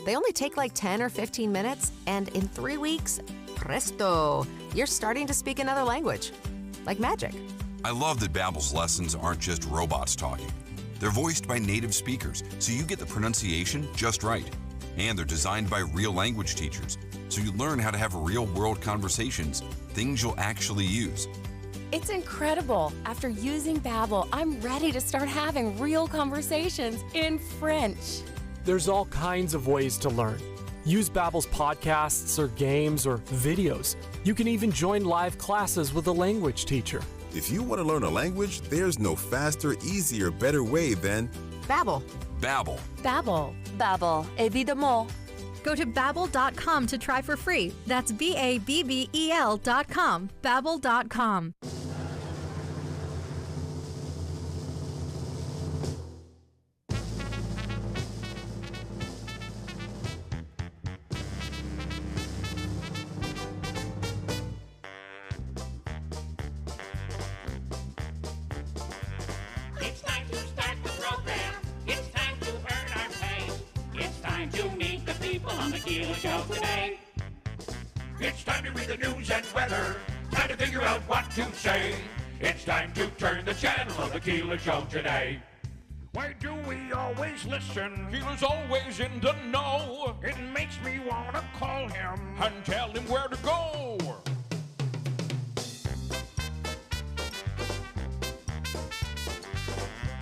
They only take like 10 or 15 minutes, and in 3 weeks, presto, you're starting to speak another language. Like magic. I love that Babbel's lessons aren't just robots talking. They're voiced by native speakers, so you get the pronunciation just right. And they're designed by real language teachers, so you learn how to have real-world conversations, things you'll actually use. It's incredible. After using Babbel, I'm ready to start having real conversations in French. There's all kinds of ways to learn. Use Babbel's podcasts or games or videos. You can even join live classes with a language teacher. If you want to learn a language, there's no faster, easier, better way than Babbel. Babbel. Babbel. Babbel, évidemment. Go to Babbel.com to try for free. That's Babbel.com. Babbel.com. It's time to start the program. It's time to earn our pay. It's time to meet the people on the Keeler Show today. It's time to read the news and weather. Time to figure out what to say. It's time to turn the channel of the Keeler Show today. Why do we always listen? Keeler's always in the know. It makes me want to call him and tell him where to go.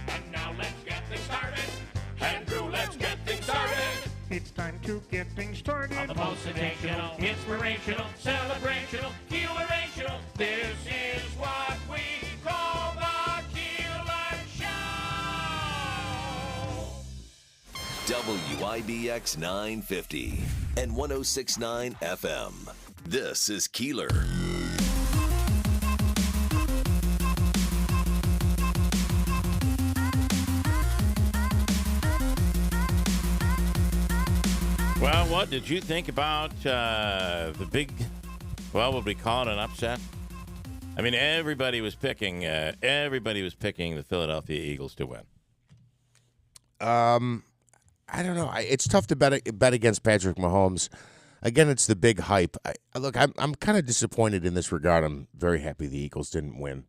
And now let's get things started. Andrew, let's get things started. It's time to get things started. On the most sensational, inspirational, celebrational, Keelerational. This is what we call the Keeler Show. WIBX 950 and 106.9 FM. This is Keeler. Well, what did you think about the big, well, would we call it an upset? I mean, everybody was picking the Philadelphia Eagles to win. I don't know. It's tough to bet against Patrick Mahomes. Again, it's the big hype. Look, I'm kind of disappointed in this regard. I'm very happy the Eagles didn't win.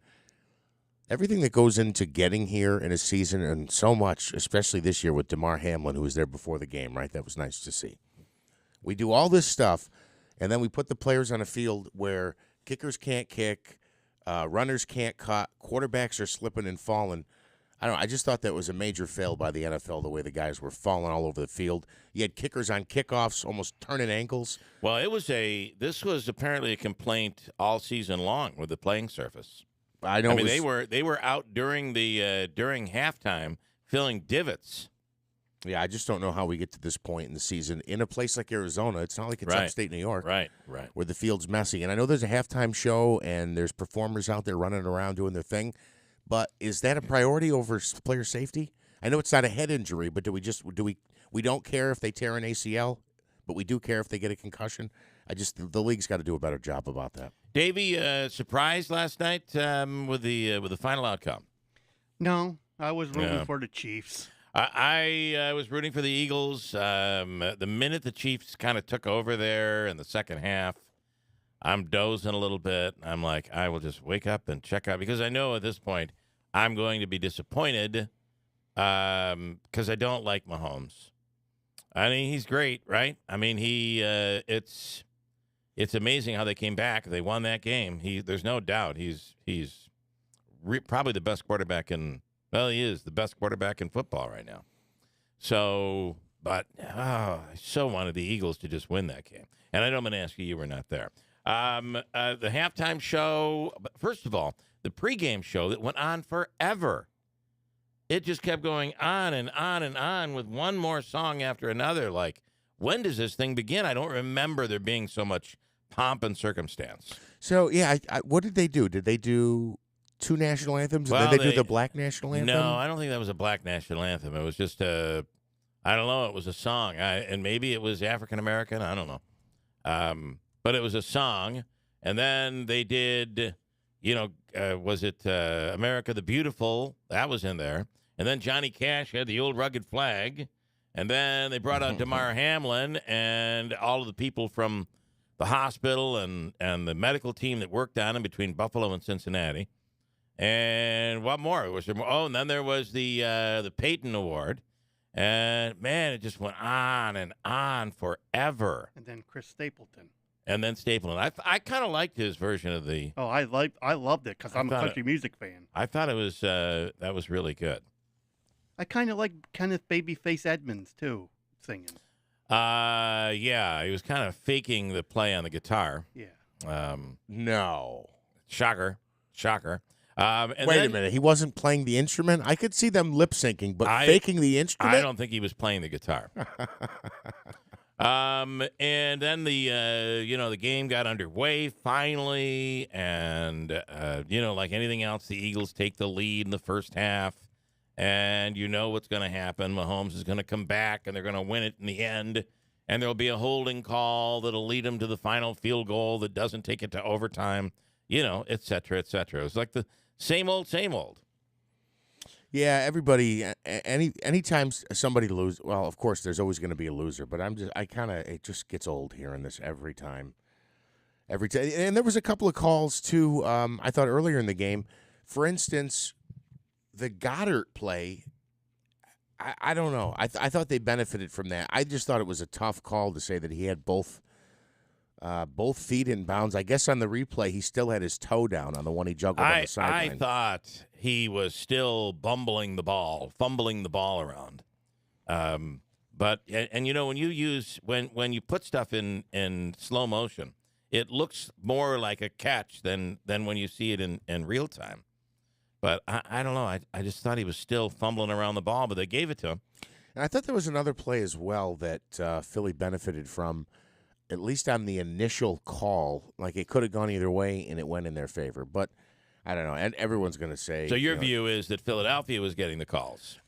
Everything that goes into getting here in a season, and so much, especially this year with DeMar Hamlin, who was there before the game, right? That was nice to see. We do all this stuff, and then we put the players on a field where kickers can't kick, runners can't cut, quarterbacks are slipping and falling. I don't know. I just thought that was a major fail by the NFL, the way the guys were falling all over the field. You had kickers on kickoffs almost turning ankles. Well, this was apparently a complaint all season long with the playing surface. I know. I mean, they were out during halftime filling divots. Yeah, I just don't know how we get to this point in the season in a place like Arizona. It's not like it's upstate New York, right, where the field's messy. And I know there's a halftime show and there's performers out there running around doing their thing, but is that a priority over player safety? I know it's not a head injury, but we don't care if they tear an ACL, but we do care if they get a concussion. The league's got to do a better job about that. Davey, surprised last night with the final outcome? No, I was rooting for the Chiefs. I was rooting for the Eagles. The minute the Chiefs kind of took over there in the second half, I'm dozing a little bit. I'm like, I will just wake up and check out, because I know at this point I'm going to be disappointed because I don't like Mahomes. I mean, he's great, right? I mean, it's amazing how they came back. They won that game. There's no doubt he's probably the best quarterback he is the best quarterback in football right now. So, but I so wanted the Eagles to just win that game. And I know I'm going to ask you were not there. The halftime show, first of all, the pregame show that went on forever. It just kept going on and on and on with one more song after another. Like, when does this thing begin? I don't remember there being so much pomp and circumstance. So, yeah, what did they do? Did they do two national anthems, and then they do the black national anthem? No, I don't think that was a black national anthem. It was just I don't know, it was a song. And maybe it was African-American, I don't know. But it was a song, and then they did, was it America the Beautiful? That was in there. And then Johnny Cash had the old rugged flag, And then they brought out Damar Hamlin and all of the people from the hospital and the medical team that worked on him between Buffalo and Cincinnati. And what more? Was there more? Oh, and then there was the Peyton Award. And, man, it just went on and on forever. And then Chris Stapleton. And then Stapleton. I kind of liked his version of the... Oh, I loved it because I'm a country music fan. I thought it was that was really good. I kind of like Kenneth Babyface Edmonds, too, singing. Yeah, he was kind of faking the play on the guitar. Yeah. No. Shocker. And Wait a minute. He wasn't playing the instrument? I could see them lip syncing, but faking the instrument? I don't think he was playing the guitar. And then the game got underway finally. And, like anything else, the Eagles take the lead in the first half. And you know what's going to happen. Mahomes is going to come back, and they're going to win it in the end. And there'll be a holding call that'll lead them to the final field goal that doesn't take it to overtime, et cetera, et cetera. It's like the same old, same old. Yeah, everybody, anytime somebody loses, well, of course, there's always going to be a loser, but it just gets old hearing this every time. And there was a couple of calls, too, I thought earlier in the game. For instance, the Goddard play, I don't know. I thought they benefited from that. I just thought it was a tough call to say that he had both feet in bounds. I guess on the replay, he still had his toe down on the one he juggled on the sideline. I thought he was still fumbling the ball around. But when you put stuff in slow motion, it looks more like a catch than when you see it in real time. But I don't know. I just thought he was still fumbling around the ball, but they gave it to him. And I thought there was another play as well that Philly benefited from, at least on the initial call. Like, it could have gone either way, and it went in their favor. But I don't know. And everyone's going to say. So your view is that Philadelphia was getting the calls.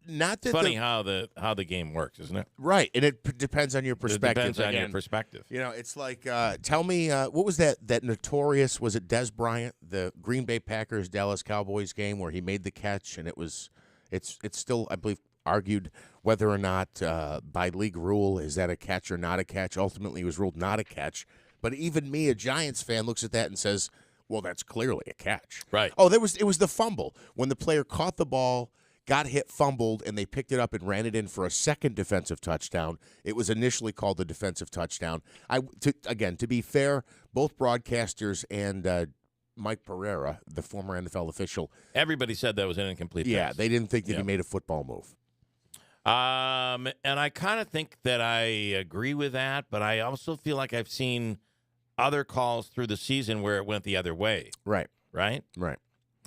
Not that it's funny how the game works, isn't it? Right, and it depends on your perspective. It depends on your perspective. It's like, tell me, what was that notorious, was it Des Bryant, the Green Bay Packers Dallas Cowboys game where he made the catch, and it's still, I believe, argued whether or not by league rule is that a catch or not a catch. Ultimately, it was ruled not a catch. But even me, a Giants fan, looks at that and says, "Well, that's clearly a catch." Right. Oh, it was the fumble when the player caught the ball, got hit, fumbled, and they picked it up and ran it in for a second defensive touchdown. It was initially called the defensive touchdown. To be fair, both broadcasters and Mike Pereira, the former NFL official, everybody said that was an incomplete pass. Yeah, they didn't think that he made a football move. And I kind of think that I agree with that, but I also feel like I've seen other calls through the season where it went the other way. Right. Right? Right.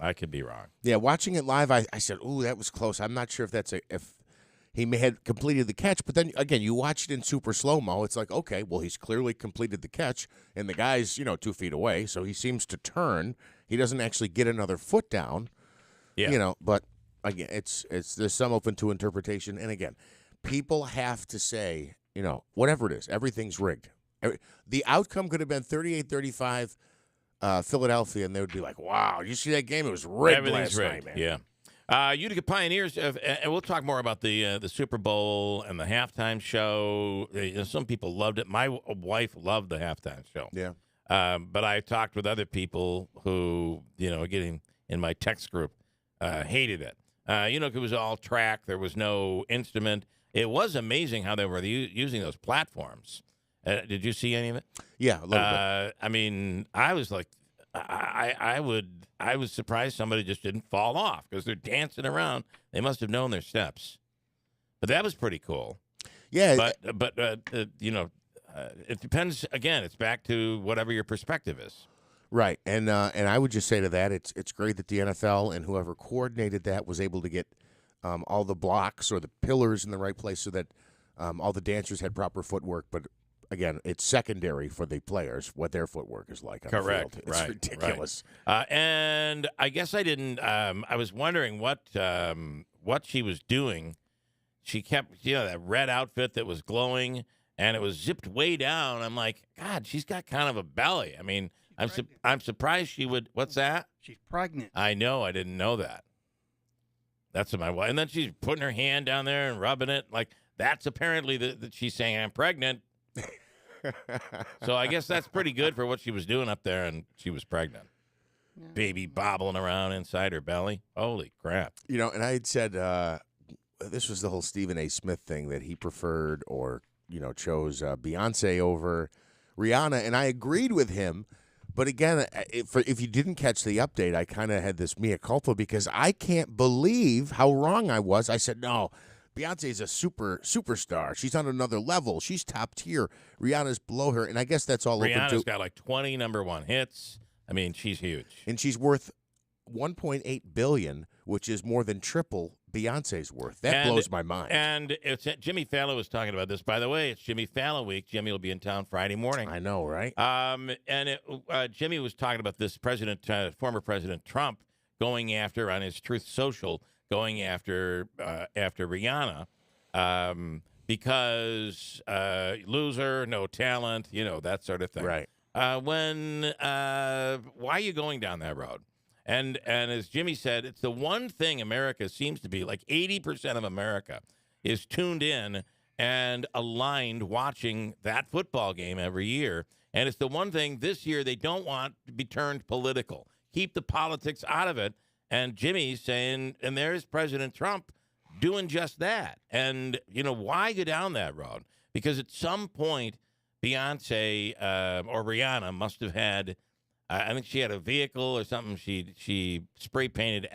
I could be wrong. Yeah, watching it live, I said, "Ooh, that was close." I'm not sure if he may have completed the catch, but then again, you watch it in super slow mo. It's like, okay, well, he's clearly completed the catch, and the guy's 2 feet away, so he seems to turn. He doesn't actually get another foot down. Yeah. But again, it's there's some open to interpretation, and again, people have to say, whatever it is, everything's rigged. The outcome could have been 38-35. Philadelphia, and they would be like, "Wow, you see that game? It was rigged last night, man." Yeah. Utica Pioneers, and we'll talk more about the Super Bowl and the halftime show. Some people loved it. My wife loved the halftime show. Yeah. But I talked with other people who, getting in my text group, hated it. It was all track. There was no instrument. It was amazing how they were using those platforms. Did you see any of it? Yeah, a little bit. I mean, I was like, I was surprised somebody just didn't fall off because they're dancing around. They must have known their steps. But that was pretty cool. Yeah. But it depends. Again, it's back to whatever your perspective is. Right. And I would just say to that, it's great that the NFL and whoever coordinated that was able to get all the blocks or the pillars in the right place so that all the dancers had proper footwork. But again, it's secondary for the players what their footwork is like on Correct. the field. It's ridiculous. Right. And I guess I didn't. I was wondering what she was doing. She kept, that red outfit that was glowing, and it was zipped way down. I'm like, God, she's got kind of a belly. I mean, I'm surprised she would. What's that? She's pregnant. I know. I didn't know that. That's what my wife. And then she's putting her hand down there and rubbing it. Like, that's apparently that she's saying, I'm pregnant. So I guess that's pretty good for what she was doing up there, and she was pregnant. Baby bobbling around inside her belly. Holy crap. And I had said this was the whole Stephen A. Smith thing that he preferred or, chose Beyonce over Rihanna, and I agreed with him. But again, if you didn't catch the update, I kind of had this mea culpa because I can't believe how wrong I was. I said, no, Beyonce's a superstar. She's on another level. She's top tier. Rihanna's below her, and I guess that's all open to. Rihanna's got like 20 number one hits. I mean, she's huge. And she's worth $1.8 billion, which is more than triple Beyonce's worth. That blows my mind. And Jimmy Fallon was talking about this. By the way, it's Jimmy Fallon week. Jimmy will be in town Friday morning. I know, right? Jimmy was talking about this former President Trump going after on his Truth Social, going after Rihanna because loser, no talent, that sort of thing. Right. Why are you going down that road? And as Jimmy said, it's the one thing America seems to be, like 80% of America is tuned in and aligned watching that football game every year. And it's the one thing this year they don't want to be turned political. Keep the politics out of it. And Jimmy's saying, and there's President Trump doing just that. And, why go down that road? Because at some point, Beyonce or Rihanna must have had, I think she had a vehicle or something. She spray painted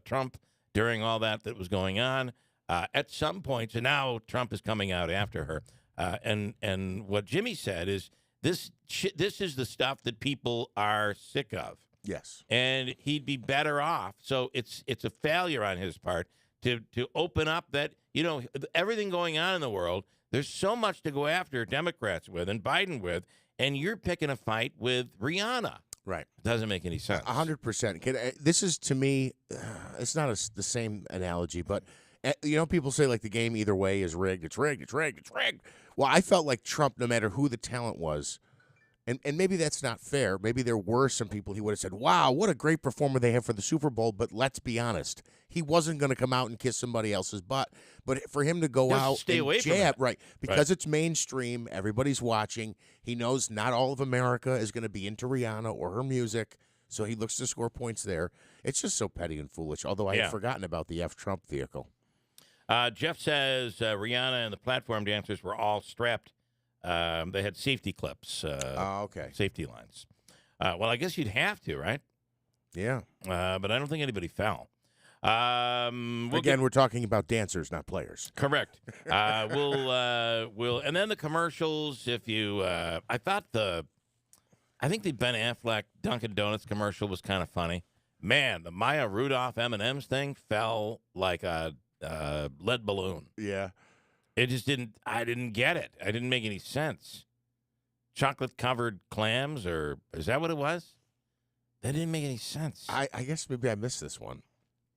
Trump during all that was going on at some point. So now Trump is coming out after her. And what Jimmy said is this is the stuff that people are sick of. Yes. And he'd be better off. So it's a failure on his part to open up that, everything going on in the world. There's so much to go after Democrats with and Biden with, and you're picking a fight with Rihanna. Right. It doesn't make any sense. 100%. This is, to me, it's not the same analogy, but, people say, like, the game either way is rigged. It's rigged. It's rigged. It's rigged. Well, I felt like Trump, no matter who the talent was, and maybe that's not fair. Maybe there were some people he would have said, wow, what a great performer they have for the Super Bowl. But let's be honest, he wasn't going to come out and kiss somebody else's butt. But for him to go out stay and away from jab, that. right, because it's mainstream, everybody's watching. He knows not all of America is going to be into Rihanna or her music, so he looks to score points there. It's just so petty and foolish, although I had forgotten about the F. Trump vehicle. Jeff says Rihanna and the platform dancers were all strapped. They had safety clips. Okay. Safety lines. Well, I guess you'd have to, right? Yeah. But I don't think anybody fell. We're talking about dancers, not players. Correct. We'll, and then the commercials. If you, I think the Ben Affleck Dunkin' Donuts commercial was kind of funny. Man, the Maya Rudolph M&M's thing fell like a lead balloon. Yeah. It just I didn't get it. It didn't make any sense. Chocolate-covered clams, or is that what it was? That didn't make any sense. I guess maybe I missed this one.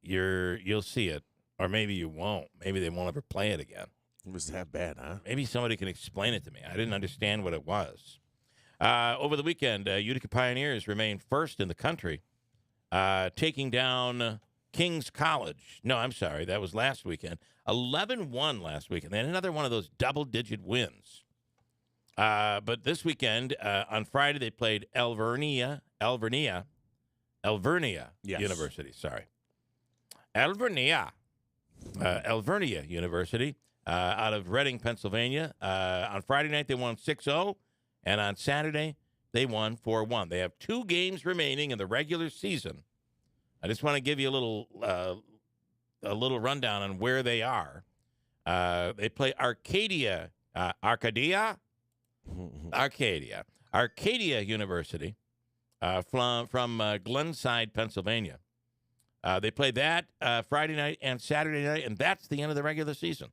You'll see it, or maybe you won't. Maybe they won't ever play it again. It was that bad, huh? Maybe somebody can explain it to me. I didn't understand what it was. Over the weekend, Utica Pioneers remained first in the country, taking down King's College. No, I'm sorry. That was last weekend. 11-1 last weekend. They had another one of those double-digit wins. But this weekend, on Friday, they played Alvernia University. Sorry. Alvernia University out of Reading, Pennsylvania. On Friday night, they won 6-0. And on Saturday, they won 4-1. They have 2 games remaining in the regular season. I just want to give you a little rundown on where they are. They play Arcadia University from Glenside, Pennsylvania. They play that Friday night and Saturday night, and that's the end of the regular season.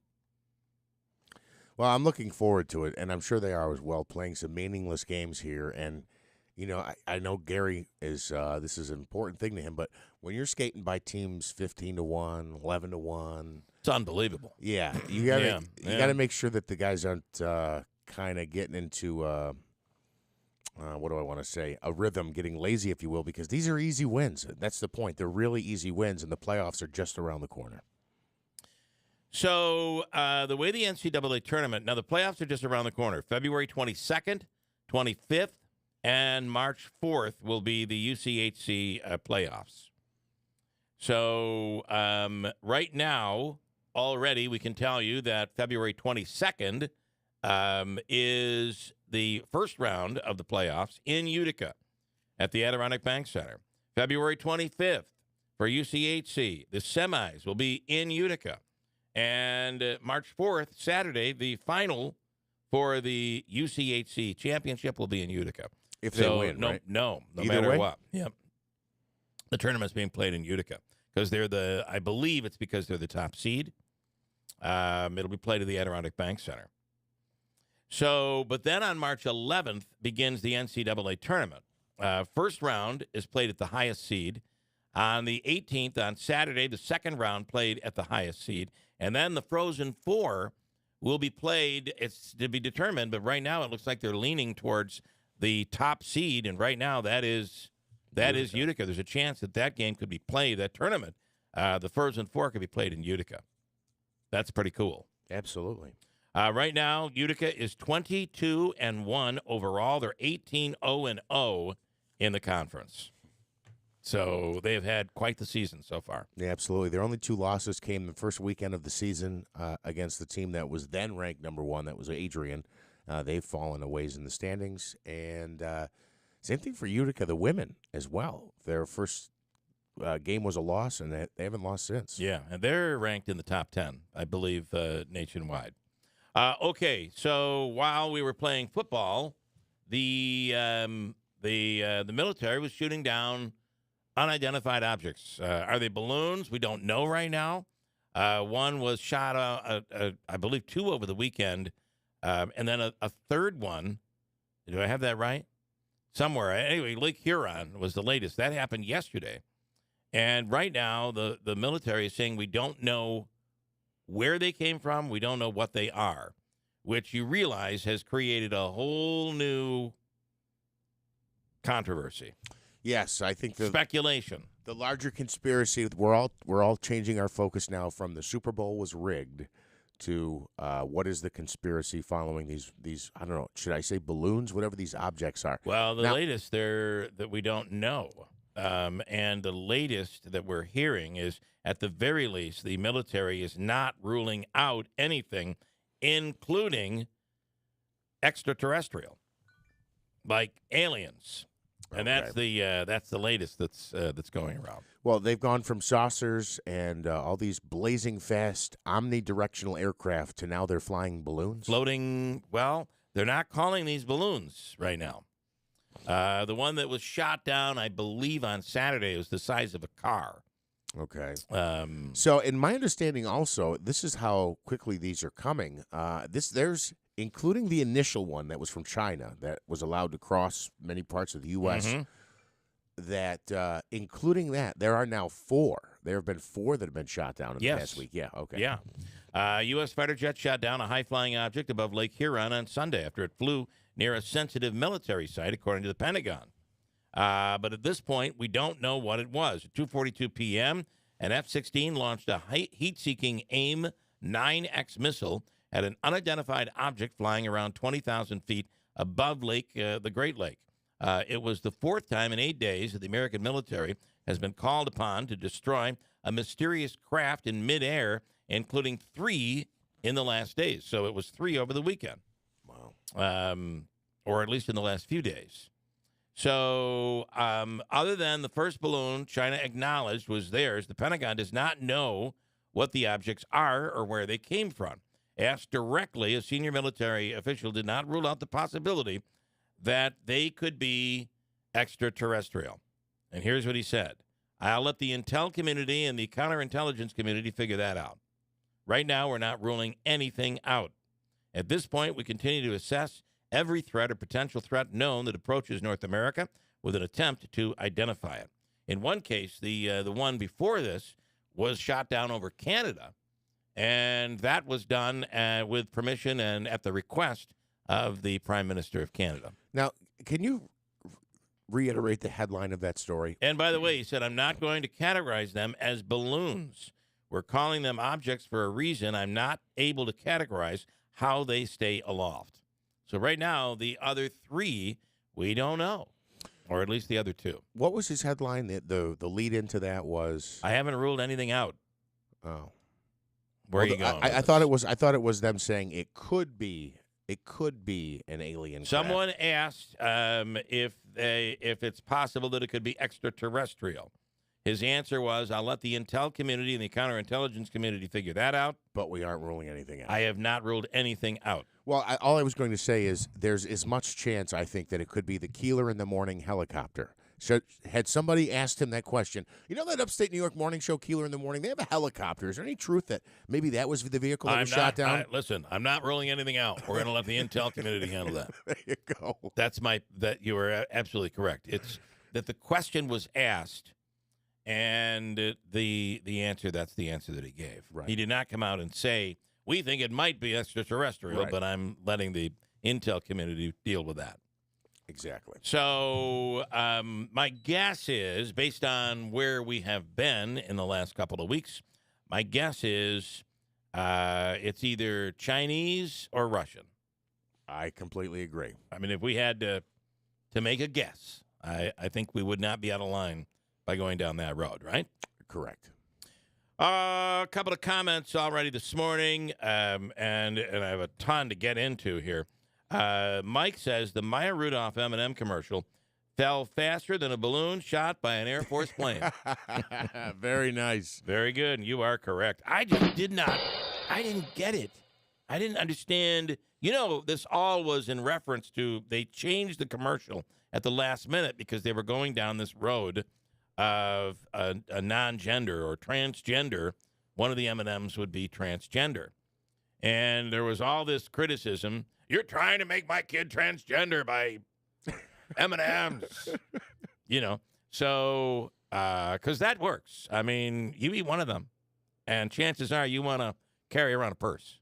Well, I'm looking forward to it, and I'm sure they are as well, playing some meaningless games here. And, I know Gary is this is an important thing to him, but when you're skating by teams 15-1, 11-1. It's unbelievable. Yeah. You gotta make sure that the guys aren't kind of getting into what do I want to say? A rhythm, getting lazy, if you will, because these are easy wins. That's the point. They're really easy wins, and the playoffs are just around the corner. So the way the NCAA tournament, now the playoffs are just around the corner. February 22nd, 25th, and March 4th will be the UCHC playoffs. So right now, already, we can tell you that February 22nd is the first round of the playoffs in Utica at the Adirondack Bank Center. February 25th for UCHC, the semis will be in Utica. And March 4th, Saturday, the final for the UCHC championship will be in Utica. If they win, right? No Either matter way? what. Yep. The tournament's being played in Utica because I believe it's because they're the top seed. It'll be played at the Adirondack Bank Center. So, but then on March 11th begins the NCAA tournament. First round is played at the highest seed. On the 18th, on Saturday, the second round played at the highest seed. And then the Frozen Four will be played. It's to be determined, but right now it looks like they're leaning towards the top seed. And right now that is Utica. There's a chance that game could be played, that tournament. The Frozen Four could be played in Utica. That's pretty cool. Absolutely. Right now, Utica is 22-1 overall. They're 18-0-0 in the conference. So they have had quite the season so far. Yeah, absolutely. Their only two losses came the first weekend of the season against the team that was then ranked number one. That was Adrian. They've fallen a ways in the standings. And same thing for Utica, the women as well. Their first game was a loss, and they haven't lost since. Yeah, and they're ranked in the top 10, I believe, nationwide. Okay, so while we were playing football, the military was shooting down unidentified objects. Are they balloons? We don't know right now. One was shot, I believe, 2 over the weekend, and then a third one. Do I have that right? Somewhere. Anyway, Lake Huron was the latest. That happened yesterday. And right now, the military is saying we don't know where they came from. We don't know what they are, which you realize has created a whole new controversy. Yes, I think speculation. The larger conspiracy. We're all changing our focus now from the Super Bowl was rigged to what is the conspiracy following these I don't know, should I say balloons, whatever these objects are. Well, the latest there that we don't know. And the latest that we're hearing is, at the very least, the military is not ruling out anything, including extraterrestrial, like aliens. And that's the latest that's going around. Well, they've gone from saucers and all these blazing fast omnidirectional aircraft to now they're flying balloons. Floating. Well, they're not calling these balloons right now. The one that was shot down, I believe, on Saturday was the size of a car. Okay. So, in my understanding, also, this is how quickly these are coming. There's including the initial one that was from China that was allowed to cross many parts of the U.S. Mm-hmm. That including that, there are now 4. There have been 4 that have been shot down in the past week. Yeah. Okay. Yeah. U.S. fighter jet shot down a high-flying object above Lake Huron on Sunday after it flew near a sensitive military site, according to the Pentagon. But at this point, we don't know what it was. At 2:42 p.m., an F-16 launched a heat-seeking AIM-9X missile at an unidentified object flying around 20,000 feet above the Great Lake. It was the 4th time in 8 days that the American military has been called upon to destroy a mysterious craft in midair, including 3 in the last days. So it was 3 over the weekend. Or at least in the last few days. So other than the first balloon China acknowledged was theirs, the Pentagon does not know what the objects are or where they came from. Asked directly, a senior military official did not rule out the possibility that they could be extraterrestrial. And here's what he said. I'll let the intel community and the counterintelligence community figure that out. Right now, we're not ruling anything out. At this point, we continue to assess every threat or potential threat known that approaches North America with an attempt to identify it. In one case, the one before this was shot down over Canada, and that was done with permission and at the request of the Prime Minister of Canada. Now, can you reiterate the headline of that story? And by the way, he said, I'm not going to categorize them as balloons. We're calling them objects for a reason. I'm not able to categorize how they stay aloft. So right now, the other three, we don't know, or at least the other two. What was his headline? The lead into that was, I haven't ruled anything out. Oh, where are you going? I thought it was them saying it could be an alien. Someone asked if it's possible that it could be extraterrestrial. His answer was, I'll let the intel community and the counterintelligence community figure that out. But we aren't ruling anything out. I have not ruled anything out. Well, all I was going to say is there's as much chance, I think, that it could be the Keeler in the Morning helicopter. So had somebody asked him that question, you know that upstate New York morning show, Keeler in the Morning, they have a helicopter. Is there any truth that maybe that was the vehicle that was shot down? Listen, I'm not ruling anything out. We're going to let the intel community handle that. There you go. That you were absolutely correct. It's that the question was asked, and the answer, that's the answer that he gave. Right. He did not come out and say, we think it might be extraterrestrial, right. but I'm letting the intel community deal with that. Exactly. So my guess is, based on where we have been in the last couple of weeks, my guess is it's either Chinese or Russian. I completely agree. I mean, if we had to make a guess, I think we would not be out of line by going down that road, right? Correct. A couple of comments already this morning, and I have a ton to get into here. Mike says the Maya Rudolph M&M commercial fell faster than a balloon shot by an Air Force plane. Very nice. Very good. And you are correct. I just I didn't get it. I didn't understand. You know, this all was in reference to they changed the commercial at the last minute because they were going down this road of a non-gender or transgender. One of the M&Ms would be transgender. And there was all this criticism. You're trying to make my kid transgender by M&Ms. You know, so because that works. I mean, you eat one of them, and chances are you want to carry around a purse.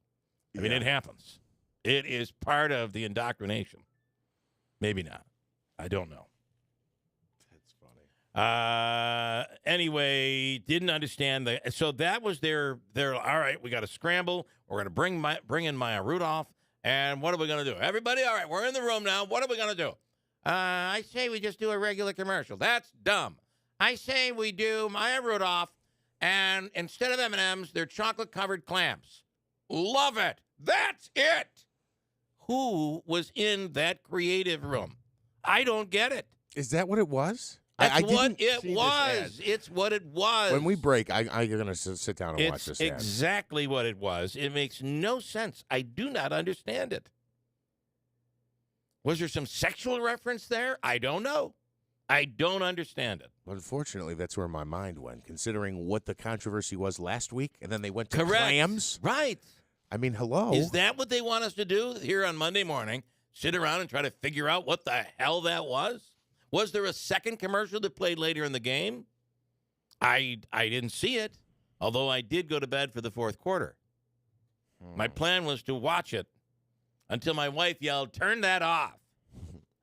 I mean, it happens. It is part of the indoctrination. Maybe not. I don't know. That's funny. Anyway, didn't understand so that was their all right, we got to scramble. We're going to bring in Maya Rudolph. And what are we going to do? Everybody, all right, we're in the room now. What are we going to do? I say we just do a regular commercial. That's dumb. I say we do Maya Rudolph, and instead of M&Ms, they're chocolate-covered clams. Love it. That's it. Who was in that creative room? I don't get it. Is that what it was? That's what it was. It's what it was. When we break, you're going to sit down and watch this ad. It's exactly what it was. It makes no sense. I do not understand it. Was there some sexual reference there? I don't know. I don't understand it. Unfortunately, that's where my mind went, considering what the controversy was last week, and then they went to Correct. clams. Right. I mean, hello. Is that what they want us to do here on Monday morning? Sit around and try to figure out what the hell that was? Was there a second commercial that played later in the game? I didn't see it, although I did go to bed for the fourth quarter. My plan was to watch it until my wife yelled, "Turn that off."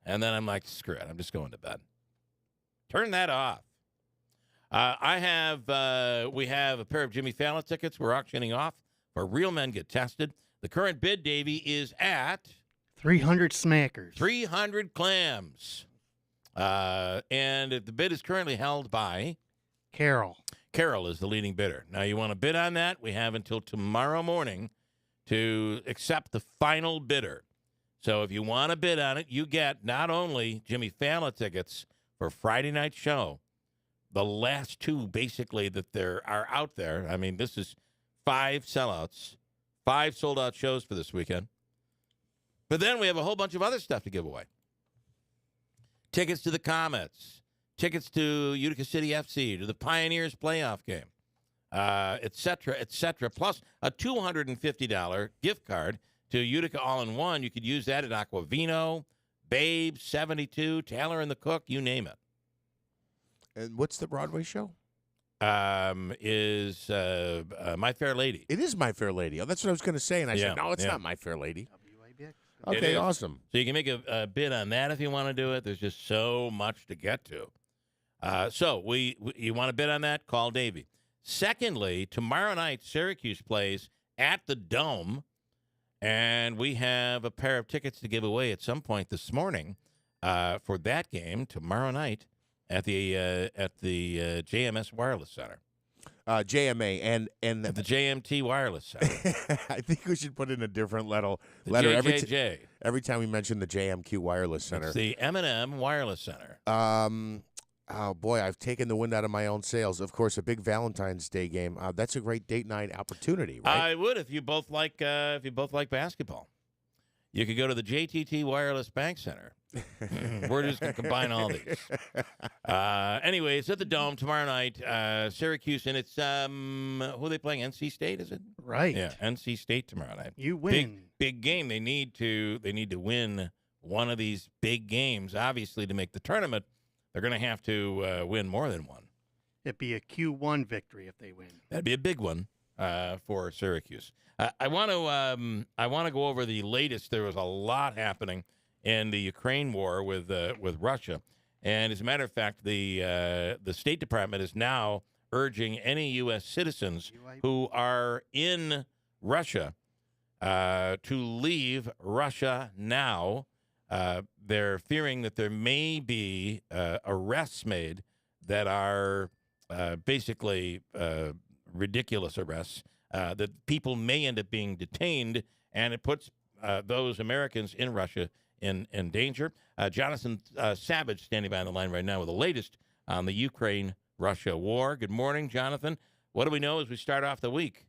And then I'm like, screw it, I'm just going to bed. Turn that off. We have a pair of Jimmy Fallon tickets we're auctioning off for Real Men Get Tested. The current bid, Davey, is at 300 smackers. 300 clams. And the bid is currently held by Carol. Carol is the leading bidder. Now, you want to bid on that? We have until tomorrow morning to accept the final bidder. So if you want to bid on it, you get not only Jimmy Fallon tickets for Friday night show, the last two basically that there are out there. I mean, this is 5 sellouts, 5 sold-out shows for this weekend. But then we have a whole bunch of other stuff to give away. Tickets to the Comets, tickets to Utica City FC, to the Pioneers playoff game, et cetera, plus a $250 gift card to Utica All-in-One. You could use that at Aquavino, Babe, 72, Taylor and the Cook, you name it. And what's the Broadway show? Is My Fair Lady. It is My Fair Lady. Oh, that's what I was going to say, and I Yeah, said, no, it's yeah. not My Fair Lady. IBX. It Okay, is. awesome. So you can make a bid on that if you want to do it. There's just so much to get to. So you want to bid on that? Call Davey. Secondly, tomorrow night, Syracuse plays at the Dome, and we have a pair of tickets to give away at some point this morning for that game tomorrow night at the JMS Wireless Center. JMA and At the JMT Wireless Center. I think we should put in a different letter JJJ. every time we mention the JMQ Wireless Center. It's the M&M Wireless Center. Oh boy, I've taken the wind out of my own sails. Of course, a big Valentine's Day game. That's a great date night opportunity, right? I would if you both like basketball. You could go to the JTT Wireless Bank Center. We're just going to combine all these. Anyway, it's at the Dome tomorrow night. Syracuse, and it's who are they playing? NC State, is it? Right. Yeah, NC State tomorrow night. You win. Big game. They need to win one of these big games. Obviously, to make the tournament, they're going to have to win more than one. It'd be a Q1 victory if they win. That'd be a big one for Syracuse. I want to go over the latest. There was a lot happening in the Ukraine war with Russia, and as a matter of fact, the State Department is now urging any U.S. citizens who are in Russia to leave Russia now. They're fearing that there may be arrests made that are basically ridiculous arrests, that people may end up being detained, and it puts those Americans in Russia in danger. Jonathan Savage standing by on the line right now with the latest on the Ukraine-Russia war. Good morning, Jonathan. What do we know as we start off the week?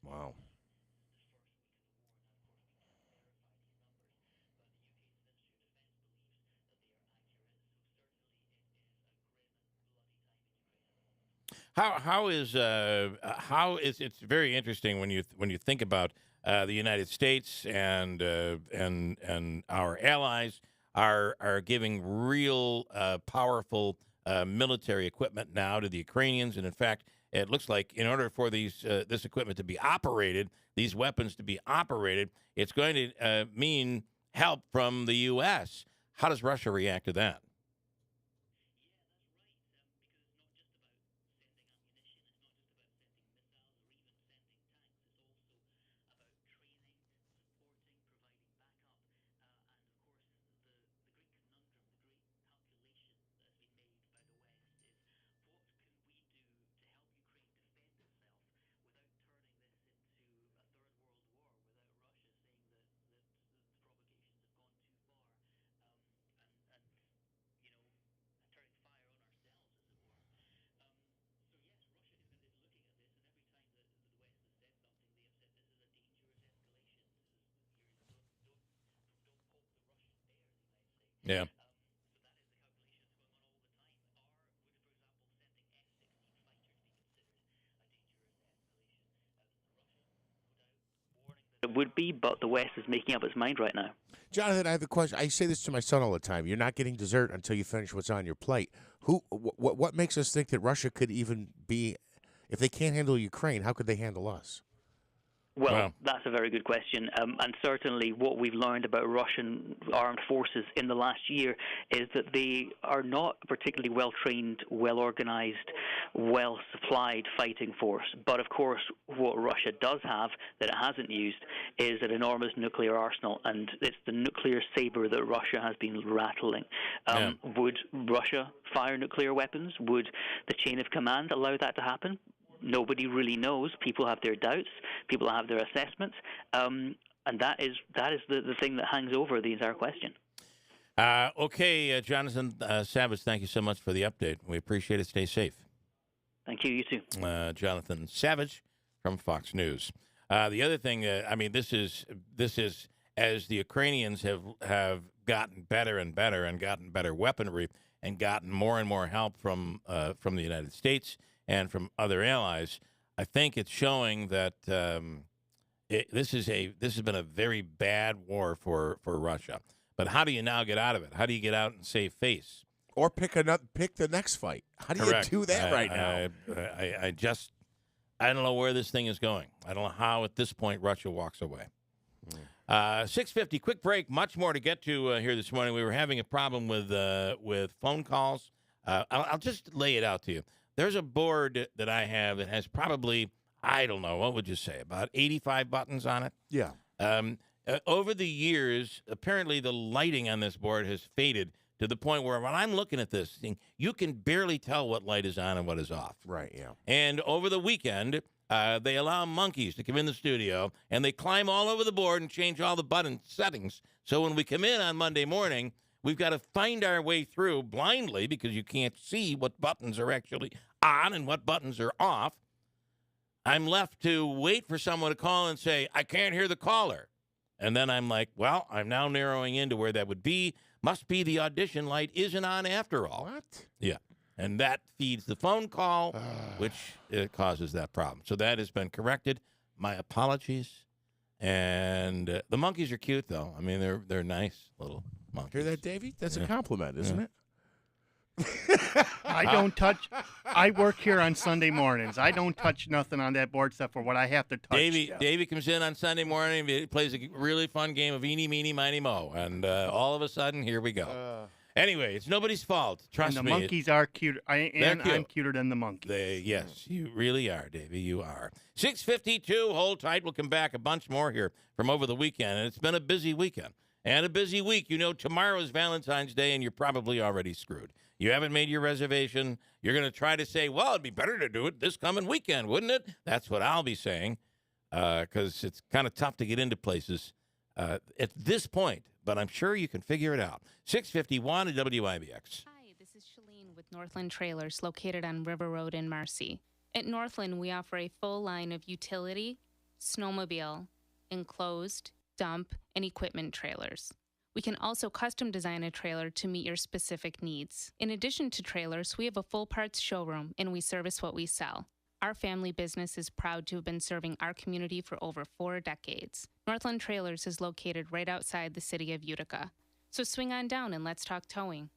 Wow. How is it's very interesting when you think about the United States and our allies are giving real powerful military equipment now to the Ukrainians, and in fact, it looks like in order for this equipment to be operated, these weapons to be operated, it's going to mean help from the U.S. How does Russia react to that? Yeah. It would be, but the West is making up its mind right now. Jonathan, I have a question. I say this to my son all the time. You're not getting dessert until you finish what's on your plate. What makes us think that Russia could even be, if they can't handle Ukraine, how could they handle us? Well, that's a very good question. And certainly what we've learned about Russian armed forces in the last year is that they are not a particularly well-trained, well-organized, well-supplied fighting force. But, of course, what Russia does have that it hasn't used is an enormous nuclear arsenal, and it's the nuclear saber that Russia has been rattling. Would Russia fire nuclear weapons? Would the chain of command allow that to happen? Nobody really knows. People have their doubts. People have their assessments. And that is the thing that hangs over the entire question. Okay, Jonathan Savage, thank you so much for the update. We appreciate it. Stay safe. Thank you. You too. Jonathan Savage from Fox News. The other thing, this is as the Ukrainians have gotten better and better and gotten better weaponry and gotten more and more help from the United States and from other allies. I think it's showing that this has been a very bad war for Russia. But how do you now get out of it? How do you get out and save face? Or pick the next fight. How do you do that right now? I don't know where this thing is going. I don't know how at this point Russia walks away. 6:50, quick break. Much more to get to here this morning. We were having a problem with phone calls. I'll just lay it out to you. There's a board that I have that has probably, I don't know, what would you say, about 85 buttons on it? Yeah. Over the years, apparently the lighting on this board has faded to the point where when I'm looking at this thing, you can barely tell what light is on and what is off. Right, yeah. And over the weekend, they allow monkeys to come in the studio, and they climb all over the board and change all the button settings. So when we come in on Monday morning, we've got to find our way through blindly because you can't see what buttons are actually on and what buttons are off. I'm left to wait for someone to call and say, I can't hear the caller. And then I'm like, well, I'm now narrowing into where that would be. Must be the audition light isn't on after all. What? Yeah. And that feeds the phone call, which causes that problem. So that has been corrected. My apologies. And the monkeys are cute, though. I mean, they're nice little monkeys. Hear that, Davey? That's a compliment, isn't it? I work here on Sunday mornings. I don't touch nothing on that board except for what I have to touch. Davey comes in on Sunday morning. He plays a really fun game of Eeny, Meeny, Miny, Mo. And all of a sudden, here we go. Anyway, it's nobody's fault. Trust me. And the monkeys are cute. They're cute. I'm cuter than the monkeys. Yes, you really are, Davey. You are. 6:52. Hold tight. We'll come back a bunch more here from over the weekend. And it's been a busy weekend. And a busy week. You know, tomorrow is Valentine's Day, and you're probably already screwed. You haven't made your reservation. You're going to try to say, well, it'd be better to do it this coming weekend, wouldn't it? That's what I'll be saying, because it's kind of tough to get into places at this point. But I'm sure you can figure it out. 6:51 at WIBX. Hi, this is Shalene with Northland Trailers, located on River Road in Marcy. At Northland, we offer a full line of utility, snowmobile, enclosed, dump, and equipment trailers. We can also custom design a trailer to meet your specific needs. In addition to trailers, we have a full parts showroom, and we service what we sell. Our family business is proud to have been serving our community for over 4 decades. Northland Trailers is located right outside the city of Utica. So swing on down and let's talk towing.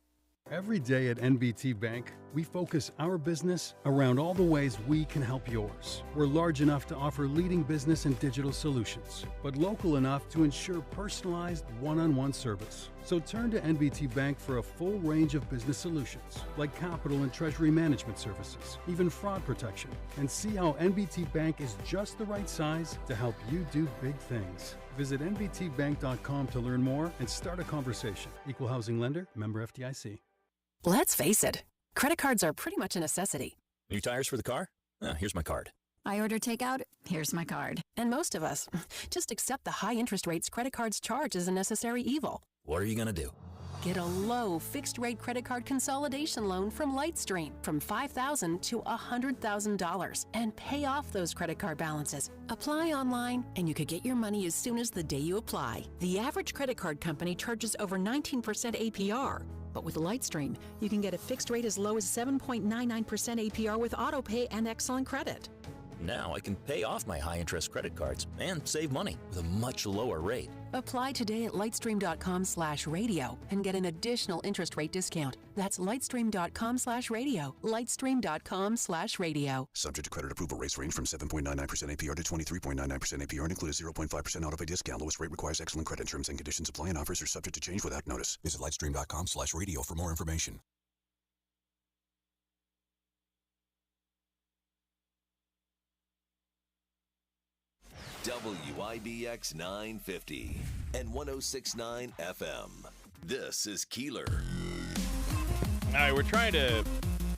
Every day at NBT Bank, we focus our business around all the ways we can help yours. We're large enough to offer leading business and digital solutions, but local enough to ensure personalized one-on-one service. So turn to NBT Bank for a full range of business solutions, like capital and treasury management services, even fraud protection, and see how NBT Bank is just the right size to help you do big things. Visit nbtbank.com to learn more and start a conversation. Equal housing lender, member FDIC. Let's face it, credit cards are pretty much a necessity. New tires for the car? Here's my card. I order takeout, here's my card. And most of us just accept the high interest rates credit cards charge as a necessary evil. What are you going to do? Get a low fixed-rate credit card consolidation loan from Lightstream from $5,000 to $100,000 and pay off those credit card balances. Apply online, and you could get your money as soon as the day you apply. The average credit card company charges over 19% APR. But with Lightstream, you can get a fixed rate as low as 7.99% APR with autopay and excellent credit. Now I can pay off my high-interest credit cards and save money with a much lower rate. Apply today at lightstream.com/radio and get an additional interest rate discount. That's lightstream.com/radio. Lightstream.com/radio. Subject to credit approval. Rates range from 7.99% APR to 23.99% APR and include a 0.5% auto pay discount. Lowest rate requires excellent credit. Terms and conditions apply and offers are subject to change without notice. Visit lightstream.com/radio for more information. WIBX 950 and 106.9 FM. This is Keeler. All right, we're trying to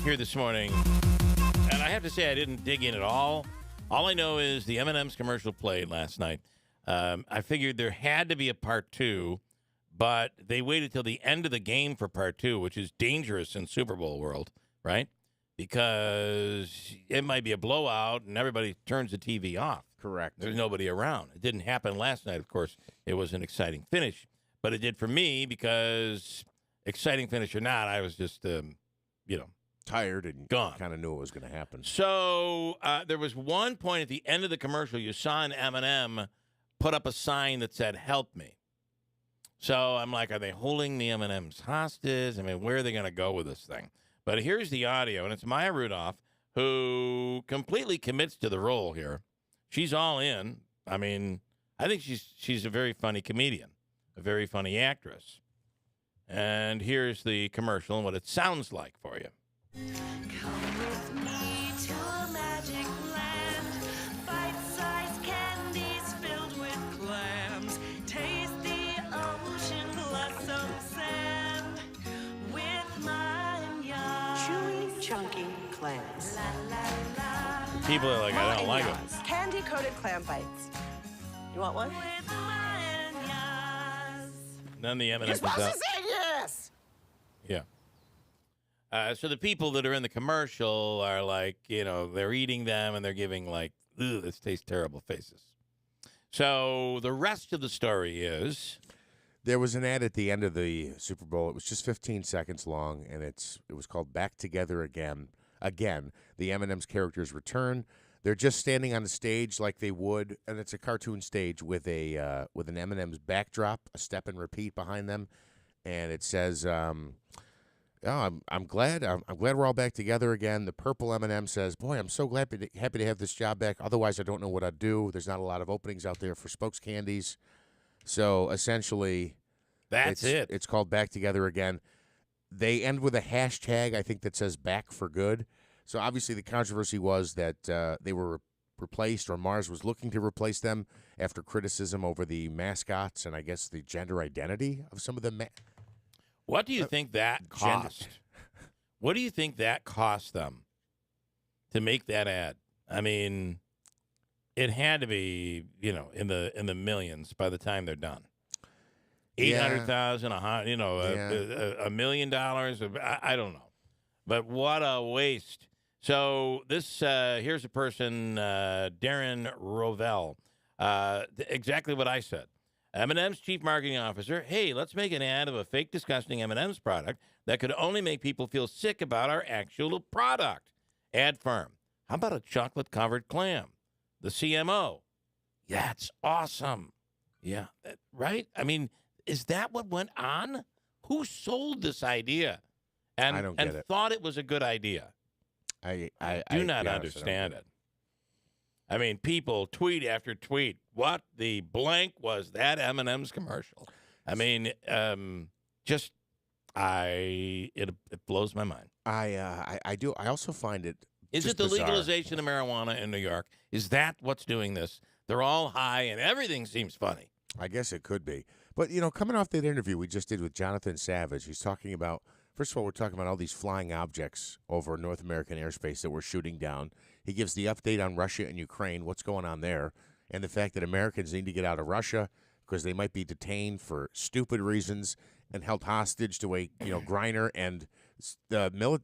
hear this morning, and I have to say I didn't dig in at all. All I know is the M&M's commercial played last night. I figured there had to be a part 2, but they waited till the end of the game for part 2, which is dangerous in Super Bowl world, right? Because it might be a blowout and everybody turns the TV off. Correct. There's nobody around. It didn't happen last night, of course. It was an exciting finish. But it did for me because, exciting finish or not, I was just, tired and gone. Kind of knew it was going to happen. So there was one point at the end of the commercial, you saw an M&M put up a sign that said, "Help me." So I'm like, are they holding the M&Ms hostage? I mean, where are they going to go with this thing? But here's the audio, and it's Maya Rudolph, who completely commits to the role here. She's all in. I mean, I think she's a very funny comedian, a very funny actress. And here's the commercial and what it sounds like for you. Come with me to a magic land. Bite-sized candies filled with clams. Taste the ocean plus some sand. With mine, chewy, chunky clams. La, la, la. People are like, I don't like them. Candy-coated clam bites. You want one? Then the M&M You're supposed comes to out. say yes! Yeah. So the people that are in the commercial are like, they're eating them and they're giving like, "Ugh, this tastes terrible" faces. So the rest of the story is... There was an ad at the end of the Super Bowl. It was just 15 seconds long, and it was called Back Together Again. Again, the M&M's characters return. They're just standing on the stage like they would, and it's a cartoon stage with an M&M's backdrop, a step and repeat behind them, and it says, I'm glad we're all back together again. The purple M&M says, "Boy, I'm so happy to have this job back. Otherwise, I don't know what I'd do. There's not a lot of openings out there for spokes candies." So essentially, that's it. It's called Back Together Again. They end with a hashtag, I think, that says "Back for Good." So obviously the controversy was that they were replaced, or Mars was looking to replace them after criticism over the mascots and I guess the gender identity of some of them. What do you think that cost? What do you think that cost them to make that ad? I mean, it had to be, in the millions by the time they're done. $800,000, $1 million. I don't know, but what a waste. So this here's a person, Darren Rovell, exactly what I said. M&M's chief marketing officer, "Hey, let's make an ad of a fake, disgusting M&M's product that could only make people feel sick about our actual product. Ad firm, how about a chocolate-covered clam? The CMO, that's awesome. Yeah, right? I mean, is that what went on? Who sold this idea I don't get it. thought it was a good idea? I do not understand it. I mean, people tweet after tweet. What the blank was that M&M's commercial? I mean, it blows my mind. I do. I also find it. Is it the legalization of marijuana in New York? Is that what's doing this? They're all high and everything seems funny. I guess it could be. But, coming off that interview we just did with Jonathan Savage, he's talking about, first of all, we're talking about all these flying objects over North American airspace that we're shooting down. He gives the update on Russia and Ukraine, what's going on there, and the fact that Americans need to get out of Russia because they might be detained for stupid reasons and held hostage to a, Griner, and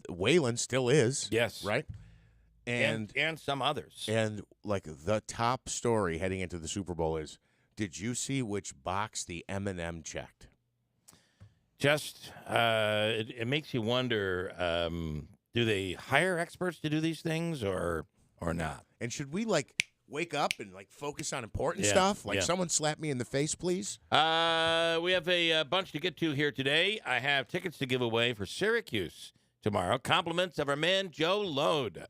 Wayland still is. Yes. Right? And some others. And, the top story heading into the Super Bowl is, did you see which box the M&M checked? Just, it makes you wonder, do they hire experts to do these things or not? And should we, wake up and like focus on important Yeah, stuff. Like yeah. someone slap me in the face, please. We have a bunch to get to here today. I have tickets to give away for Syracuse tomorrow. Compliments of our man, Joe Lode.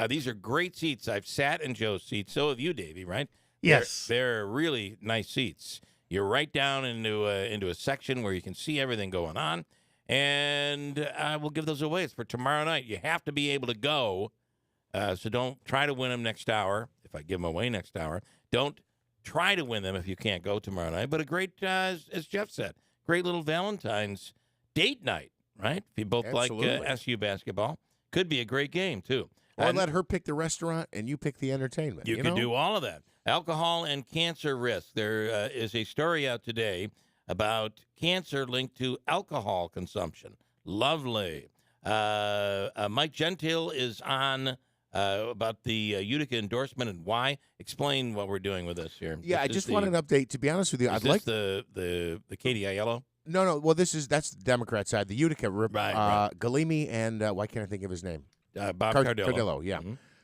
These are great seats. I've sat in Joe's seats. So have you, Davey, right? Yes. They're really nice seats. You're right down into a section where you can see everything going on. And we'll give those away. It's for tomorrow night. You have to be able to go. So don't try to win them next hour. If I give them away next hour, don't try to win them if you can't go tomorrow night. But a great, as Jeff said, great little Valentine's date night, right? If you both Absolutely. like SU basketball, could be a great game, too. Or let her pick the restaurant and you pick the entertainment. You can do all of that. Alcohol and cancer risk. There is a story out today about cancer linked to alcohol consumption. Lovely. Mike Gentile is on about the Utica endorsement and why. Explain what we're doing with this here. Yeah, I just want an update. To be honest with you, I'd like the KDILO. No. Well, that's the Democrat side. The Utica, Right. Galimi, and why can't I think of his name? Bob Cardillo. Cardillo, yeah.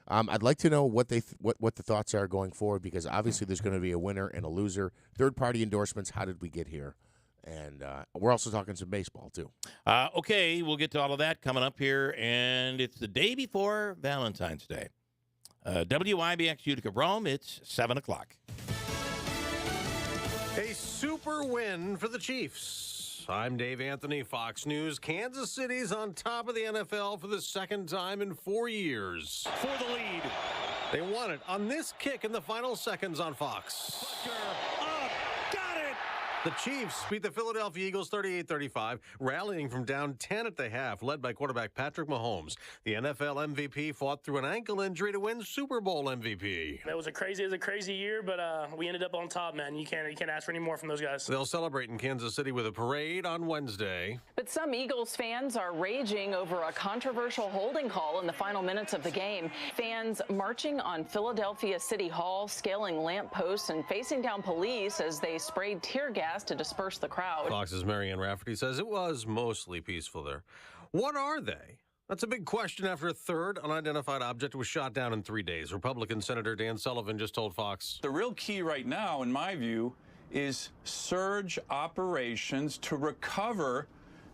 I'd like to know what they what the thoughts are going forward, because obviously there's going to be a winner and a loser. Third party endorsements. How did we get here? And we're also talking some baseball too. Okay, we'll get to all of that coming up here, and it's the day before Valentine's Day. WIBX Utica Rome. It's 7:00. A super win for the Chiefs. I'm Dave Anthony, Fox News. Kansas City's on top of the NFL for the second time in 4 years. For the lead. They won it on this kick in the final seconds on Fox. The Chiefs beat the Philadelphia Eagles 38-35, rallying from down 10 at the half, led by quarterback Patrick Mahomes. The NFL MVP fought through an ankle injury to win Super Bowl MVP. It was a crazy year, but we ended up on top, man. You can't ask for any more from those guys. They'll celebrate in Kansas City with a parade on Wednesday. But some Eagles fans are raging over a controversial holding call in the final minutes of the game. Fans marching on Philadelphia City Hall, scaling lampposts and facing down police as they sprayed tear gas to disperse the crowd. Fox's Marianne Rafferty says it was mostly peaceful there. What are they? That's a big question after a third unidentified object was shot down in 3 days. Republican Senator Dan Sullivan just told Fox. The real key right now, in my view, is surge operations to recover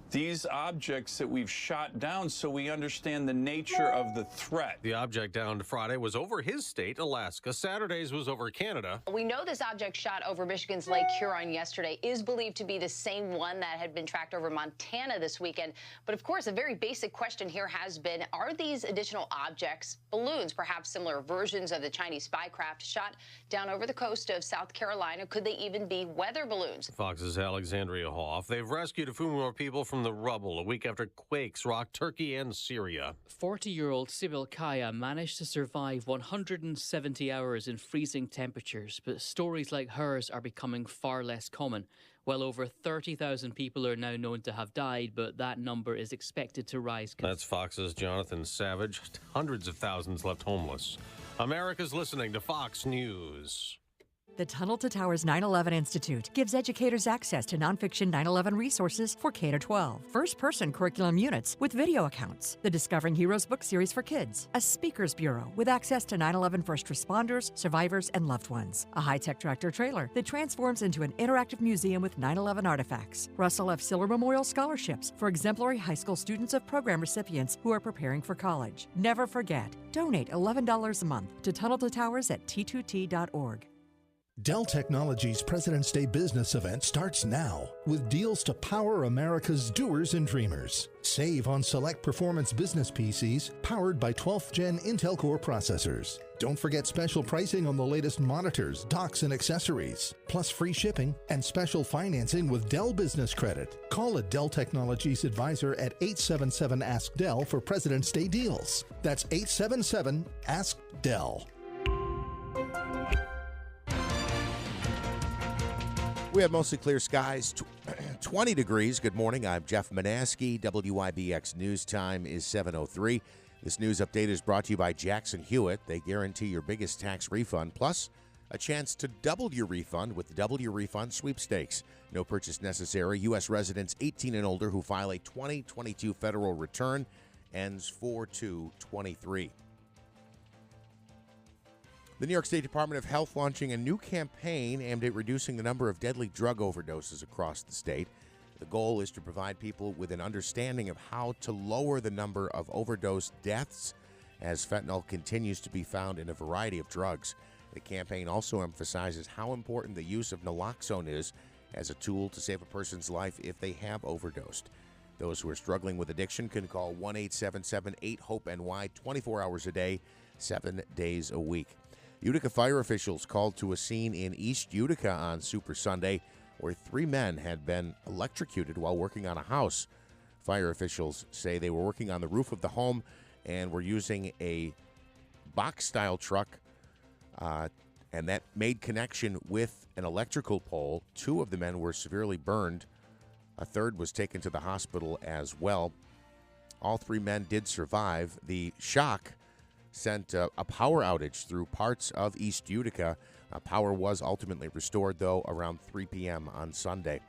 these objects that we've shot down so we understand the nature of the threat. The object downed Friday was over his state, Alaska. Saturday's was over Canada. We know this object shot over Michigan's Lake Huron yesterday is believed to be the same one that had been tracked over Montana this weekend. But of course, a very basic question here has been, are these additional objects balloons, perhaps similar versions of the Chinese spy craft shot down over the coast of South Carolina? Could they even be weather balloons? Fox's Alexandria Hoff. They've rescued a few more people from the rubble a week after quakes rocked Turkey and Syria. 40-year-old Sibyl Kaya managed to survive 170 hours in freezing temperatures, but stories like hers are becoming far less common. Well over 30,000 people are now known to have died, but that number is expected to rise. That's Fox's Jonathan Savage. Hundreds of thousands left homeless. America's listening to Fox News. The Tunnel to Towers 9/11 Institute gives educators access to nonfiction 9/11 resources for K-12, first-person curriculum units with video accounts, the Discovering Heroes book series for kids, a speakers bureau with access to 9/11 first responders, survivors, and loved ones, a high-tech tractor-trailer that transforms into an interactive museum with 9/11 artifacts, Russell F. Siller Memorial Scholarships for exemplary high school students of program recipients who are preparing for college. Never forget, donate $11 a month to Tunnel to Towers at t2t.org. Dell Technologies President's Day business event starts now with deals to power America's doers and dreamers. Save on select performance business PCs powered by 12th Gen Intel Core processors. Don't forget special pricing on the latest monitors, docks, and accessories, plus free shipping and special financing with Dell Business Credit. Call a Dell Technologies advisor at 877-ASK-DELL for President's Day deals. That's 877-ASK-DELL. We have mostly clear skies, 20 degrees. Good morning. I'm Jeff Manaski. WIBX News Time is 7:03. This news update is brought to you by Jackson Hewitt. They guarantee your biggest tax refund, plus a chance to double your refund with the Double Your Refund sweepstakes. No purchase necessary. U.S. residents 18 and older who file a 2022 federal return ends 4/2/23. The New York State Department of Health launching a new campaign aimed at reducing the number of deadly drug overdoses across the state. The goal is to provide people with an understanding of how to lower the number of overdose deaths, as fentanyl continues to be found in a variety of drugs. The campaign also emphasizes how important the use of naloxone is as a tool to save a person's life if they have overdosed. Those who are struggling with addiction can call 1-877-8-HOPE-NY 24 hours a day, 7 days a week. Utica fire officials called to a scene in East Utica on Super Sunday where 3 men had been electrocuted while working on a house. Fire officials say they were working on the roof of the home and were using a box-style truck, and that made connection with an electrical pole. 2 of the men were severely burned. A third was taken to the hospital as well. All 3 men did survive. The shock sent a power outage through parts of East Utica. Power was ultimately restored, though, around 3 p.m. on Sunday.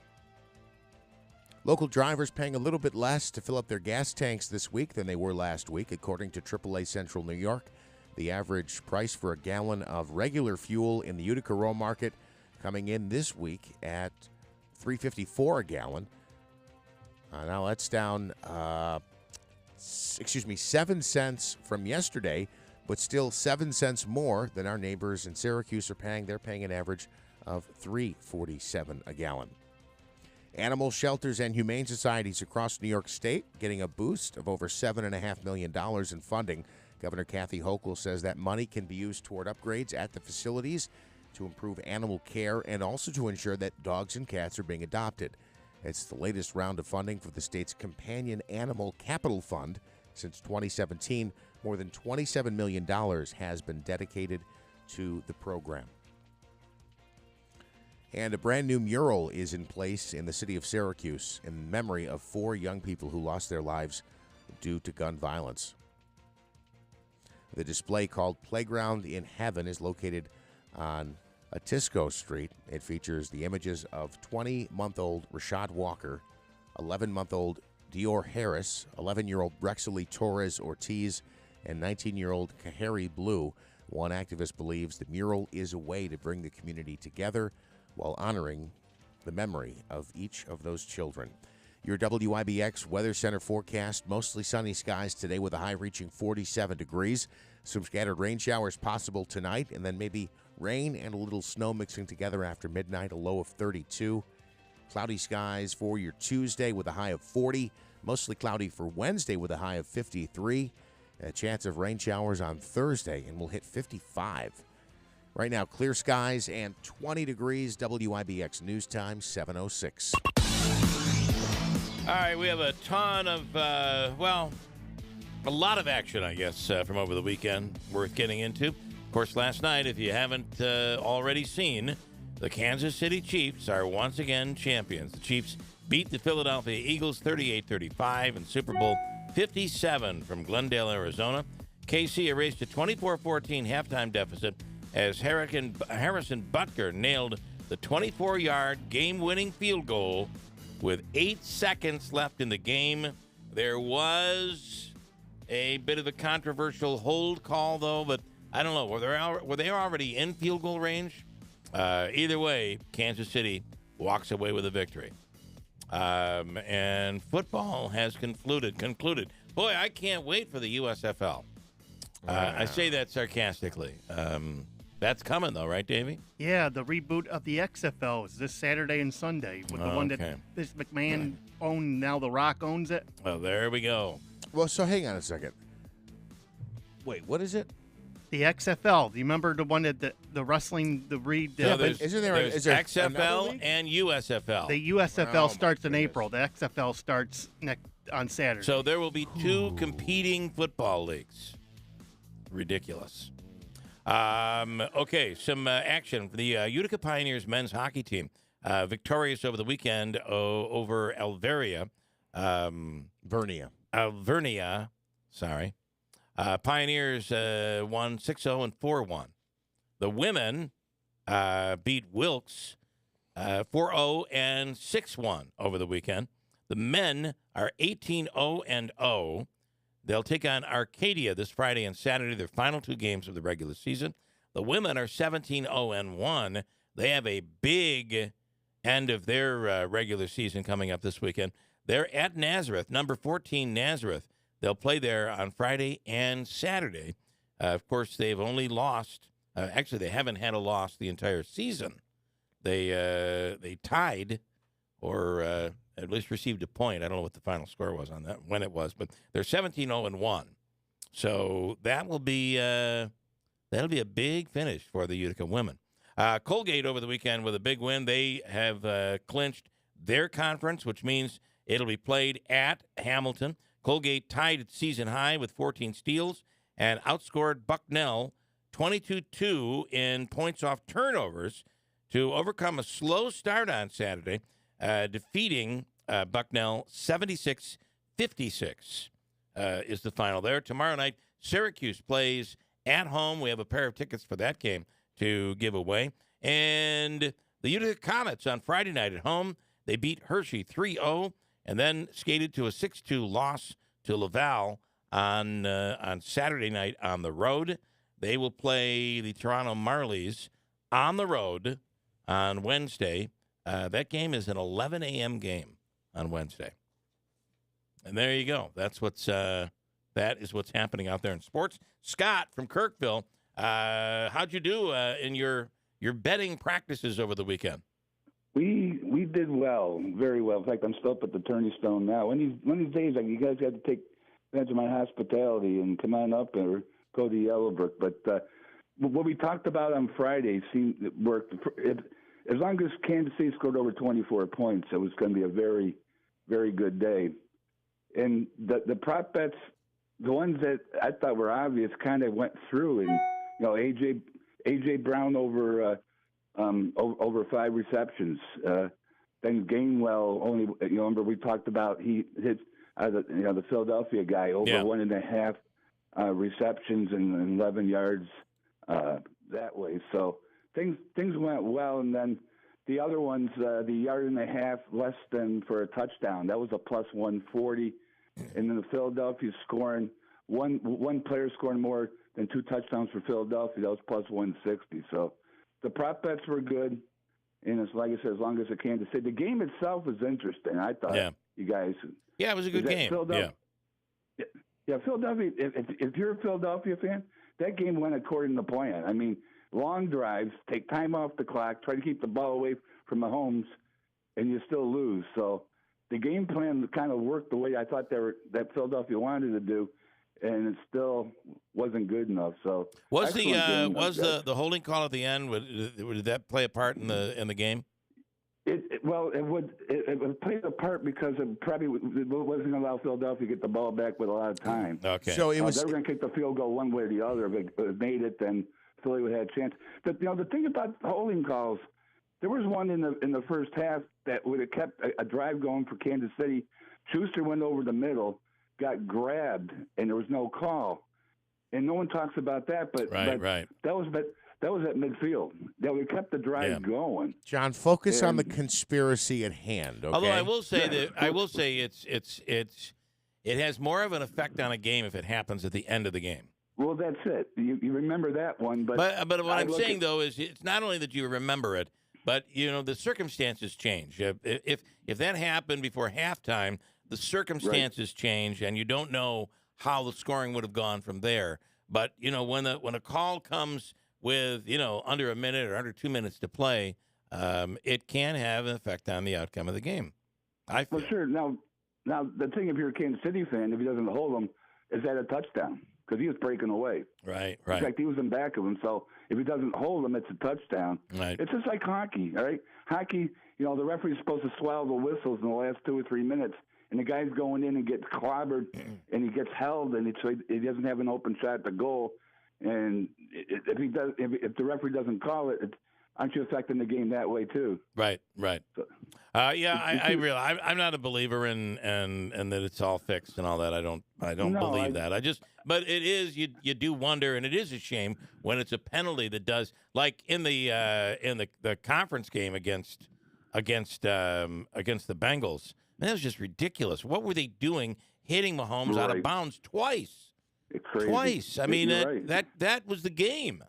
Local drivers paying a little bit less to fill up their gas tanks this week than they were last week, according to AAA Central New York. The average price for a gallon of regular fuel in the Utica Row Market coming in this week at $3.54 a gallon. Now that's down 7 cents from yesterday, but still 7 cents more than our neighbors in Syracuse are paying. They're paying an average of $3.47 a gallon. Animal shelters and humane societies across New York State getting a boost of over $7.5 million in funding. Governor Kathy Hochul says that money can be used toward upgrades at the facilities to improve animal care and also to ensure that dogs and cats are being adopted. It's the latest round of funding for the state's Companion Animal Capital Fund. Since 2017, more than $27 million has been dedicated to the program. And a brand new mural is in place in the city of Syracuse in memory of 4 young people who lost their lives due to gun violence. The display, called Playground in Heaven, is located on Atisco Street. It features the images of 20-month-old Rashad Walker, 11-month-old Dior Harris, 11-year-old Brexley Torres Ortiz, and 19-year-old Kahari Blue. One activist believes the mural is a way to bring the community together while honoring the memory of each of those children. Your WIBX Weather Center forecast: mostly sunny skies today with a high reaching 47 degrees. Some scattered rain showers possible tonight, and then maybe rain and a little snow mixing together after midnight, a low of 32. Cloudy skies for your Tuesday with a high of 40. Mostly cloudy for Wednesday with a high of 53. A chance of rain showers on Thursday, and we'll hit 55. Right now, clear skies and 20 degrees. WIBX News Time, 7:06. All right, we have a ton of, a lot of action, I guess, from over the weekend worth getting into. Of course, last night, if you haven't already seen, the Kansas City Chiefs are once again champions. The Chiefs beat the Philadelphia Eagles 38-35 in Super Bowl 57 from Glendale, Arizona. KC erased a 24-14 halftime deficit as Harrison Butker nailed the 24-yard game-winning field goal with 8 seconds left in the game. There was a bit of a controversial hold call, though, but I don't know. Were they already in field goal range? Either way, Kansas City walks away with a victory. And football has concluded. Boy, I can't wait for the USFL. I say that sarcastically. That's coming, though, right, Davey? Yeah, the reboot of the XFL is this Saturday and Sunday with the one that this McMahon owned. Now The Rock owns it. Well, there we go. Well, so hang on a second. Wait, what is it? The XFL. Do you remember the one that the wrestling, the read? Isn't there XFL and USFL? The USFL starts in April. The XFL starts on Saturday. So there will be 2 competing football leagues. Ridiculous. Okay, some action for the Utica Pioneers men's hockey team. Victorious over the weekend over Alvernia. Alvernia, sorry. Pioneers won 6-0 and 4-1. The women beat Wilkes 4-0 and 6-1 over the weekend. The men are 18-0 and 0. They'll take on Arcadia this Friday and Saturday, their final 2 games of the regular season. The women are 17-0-1. They have a big end of their regular season coming up this weekend. They're at Nazareth, number 14 Nazareth. They'll play there on Friday and Saturday. Of course, they've only lost. Actually, they haven't had a loss the entire season. They tied, or at least received a point. I don't know what the final score was on that, when it was, but they're 17-0-1. So that'll be a big finish for the Utica women. Colgate over the weekend with a big win. They have clinched their conference, which means it'll be played at Hamilton. Colgate tied its season high with 14 steals and outscored Bucknell 22-2 in points off turnovers to overcome a slow start on Saturday, defeating Bucknell 76-56 is the final there. Tomorrow night, Syracuse plays at home. We have a pair of tickets for that game to give away. And the Utica Comets on Friday night at home, they beat Hershey 3-0 and then skated to a 6-2 loss to Laval on Saturday night on the road. They will play the Toronto Marlies on the road on Wednesday. That game is an 11 a.m. game on Wednesday. And there you go. That is what's happening out there in sports. Scott from Kirkville, how'd you do in your betting practices over the weekend? We did well, very well. In fact, I'm still up at the Turney Stone now. One of these days, you guys got to take advantage of my hospitality and come on up or go to Yellowbrook. But what we talked about on Friday seemed it worked. As long as Kansas City scored over 24 points, it was going to be a very, very good day. And the prop bets, the ones that I thought were obvious, kind of went through. And AJ Brown over 5 receptions. Then Gainwell only. Remember we talked about he hit the Philadelphia guy over 1.5 receptions and 11 yards that way. So things went well, and then the other ones, the 1.5 yards less than for a touchdown. That was a plus 140, and then the Philadelphia scoring one player scoring more than 2 touchdowns for Philadelphia. That was plus 160. So the prop bets were good, and it's like I said, as long as the Kansas City. The game itself was interesting. I thought you guys. Yeah, it was a good game. Yeah, Philadelphia. If you're a Philadelphia fan, that game went according to plan. I mean, long drives, take time off the clock, try to keep the ball away from Mahomes, and you still lose. So the game plan kind of worked the way I thought that Philadelphia wanted to do, and it still wasn't good enough. So was the holding call at the end? Did that play a part in the game? It would play a part because it probably wasn't going to allow Philadelphia to get the ball back with a lot of time. Okay. So they were going to kick the field goal one way or the other. If it made it, then Philly would have had a chance. But the thing about holding calls, there was one in the first half that would have kept a drive going for Kansas City. Schuster went over the middle, got grabbed, and there was no call. And no one talks about that, but that was at midfield. That we kept the drive going. John, focus on the conspiracy at hand. Okay? Although I will say it has more of an effect on a game if it happens at the end of the game. Well, that's it. You remember that one, but what I'm saying though is it's not only that you remember it, but the circumstances change. If that happened before halftime, the circumstances change, and you don't know how the scoring would have gone from there. But when a call comes with under a minute or under 2 minutes to play, it can have an effect on the outcome of the game. I feel. Well, sure. Now the thing, if you're a Kansas City fan, if he doesn't hold them, is that a touchdown? Because he was breaking away. Right. In fact, he was in back of him. So if he doesn't hold them, it's a touchdown. Right. It's just like hockey. All right. Hockey, the referee's supposed to swallow the whistles in the last 2 or 3 minutes, and the guy's going in and gets clobbered, and he gets held, and he doesn't have an open shot at the goal. And if the referee doesn't call it, aren't you affecting the game that way too? Right. So, I realize I'm not a believer in that it's all fixed and all that. I don't believe that. But it is you do wonder, and it is a shame when it's a penalty that does, like in the conference game against the Bengals. Man, that was just ridiculous. What were they doing, hitting Mahomes out of bounds twice? It's crazy. Twice. I mean, right. that was the game.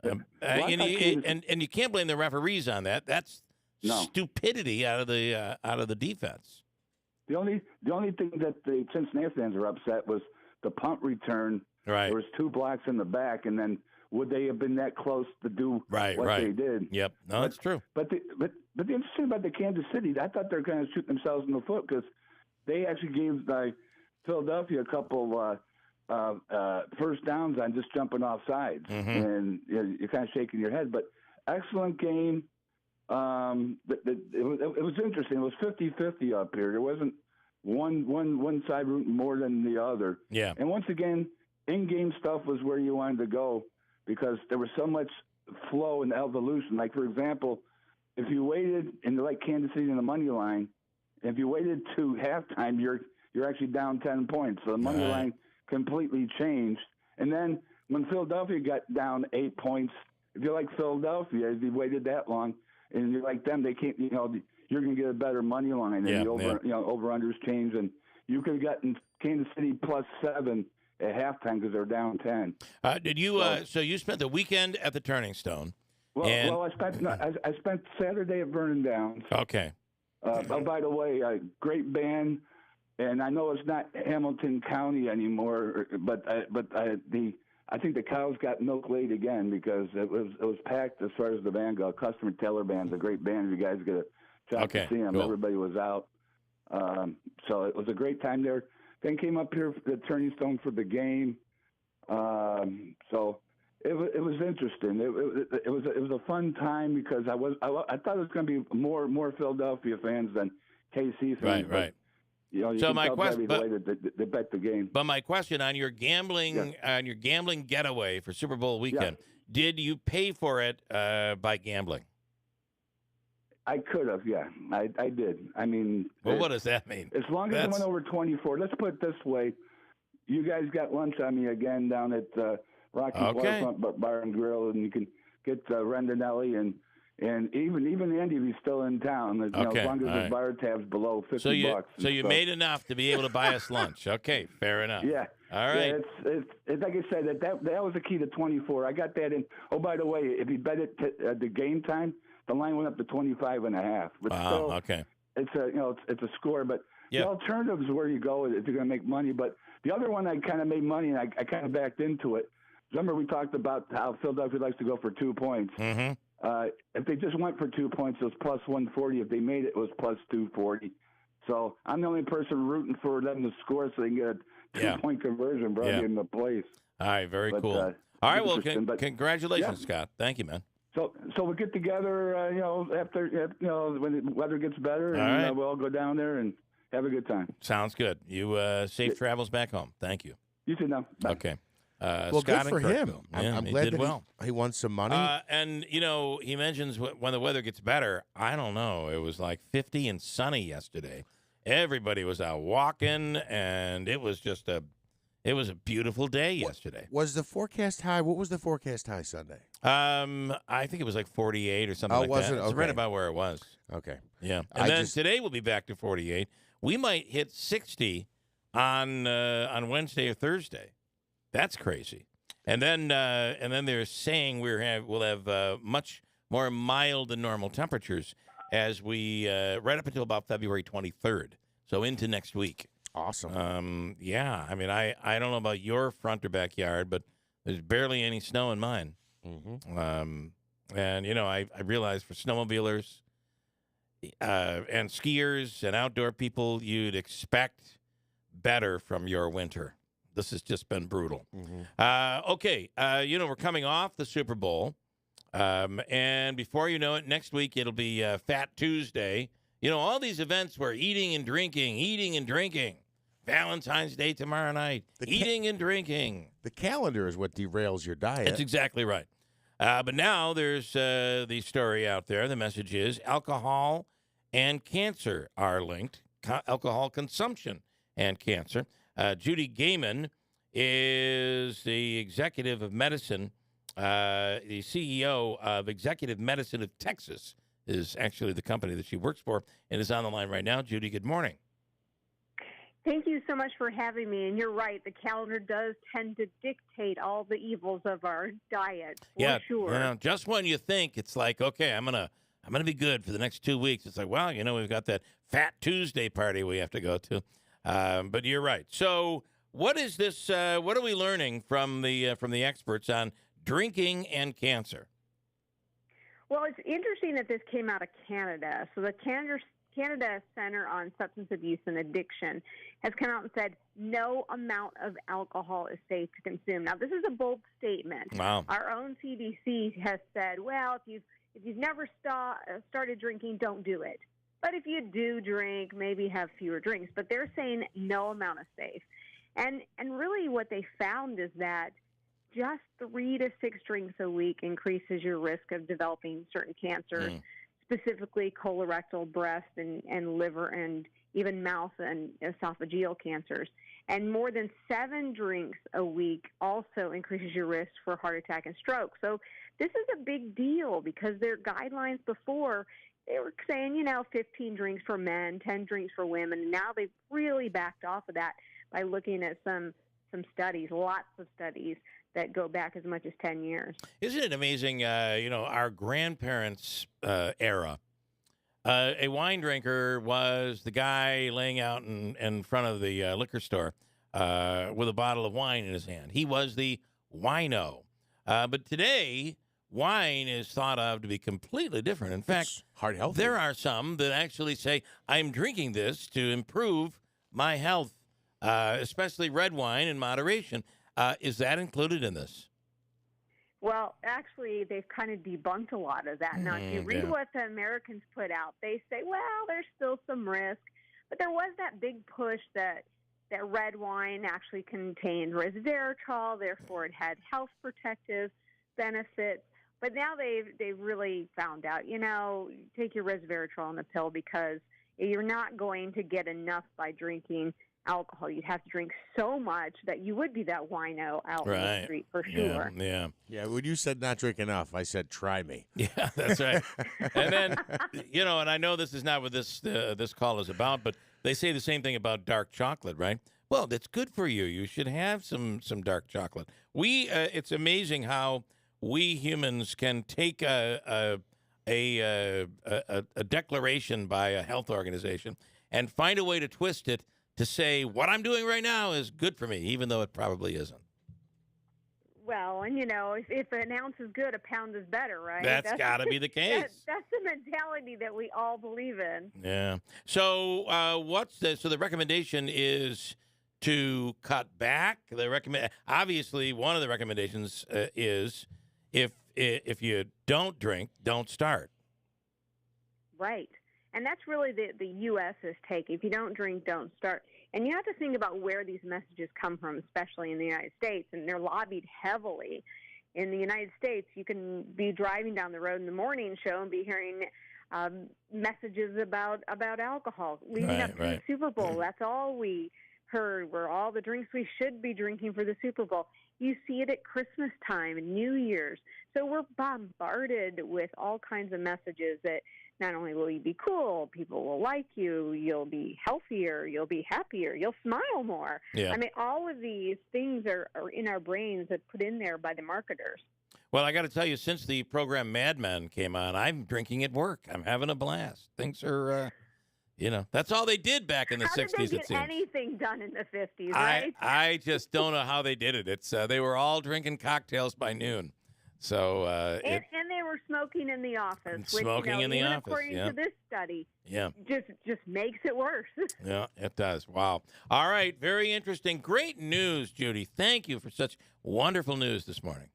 And you can't blame the referees on that. That's stupidity out of the defense. The only thing that the Cincinnati fans are upset was the punt return. Right. There was 2 blocks in the back, and then would they have been that close to do what they did? Yep. No, that's true. But the interesting about the Kansas City, I thought they were kind of shooting themselves in the foot because they actually gave Philadelphia a couple first downs on just jumping off sides, and you're kind of shaking your head. But excellent game. It was interesting. It was 50-50 up here. There wasn't one side rooting more than the other. Yeah. And once again, in-game stuff was where you wanted to go because there was so much flow and evolution. Like, for example, if you waited and like Kansas City in the money line, if you waited to halftime, you're actually down 10 points. So the money line completely changed. And then when Philadelphia got down 8 points, if you like Philadelphia, if you waited that long, and you like them, they can't. You're going to get a better money line, and the over/unders change, and you could have gotten Kansas City +7 at halftime because they're down 10. Did you? So you spent the weekend at the Turning Stone. Well, I spent Saturday at Vernon Downs. Okay. Oh, by the way, great band, and I know it's not Hamilton County anymore, but I think the Cows got milk late again because it was packed as far as the band goes. Customer Taylor Band's a great band. If you guys get a chance to see them, everybody was out. So it was a great time there. Then came up here for the Turning Stone for the game. So it was interesting. It was a fun time because I thought it was going to be more Philadelphia fans than KC fans. Right. So my question, they bet the game. But my question on your gambling getaway for Super Bowl weekend, did you pay for it by gambling? I could have, yeah. I did. I mean, what does that mean? As long as it went over 24. Let's put it this way: you guys got lunch on me again down at Rocky Waterfront Bar and Grill, and you can get Rendinelli and even Andy, if he's still in town, as long as his bar tab's below $50. So you made enough to be able to buy us lunch. Okay, fair enough. Yeah. All right. Yeah, it's like I said, that was the key to 24. I got that in. Oh, by the way, if you bet it at the game time, the line went up to 25.5. But still, okay. It's a score, but the alternative is where you go if you're going to make money. But the other one, I kind of made money, and I kind of backed into it. Remember, we talked about how Philadelphia likes to go for 2 points. Mm-hmm. If they just went for 2 points, it was +140. If they made it, it was +240. So I'm the only person rooting for them to score so they can get a 2-point conversion, bro, in the place. All right, very cool. All right, well, congratulations, Scott. Thank you, man. So we'll get together, after when the weather gets better, and we'll all go down there and have a good time. Sounds good. You safe travels back home. Thank you. You too now. Bye. Okay. Well, Scott good for him. Yeah, I'm glad did that he won some money. And, he mentions when the weather gets better. I don't know. It was like 50 and sunny yesterday. Everybody was out walking, and it was just a beautiful day yesterday. Was the forecast high? What was the forecast high Sunday? I think it was like 48 or something like that. It's right about where it was. Okay. Yeah. And then today we'll be back to 48. We might hit 60 on Wednesday or Thursday. That's crazy. And then they're saying we'll have much more mild than normal temperatures as we right up until about February 23rd. So into next week. Awesome. Yeah. I mean, I don't know about your front or backyard, but there's barely any snow in mine. Mm-hmm. And I realize for snowmobilers and skiers and outdoor people, you'd expect better from your winter. This has just been brutal. Mm-hmm. Okay, we're coming off the Super Bowl, and before you know it, next week it'll be Fat Tuesday. All these events where eating and drinking. Valentine's Day tomorrow night, eating and drinking. The calendar is what derails your diet. That's exactly right. But now there's the story out there. The message is alcohol and cancer are linked. Alcohol consumption and cancer. Judy Gaiman is the executive of medicine, the CEO of Executive Medicine of Texas is actually the company that she works for and is on the line right now. Judy, good morning. Thank you so much for having me. And you're right, the calendar does tend to dictate all the evils of our diet, for sure. Yeah, just when you think it's like, okay, I'm gonna be good for the next 2 weeks, it's like, well, we've got that Fat Tuesday party we have to go to. But you're right. So what is this? What are we learning from the experts on drinking and cancer? Well, it's interesting that this came out of Canada. So the Canada Center on Substance Abuse and Addiction has come out and said no amount of alcohol is safe to consume. Now, this is a bold statement. Wow. Our own CDC has said, well, if you've never started drinking, don't do it. But if you do drink, maybe have fewer drinks. But they're saying no amount is safe. And really what they found is that just 3 to 6 drinks a week increases your risk of developing certain cancers, specifically colorectal, breast, and liver, and even mouth and esophageal cancers. And more than 7 drinks a week also increases your risk for heart attack and stroke. So this is a big deal because their guidelines before, they were saying, 15 drinks for men, 10 drinks for women. And now they've really backed off of that by looking at some studies, lots of studies that go back as much as 10 years. Isn't it amazing, our grandparents' era, a wine drinker was the guy laying out in front of the liquor store with a bottle of wine in his hand. He was the wino. But today, wine is thought of to be completely different. In fact, heart healthy. There are some that actually say, I'm drinking this to improve my health, especially red wine in moderation. Is that included in this? Well, actually, they've kind of debunked a lot of that. Now, if you read what the Americans put out, they say, well, there's still some risk. But there was that big push that red wine actually contained resveratrol, therefore it had health protective benefits. But now they've really found out, take your resveratrol in a pill because you're not going to get enough by drinking alcohol. You'd have to drink so much that you would be that wino out in the street for sure. Yeah. When you said not drink enough, I said try me. Yeah, that's right. And then, and I know this is not what this call is about, but they say the same thing about dark chocolate, right? Well, that's good for you. You should have some dark chocolate. It's amazing how we humans can take a declaration by a health organization and find a way to twist it to say what I'm doing right now is good for me, even though it probably isn't. Well, and if an ounce is good, a pound is better, right? That's got to be the case. That's the mentality that we all believe in. Yeah. So so the recommendation is to cut back. Obviously, one of the recommendations is if you don't drink, don't start. Right. And that's really the U.S.'s take. If you don't drink, don't start. And you have to think about where these messages come from, especially in the United States, and they're lobbied heavily. In the United States, you can be driving down the road in the morning show and be hearing messages about alcohol. Leading up to the Super Bowl, that's all we heard, were all the drinks we should be drinking for the Super Bowl. You see it at Christmas time and New Year's. So we're bombarded with all kinds of messages that not only will you be cool, people will like you, you'll be healthier, you'll be happier, you'll smile more. Yeah. I mean, all of these things are in our brains that put in there by the marketers. Well, I got to tell you, since the program Mad Men came on, I'm drinking at work. I'm having a blast. Things are, that's all they did back in the 60s, How did they it get seems. anything done in the 50s, right? I just don't know how they did it. It's they were all drinking cocktails by noon. So and they were smoking in the office. Smoking in the even office, according to this study, just makes it worse. Yeah, it does. Wow. All right, very interesting. Great news, Judy. Thank you for such wonderful news this morning.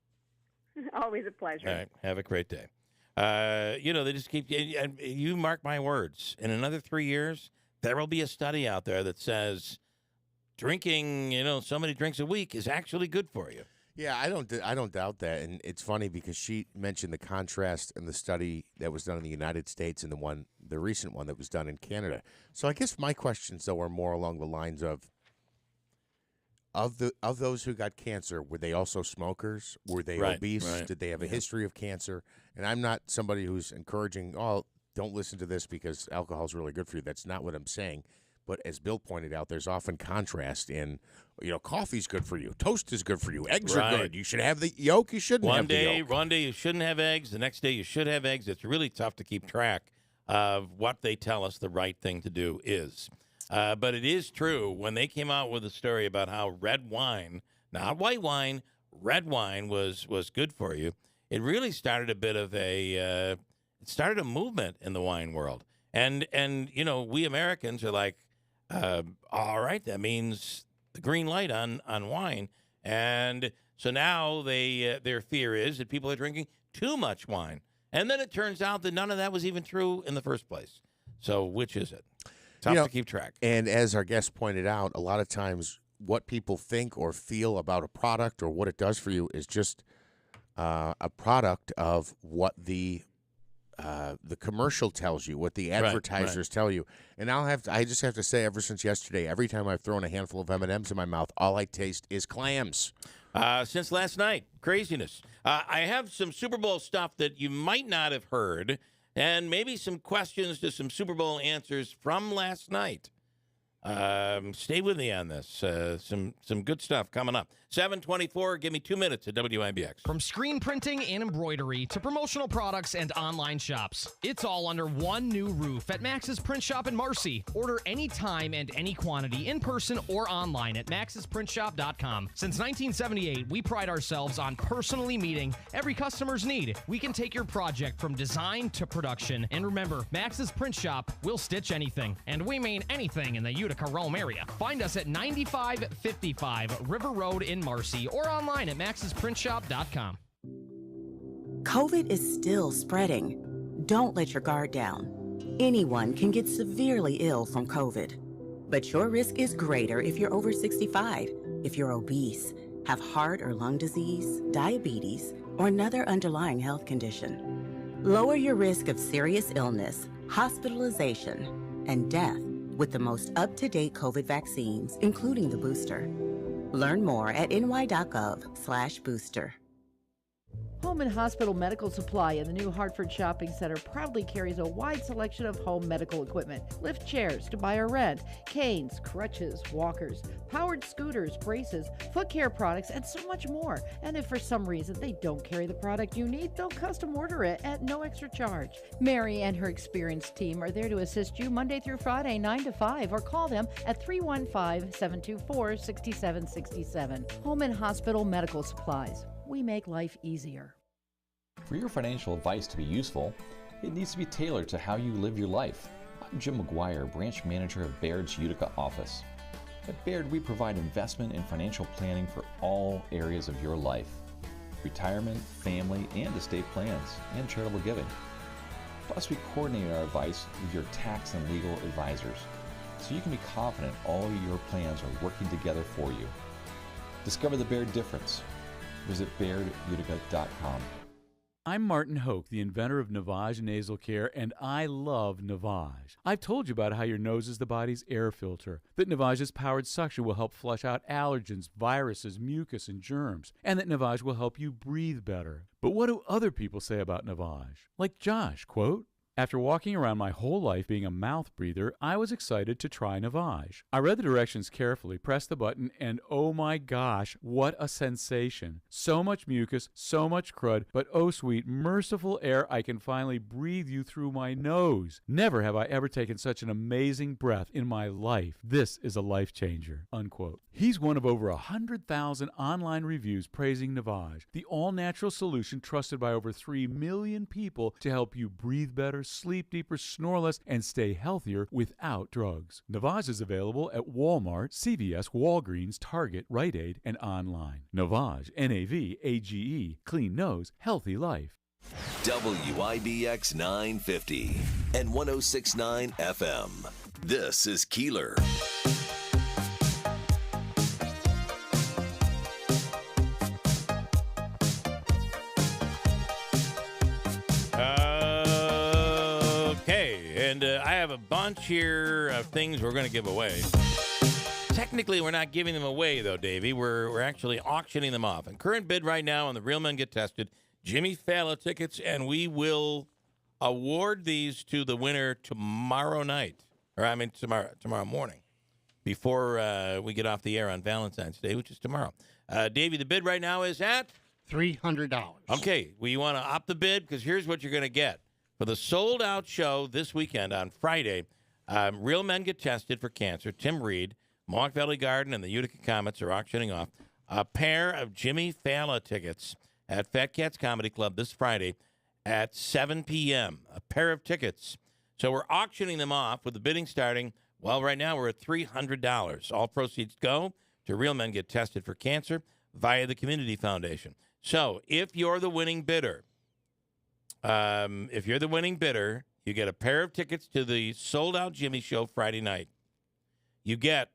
Always a pleasure. All right, have a great day. They just keep. You mark my words. In another 3 years, there will be a study out there that says drinking, so many drinks a week is actually good for you. Yeah, I don't doubt that, and it's funny because she mentioned the contrast in the study that was done in the United States and the recent one that was done in Canada. So I guess my questions though are more along the lines of those who got cancer, were they also smokers? Were they obese? Right. Did they have a history of cancer? And I'm not somebody who's encouraging, don't listen to this because alcohol is really good for you. That's not what I'm saying. But as Bill pointed out, there's often contrast in, coffee's good for you, toast is good for you, eggs are good. You should have the yolk. You shouldn't have the yolk. One day you shouldn't have eggs. The next day you should have eggs. It's really tough to keep track of what they tell us the right thing to do is. But it is true when they came out with a story about how red wine, not white wine, red wine was good for you. It really started a bit of it started a movement in the wine world. And we Americans are like, all right, that means the green light on wine. And so now their fear is that people are drinking too much wine. And then it turns out that none of that was even true in the first place. So which is it? Tough to keep track. And as our guest pointed out, a lot of times what people think or feel about a product or what it does for you is just a product of what the commercial tells you, what the advertisers tell you. And I just have to say, ever since yesterday, every time I've thrown a handful of M&Ms in my mouth, all I taste is clams. Since last night, craziness. I have some Super Bowl stuff that you might not have heard, and maybe some questions to some Super Bowl answers from last night. Stay with me on this. Some good stuff coming up. 7:24. Give me 2 minutes at WIBX. From screen printing and embroidery to promotional products and online shops, it's all under one new roof at Max's Print Shop in Marcy. Order anytime and any quantity in person or online at maxsprintshop.com. Since 1978, we pride ourselves on personally meeting every customer's need. We can take your project from design to production. And remember, Max's Print Shop will stitch anything. And we mean anything in the Utica, Rome area. Find us at 9555 River Road in Marcy or online at maxsprintshop.com. COVID is still spreading. Don't let your guard down. Anyone can get severely ill from COVID. But your risk is greater if you're over 65, if you're obese, have heart or lung disease, diabetes, or another underlying health condition. Lower your risk of serious illness, hospitalization, and death with the most up-to-date COVID vaccines, including the booster. Learn more at ny.gov/booster. Home and Hospital Medical Supply in the new Hartford Shopping Center proudly carries a wide selection of home medical equipment. Lift chairs to buy or rent, canes, crutches, walkers, powered scooters, braces, foot care products, and so much more. And if for some reason they don't carry the product you need, they'll custom order it at no extra charge. Mary and her experienced team are there to assist you Monday through Friday, 9 to 5, or call them at 315-724-6767. Home and Hospital Medical Supplies. We make life easier. For your financial advice to be useful, it needs to be tailored to how you live your life. I'm Jim McGuire, branch manager of Baird's Utica office. At Baird, we provide investment and financial planning for all areas of your life: retirement, family, and estate plans, and charitable giving. Plus, we coordinate our advice with your tax and legal advisors, so you can be confident all your plans are working together for you. Discover the Baird difference. Visit BairdUtica.com. I'm Martin Hoke, the inventor of Navage Nasal Care, and I love Navage. I've told you about how your nose is the body's air filter, that Navage's powered suction will help flush out allergens, viruses, mucus, and germs, and that Navage will help you breathe better. But what do other people say about Navage? Like Josh, quote, "After walking around my whole life being a mouth breather, I was excited to try Navage. I read the directions carefully, pressed the button, and oh my gosh, what a sensation. So much mucus, so much crud, but oh sweet, merciful air I can finally breathe you through my nose. Never have I ever taken such an amazing breath in my life. This is a life changer," unquote. He's one of over 100,000 online reviews praising Navage, the all-natural solution trusted by over 3 million people to help you breathe better, sleep deeper, snore less, and stay healthier without drugs. Navage is available at Walmart, CVS, Walgreens, Target, Rite Aid, and online. Navage, Navage, clean nose, healthy life. WIBX 950 and 106.9 FM. This is Keeler. And I have a bunch here of things we're going to give away. Technically, we're not giving them away, though, Davey. We're actually auctioning them off. And current bid right now on the Real Men Get Tested, Jimmy Fallon tickets, and we will award these to the winner tomorrow night. or I mean tomorrow morning, before we get off the air on Valentine's Day, which is tomorrow. Davey, the bid right now is at $300. Okay, well, you want to opt the bid? Because here's what you're going to get. For the sold-out show this weekend on Friday, Real Men Get Tested for Cancer, Tim Reed, Mohawk Valley Garden, and the Utica Comets are auctioning off a pair of Jimmy Fallon tickets at Fat Cats Comedy Club this Friday at 7 p.m. A pair of tickets. So we're auctioning them off with the bidding starting, well, right now we're at $300. All proceeds go to Real Men Get Tested for Cancer via the Community Foundation. So if you're the winning bidder, you get a pair of tickets to the sold-out Jimmy Show Friday night. You get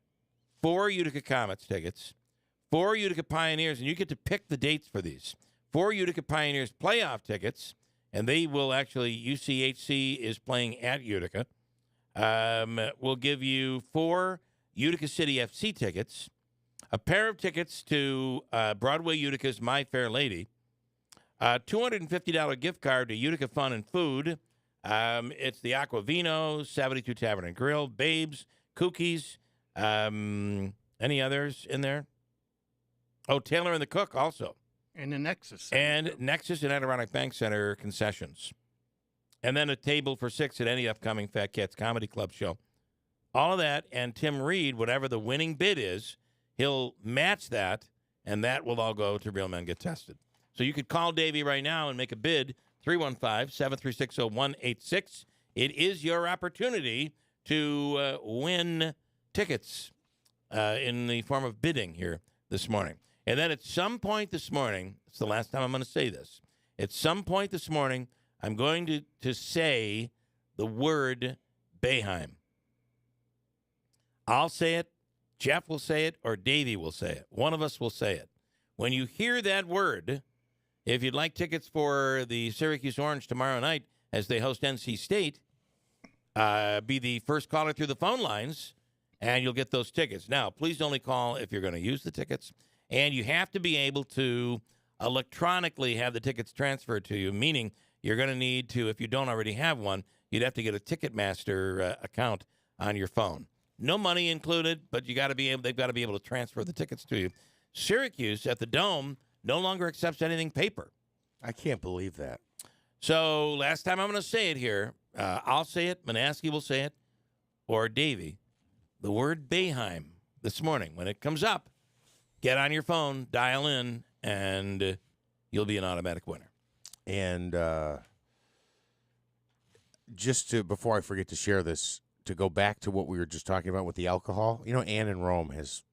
4 Utica Comets tickets, 4 Utica Pioneers, and you get to pick the dates for these. 4 Utica Pioneers playoff tickets, and they will actually, UCHC is playing at Utica. We'll give you 4 Utica City FC tickets, a pair of tickets to Broadway Utica's My Fair Lady, a $250 gift card to Utica Fun and Food. It's the Aquavino, 72 Tavern and Grill, Babes, Cookies. Any others in there? Oh, Taylor and the Cook also. And the Nexus. And Nexus and Adirondack Bank Center concessions. And then a table for 6 at any upcoming Fat Cats Comedy Club show. All of that, and Tim Reed, whatever the winning bid is, he'll match that, and that will all go to Real Men Get Tested. So you could call Davey right now and make a bid, 315-736-0186. It is your opportunity to win tickets in the form of bidding here this morning. And then at some point this morning, it's the last time I'm going to say this, at some point this morning, I'm going to say the word Boeheim. I'll say it, Jeff will say it, or Davey will say it. One of us will say it. When you hear that word, if you'd like tickets for the Syracuse Orange tomorrow night as they host NC State, be the first caller through the phone lines, and you'll get those tickets. Now, please only call if you're going to use the tickets, and you have to be able to electronically have the tickets transferred to you, meaning you're going to need to, if you don't already have one, you'd have to get a Ticketmaster account on your phone. No money included, but they've got to be able to transfer the tickets to you. Syracuse at the Dome no longer accepts anything paper. I can't believe that. So last time I'm going to say it here, I'll say it, Manaski will say it, or Davey. The word Boeheim this morning, when it comes up, get on your phone, dial in, and you'll be an automatic winner. And before I forget to share this, to go back to what we were just talking about with the alcohol, Ann in Rome has,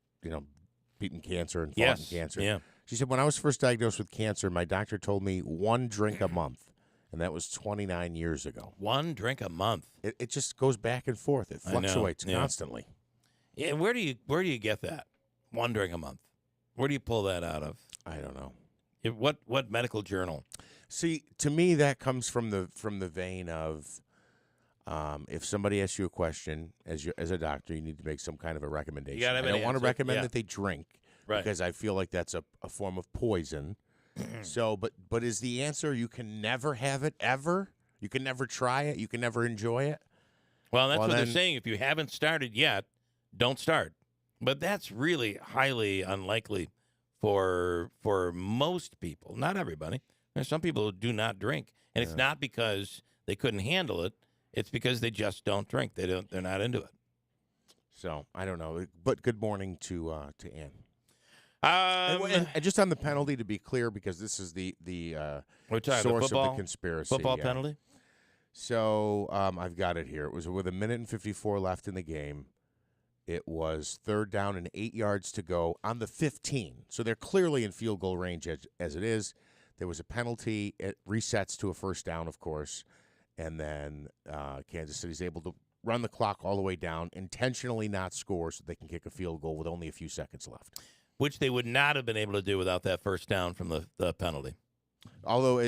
beaten cancer and fought in cancer. Yeah. She said, when I was first diagnosed with cancer, my doctor told me 1 drink a month, and that was 29 years ago. 1 drink a month. It just goes back and forth. It fluctuates constantly. Yeah, where do you get that? 1 drink a month. Where do you pull that out of? I don't know. What medical journal? See, to me, that comes from the vein of if somebody asks you a question as a doctor, you need to make some kind of a recommendation. I don't want to recommend that they drink because I feel like that's a form of poison. So, but is the answer you can never have it ever? You can never try it. You can never enjoy it. Well, that's what they're saying. If you haven't started yet, don't start. But that's really highly unlikely for most people. Not everybody. There's some people who do not drink, and it's not because they couldn't handle it. It's because they just don't drink. They're not into it. So I don't know. But good morning to Ann. And just on the penalty, to be clear, because this is the source of the conspiracy. Football penalty? So I've got it here. It was with 1:54 left in the game. It was 3rd down and 8 yards to go on the 15. So they're clearly in field goal range as it is. There was a penalty. It resets to a first down, of course. And then Kansas City's able to run the clock all the way down, intentionally not score so they can kick a field goal with only a few seconds left. Which they would not have been able to do without that first down from the penalty. Although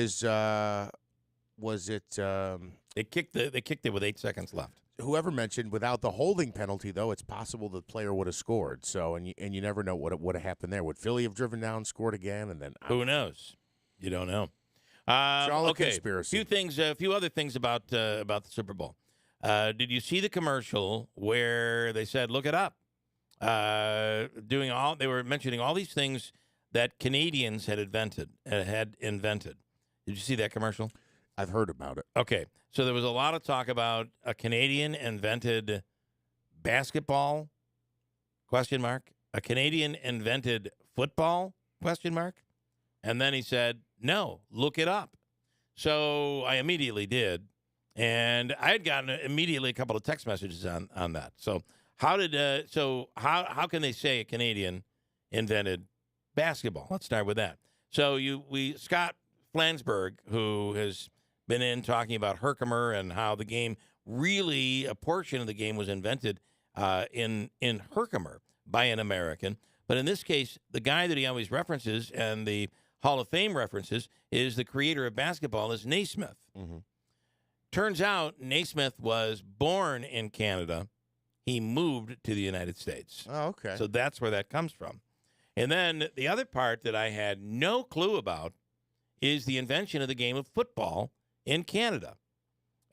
was it? They kicked it with 8 seconds left. Whoever mentioned without the holding penalty, though, it's possible the player would have scored. So and you never know what would have happened there. Would Philly have driven down, scored again, and then who knows? You don't know. It's all a okay. conspiracy. A few other things about the Super Bowl. Did you see the commercial where they said, look it up? They were mentioning all these things that Canadians had invented. Did you see that commercial? I've heard about it. Okay. So there was a lot of talk about a Canadian invented basketball, ? A Canadian invented football, ? And then he said, no, look it up. So I immediately did. And I had gotten immediately a couple of text messages on that. So how can they say a Canadian invented basketball? Let's start with that. So Scott Flansburgh, who has been in talking about Herkimer and how the game a portion of the game was invented in Herkimer by an American. But in this case, the guy that he always references and the Hall of Fame references is the creator of basketball is Naismith. Mm-hmm. Turns out Naismith was born in Canada. He moved to the United States. Oh, okay. So that's where that comes from. And then the other part that I had no clue about is the invention of the game of football in Canada.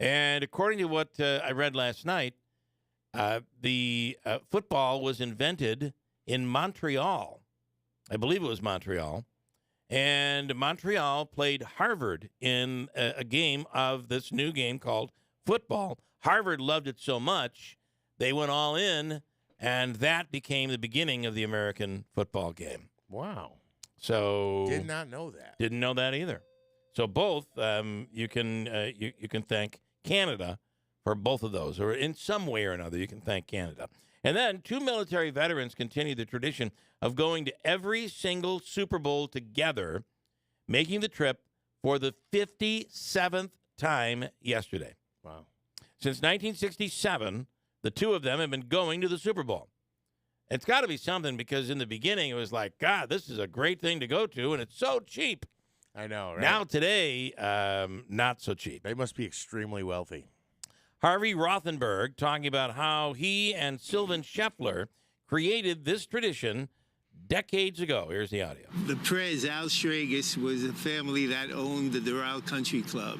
And according to what I read last night, the football was invented in Montreal. I believe it was Montreal. And Montreal played Harvard in a game of this new game called football. Harvard loved it so much, they went all in, and that became the beginning of the American football game. Wow. So did not know that. Didn't know that either. So both you can thank Canada for both of those, or in some way or another you can thank Canada. And then 2 military veterans continue the tradition of going to every single Super Bowl together, making the trip for the 57th time yesterday. Wow. Since 1967, the two of them have been going to the Super Bowl. It's got to be something because in the beginning it was like, God, this is a great thing to go to, and it's so cheap. I know, right? Now today, not so cheap. They must be extremely wealthy. Harvey Rothenberg talking about how he and Sylvan Scheffler created this tradition decades ago. Here's the audio. The Prez, Al Schragus, was a family that owned the Doral Country Club.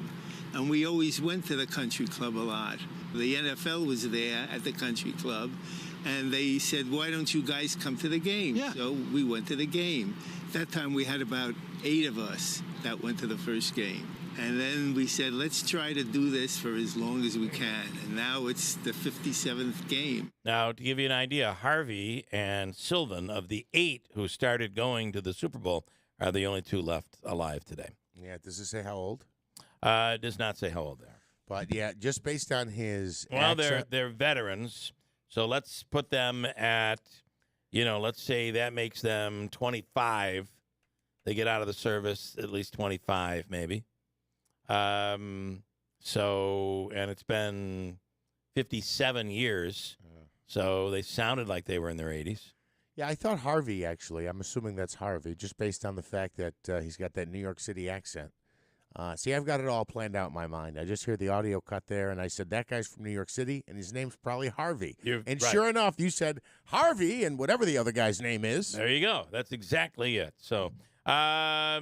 And we always went to the country club a lot. The NFL was there at the country club. And they said, why don't you guys come to the game? Yeah. So we went to the game. That time we had about 8 of us that went to the first game. And then we said, let's try to do this for as long as we can. And now it's the 57th game. Now, to give you an idea, Harvey and Sylvan, of the 8 who started going to the Super Bowl, are the only 2 left alive today. Yeah, does it say how old? It does not say how old they are. But, yeah, just based on his Well, accent. they're veterans, so let's put them at, let's say that makes them 25. They get out of the service at least 25, maybe. And it's been 57 years, so they sounded like they were in their 80s. Yeah, I thought Harvey, actually. I'm assuming that's Harvey, just based on the fact that he's got that New York City accent. See, I've got it all planned out in my mind. I just heard the audio cut there, and I said, that guy's from New York City, and his name's probably Harvey. And right. Sure enough, you said Harvey and whatever the other guy's name is. There you go. That's exactly it. So I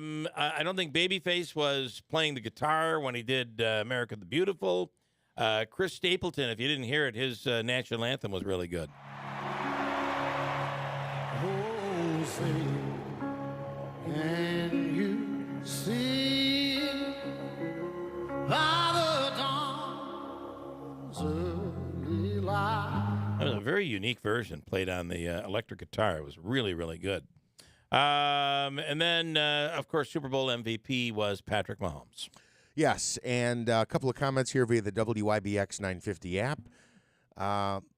don't think Babyface was playing the guitar when he did America the Beautiful. Chris Stapleton, if you didn't hear it, his national anthem was really good. Oh, say, can you see by the dawn's early light? That was a very unique version played on the electric guitar. It was really, really good. And then, of course, Super Bowl MVP was Patrick Mahomes. Yes, and a couple of comments here via the WIBX 950 app.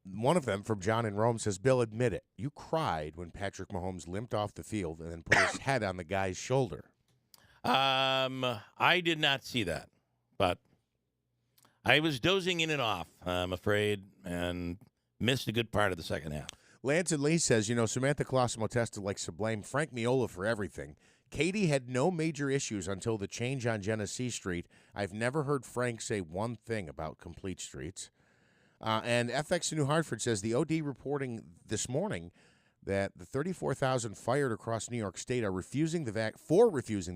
One of them from John in Rome says, Bill, admit it. You cried when Patrick Mahomes limped off the field and then put his head on the guy's shoulder. I did not see that, but I was dozing in and off, I'm afraid, and missed a good part of the second half. Lance and Lee says, Samantha Claus Motesta likes to blame Frank Miola for everything. Katie had no major issues until the change on Genesee Street. I've never heard Frank say one thing about complete streets. And FX in New Hartford says the OD reporting this morning that the 34,000 fired across New York State are refusing the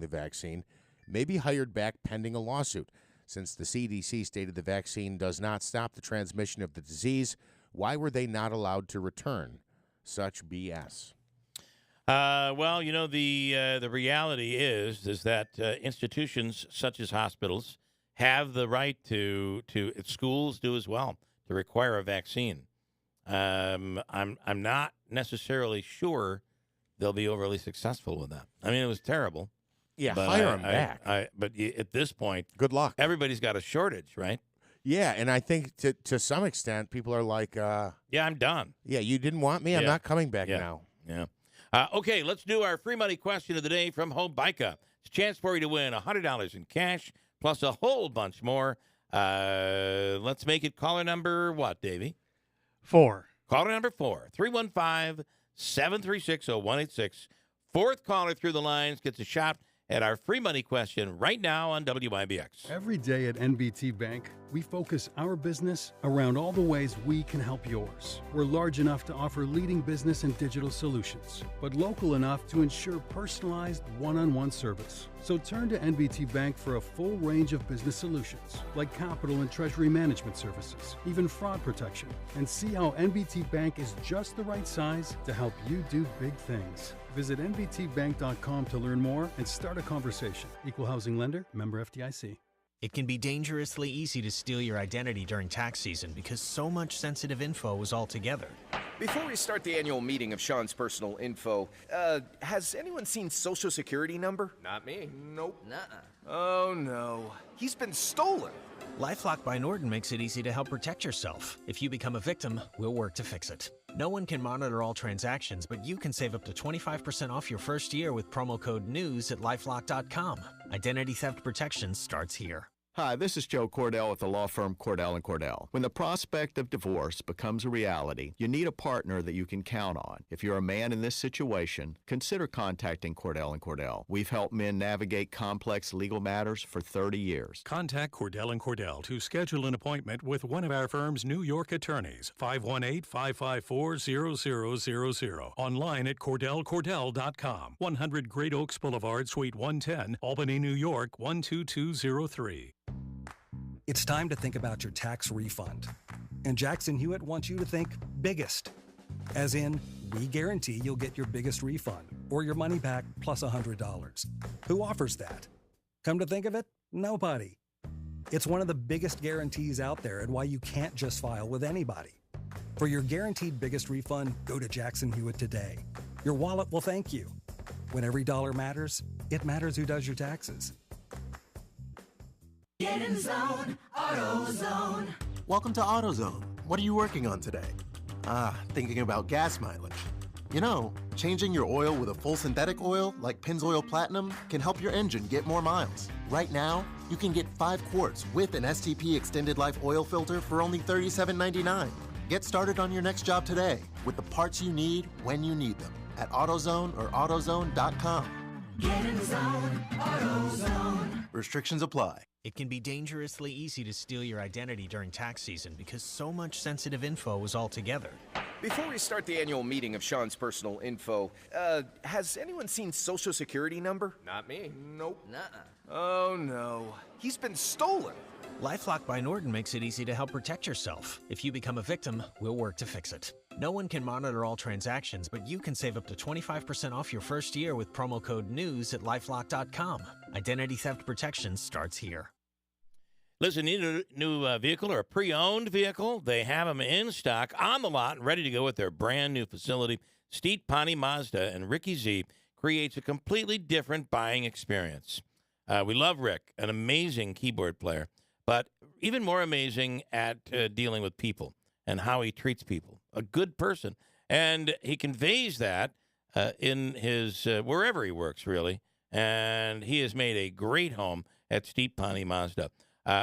vaccine, may be hired back pending a lawsuit. Since the CDC stated the vaccine does not stop the transmission of the disease, why were they not allowed to return? Such BS. Well, the reality is that institutions such as hospitals have the right to schools do as well to require a vaccine. I'm not necessarily sure they'll be overly successful with that. I mean, it was terrible. Yeah, hire them back. But at this point, good luck. Everybody's got a shortage, right? Yeah, and I think to some extent, people are like, yeah, I'm done. Yeah, you didn't want me. I'm not coming back now. Yeah. Okay, let's do our free money question of the day from Home Bica. It's a chance for you to win $100 in cash plus a whole bunch more. Let's make it caller number what, Davey? 4. Caller number 4, 315-736-0186. Fourth caller through the lines gets a shot at our free money question right now on WIBX. Every day at NBT Bank, we focus our business around all the ways we can help yours. We're large enough to offer leading business and digital solutions, but local enough to ensure personalized one-on-one service. So turn to NBT Bank for a full range of business solutions, like capital and treasury management services, even fraud protection, and see how NBT Bank is just the right size to help you do big things. Visit nbtbank.com to learn more and start a conversation. Equal housing lender, member FDIC. It can be dangerously easy to steal your identity during tax season because so much sensitive info is all together. Before we start the annual meeting of Sean's personal info, has anyone seen Social Security number? Not me. Nope. Nuh-uh. Oh no, he's been stolen. LifeLock by Norton makes it easy to help protect yourself. If you become a victim, we'll work to fix it. No one can monitor all transactions, but you can save up to 25% off your first year with promo code NEWS at LifeLock.com. Identity theft protection starts here. Hi, this is Joe Cordell with the law firm Cordell & Cordell. When the prospect of divorce becomes a reality, you need a partner that you can count on. If you're a man in this situation, consider contacting Cordell & Cordell. We've helped men navigate complex legal matters for 30 years. Contact Cordell & Cordell to schedule an appointment with one of our firm's New York attorneys. 518-554-0000. Online at CordellCordell.com. 100 Great Oaks Boulevard, Suite 110, Albany, New York, 12203. It's time to think about your tax refund. And Jackson Hewitt wants you to think biggest. As in, we guarantee you'll get your biggest refund or your money back plus $100. Who offers that? Come to think of it, nobody. It's one of the biggest guarantees out there and why you can't just file with anybody. For your guaranteed biggest refund, go to Jackson Hewitt today. Your wallet will thank you. When every dollar matters, it matters who does your taxes. Get in zone, AutoZone. Welcome to AutoZone. What are you working on today? Thinking about gas mileage. You know, changing your oil with a full synthetic oil like Pennzoil Platinum can help your engine get more miles. Right now, you can get 5 quarts with an STP Extended Life oil filter for only $37.99. Get started on your next job today with the parts you need when you need them at AutoZone or AutoZone.com. Get in zone, AutoZone. Restrictions apply. It can be dangerously easy to steal your identity during tax season because so much sensitive info is all together. Before we start the annual meeting of Sean's personal info, has anyone seen Social Security number? Not me. Nope. Nuh-uh. Oh no, he's been stolen. LifeLock by Norton makes it easy to help protect yourself. If you become a victim, we'll work to fix it. No one can monitor all transactions, but you can save up to 25% off your first year with promo code NEWS at LifeLock.com. Identity theft protection starts here. Listen, need a new vehicle or a pre-owned vehicle? They have them in stock, on the lot, and ready to go at their brand new facility. Steet Pawnee Mazda and Ricky Z creates a completely different buying experience. We love Rick, an amazing keyboard player, but even more amazing at dealing with people and how he treats people. A good person. And he conveys that in his, wherever he works, really. And he has made a great home at Steet Pawnee Mazda.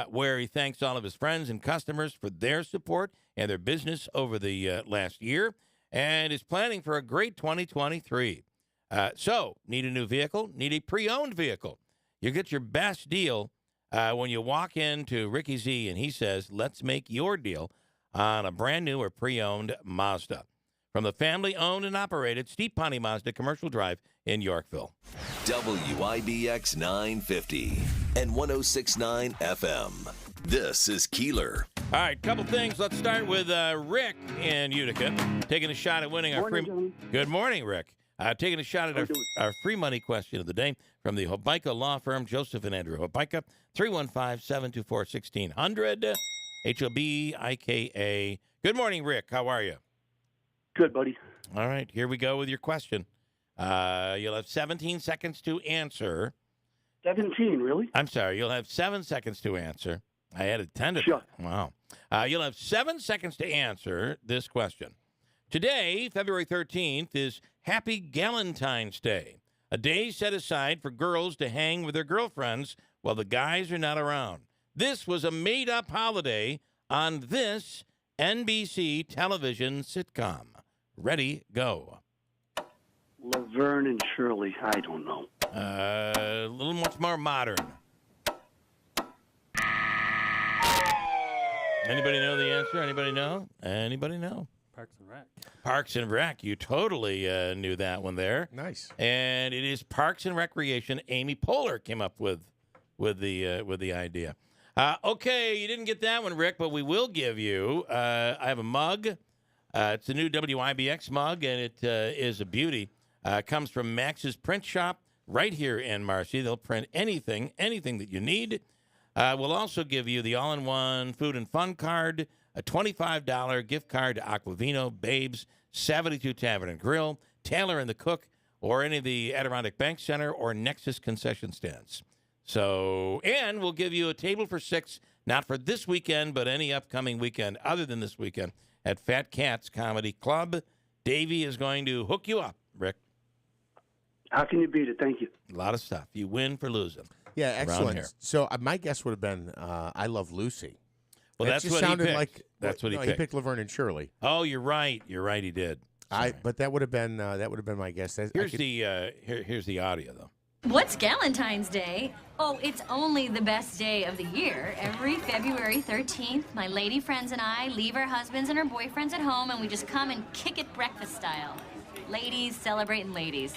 Where he thanks all of his friends and customers for their support and their business over the last year, and is planning for a great 2023. So, need a new vehicle? Need a pre-owned vehicle? You get your best deal when you walk into Ricky Z, and he says, let's make your deal on a brand new or pre-owned Mazda. From the family-owned and operated Steet Pawnee Mazda Commercial Drive in Yorkville. WIBX 950 and 106.9 FM. This is Keeler. All right, couple things. Let's start with Rick in Utica, taking a shot at winning our free. Good morning, Rick. Taking a shot at our free money question of the day from the Hobeika law firm, Joseph and Andrew Hobeika, 315-724-1600, Hobeika. Good morning, Rick. How are you? Good, buddy. All right, here we go with your question. You'll have 17 seconds to answer. 17, really? I'm sorry. You'll have 7 seconds to answer. I added 10 to Sure. that. Wow. You'll have 7 seconds to answer this question. Today, February 13th, is Happy Galentine's Day, a day set aside for girls to hang with their girlfriends while the guys are not around. This was a made-up holiday on this NBC television sitcom. Ready, go. Laverne and Shirley. I don't know. A little much more modern. Anybody know the answer? Anybody know? Anybody know? Parks and Rec. Parks and Rec. You totally knew that one there. Nice. And it is Parks and Recreation. Amy Poehler came up with the idea. Okay, you didn't get that one, Rick, but we will give you. I have a mug. It's a new WIBX mug, and it is a beauty. It comes from Max's Print Shop right here in Marcy. They'll print anything that you need. We'll also give you the all-in-one food and fun card, a $25 gift card to Aquavino, Babes, 72 Tavern and Grill, Taylor and the Cook, or any of the Adirondack Bank Center or Nexus concession stands. So, and we'll give you a table for 6, not for this weekend, but any upcoming weekend other than this weekend at Fat Cats Comedy Club. Davey is going to hook you up, Rick. How can you beat it? Thank you. A lot of stuff. You win for losing. Yeah, around excellent. here. So my guess would have been I Love Lucy. Well, That that's just what he sounded picked. like That's what he no, picked. He picked Laverne and Shirley. Oh, you're right. You're right. He did. But that would have been my guess. Here's the audio though. What's Galentine's Day? Oh, it's only the best day of the year. Every February 13th, my lady friends and I leave our husbands and our boyfriends at home and we just come and kick it breakfast style. Ladies celebrating ladies.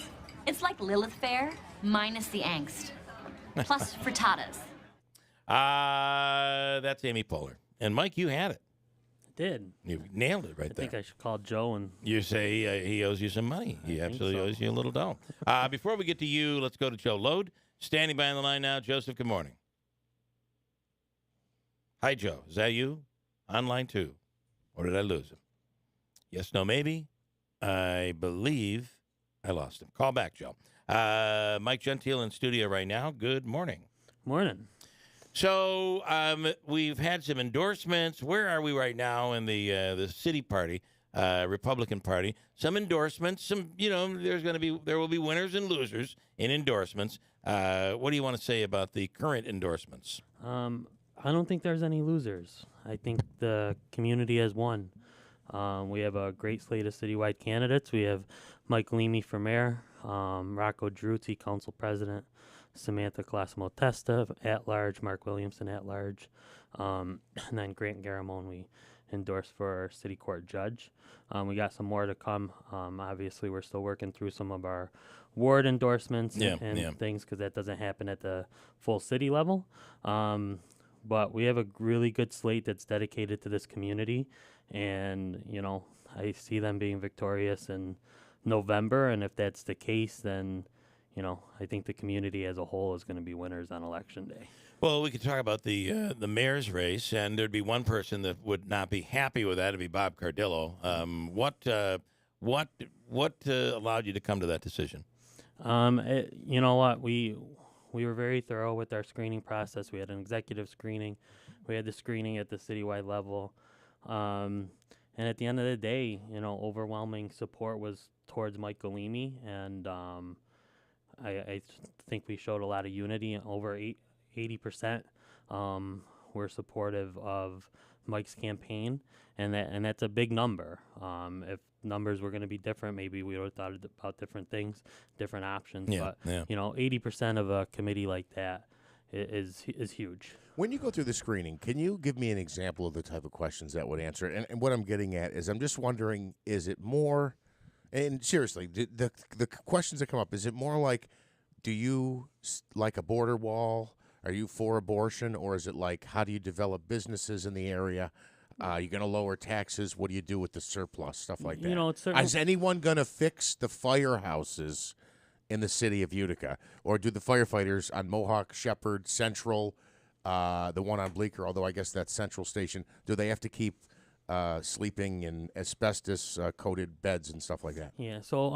It's like Lilith Fair, minus the angst. Plus frittatas. That's Amy Poehler. And Mike, you had it. Did. You nailed it right I there. think I should call Joe and. You say he owes you some money. He absolutely owes you a little dough. Before we get to you, let's go to Joe Load. Standing by on the line now. Joseph, good morning. Hi, Joe. Is that you? On line 2. Or did I lose him? Yes, no, maybe. I believe I lost him. Call back, Joe. Mike Gentile in studio right now. Good morning. Morning. So we've had some endorsements. Where are we right now in the city party, Republican Party? Some endorsements. Some, there will be winners and losers in endorsements. What do you want to say about the current endorsements? I don't think there's any losers. I think the community has won. We have a great slate of citywide candidates. We have Mike Leamy for mayor, Rocco Druzzi, council president, Samantha Classimo Testa at large, Mark Williamson at large, and then Grant Garamone we endorsed for our city court judge. We got some more to come. Obviously, we're still working through some of our ward endorsements and things because that doesn't happen at the full city level. But we have a really good slate that's dedicated to this community, and I see them being victorious in November. And if that's the case, then I think the community as a whole is going to be winners on Election Day. Well, we could talk about the mayor's race, and there'd be one person that would not be happy with that. It'd be Bob Cardillo. What allowed you to come to that decision? You know what? We were very thorough with our screening process. We had an executive screening. We had the screening at the citywide level. And at the end of the day, overwhelming support was towards Mike Galimi, and I think we showed a lot of unity. Over 80% were supportive of Mike's campaign, and that's a big number. If numbers were going to be different, maybe we would have thought about different things, different options. But 80% of a committee like that is huge. When you go through the screening, can you give me an example of the type of questions that would answer it? And what I'm getting at is I'm just wondering, is it more, And seriously, the questions that come up, is it more like, do you like a border wall? Are you for abortion? Or is it like, how do you develop businesses in the area? You're going to lower taxes. What do you do with the surplus? Stuff like that. You know, it's certainly... Is anyone going to fix the firehouses in the city of Utica? Or do the firefighters on Mohawk, Shepherd, Central, the one on Bleecker, although I guess that's Central Station, do they have to keep sleeping in asbestos-coated beds and stuff like that? Yeah, so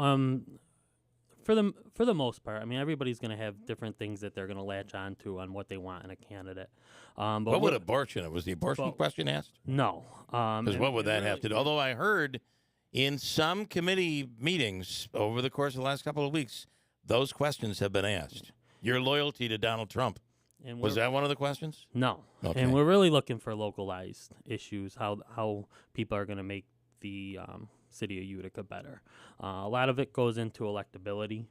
for the most part, I mean, everybody's going to have different things that they're going to latch on to on what they want in a candidate. But what would abortion? Was the abortion question asked? No. Because what would that have to do? Although I heard in some committee meetings over the course of the last couple of weeks, those questions have been asked. Your loyalty to Donald Trump. Was that one of the questions? No. Okay. And we're really looking for localized issues, how people are going to make the city of Utica better. A lot of it goes into electability,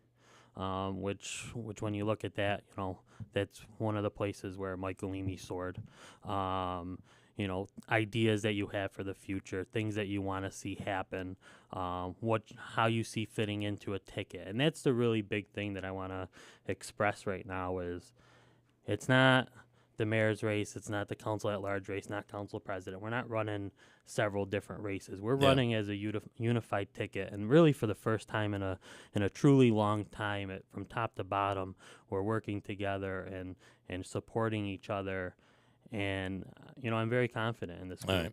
which when you look at that, you know, that's one of the places where Michael Leamy soared. You know, ideas that you have for the future, things that you want to see happen, how you see fitting into a ticket. And that's the really big thing that I want to express right now is it's not the mayor's race, it's not the council at large race, not council president. We're not running several different races. We're running as a unified ticket, and really for the first time in a truly long time, from top to bottom, we're working together and supporting each other. And you know, I'm very confident in this group.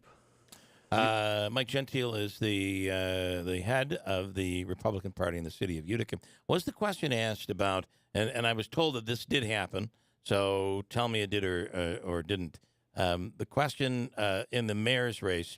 All right. Mike Gentile is the head of the Republican Party in the city of Utica. Was the question asked about, and I was told that this did happen, so tell me it did or didn't. The question in the mayor's race,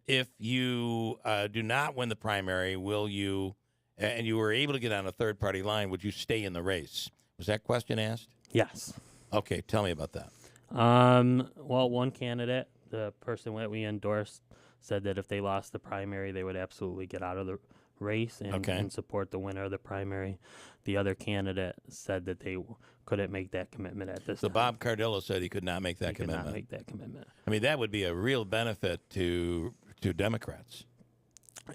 if you do not win the primary, will you, and you were able to get on a third-party line, would you stay in the race? Was that question asked? Yes. Okay, tell me about that. Well, one candidate, the person that we endorsed, said that if they lost the primary, they would absolutely get out of the race and support the winner of the primary. The other candidate said that they couldn't make that commitment at this time. So Bob Cardillo said he could not make that commitment. Could not make that commitment. I mean, that would be a real benefit to Democrats.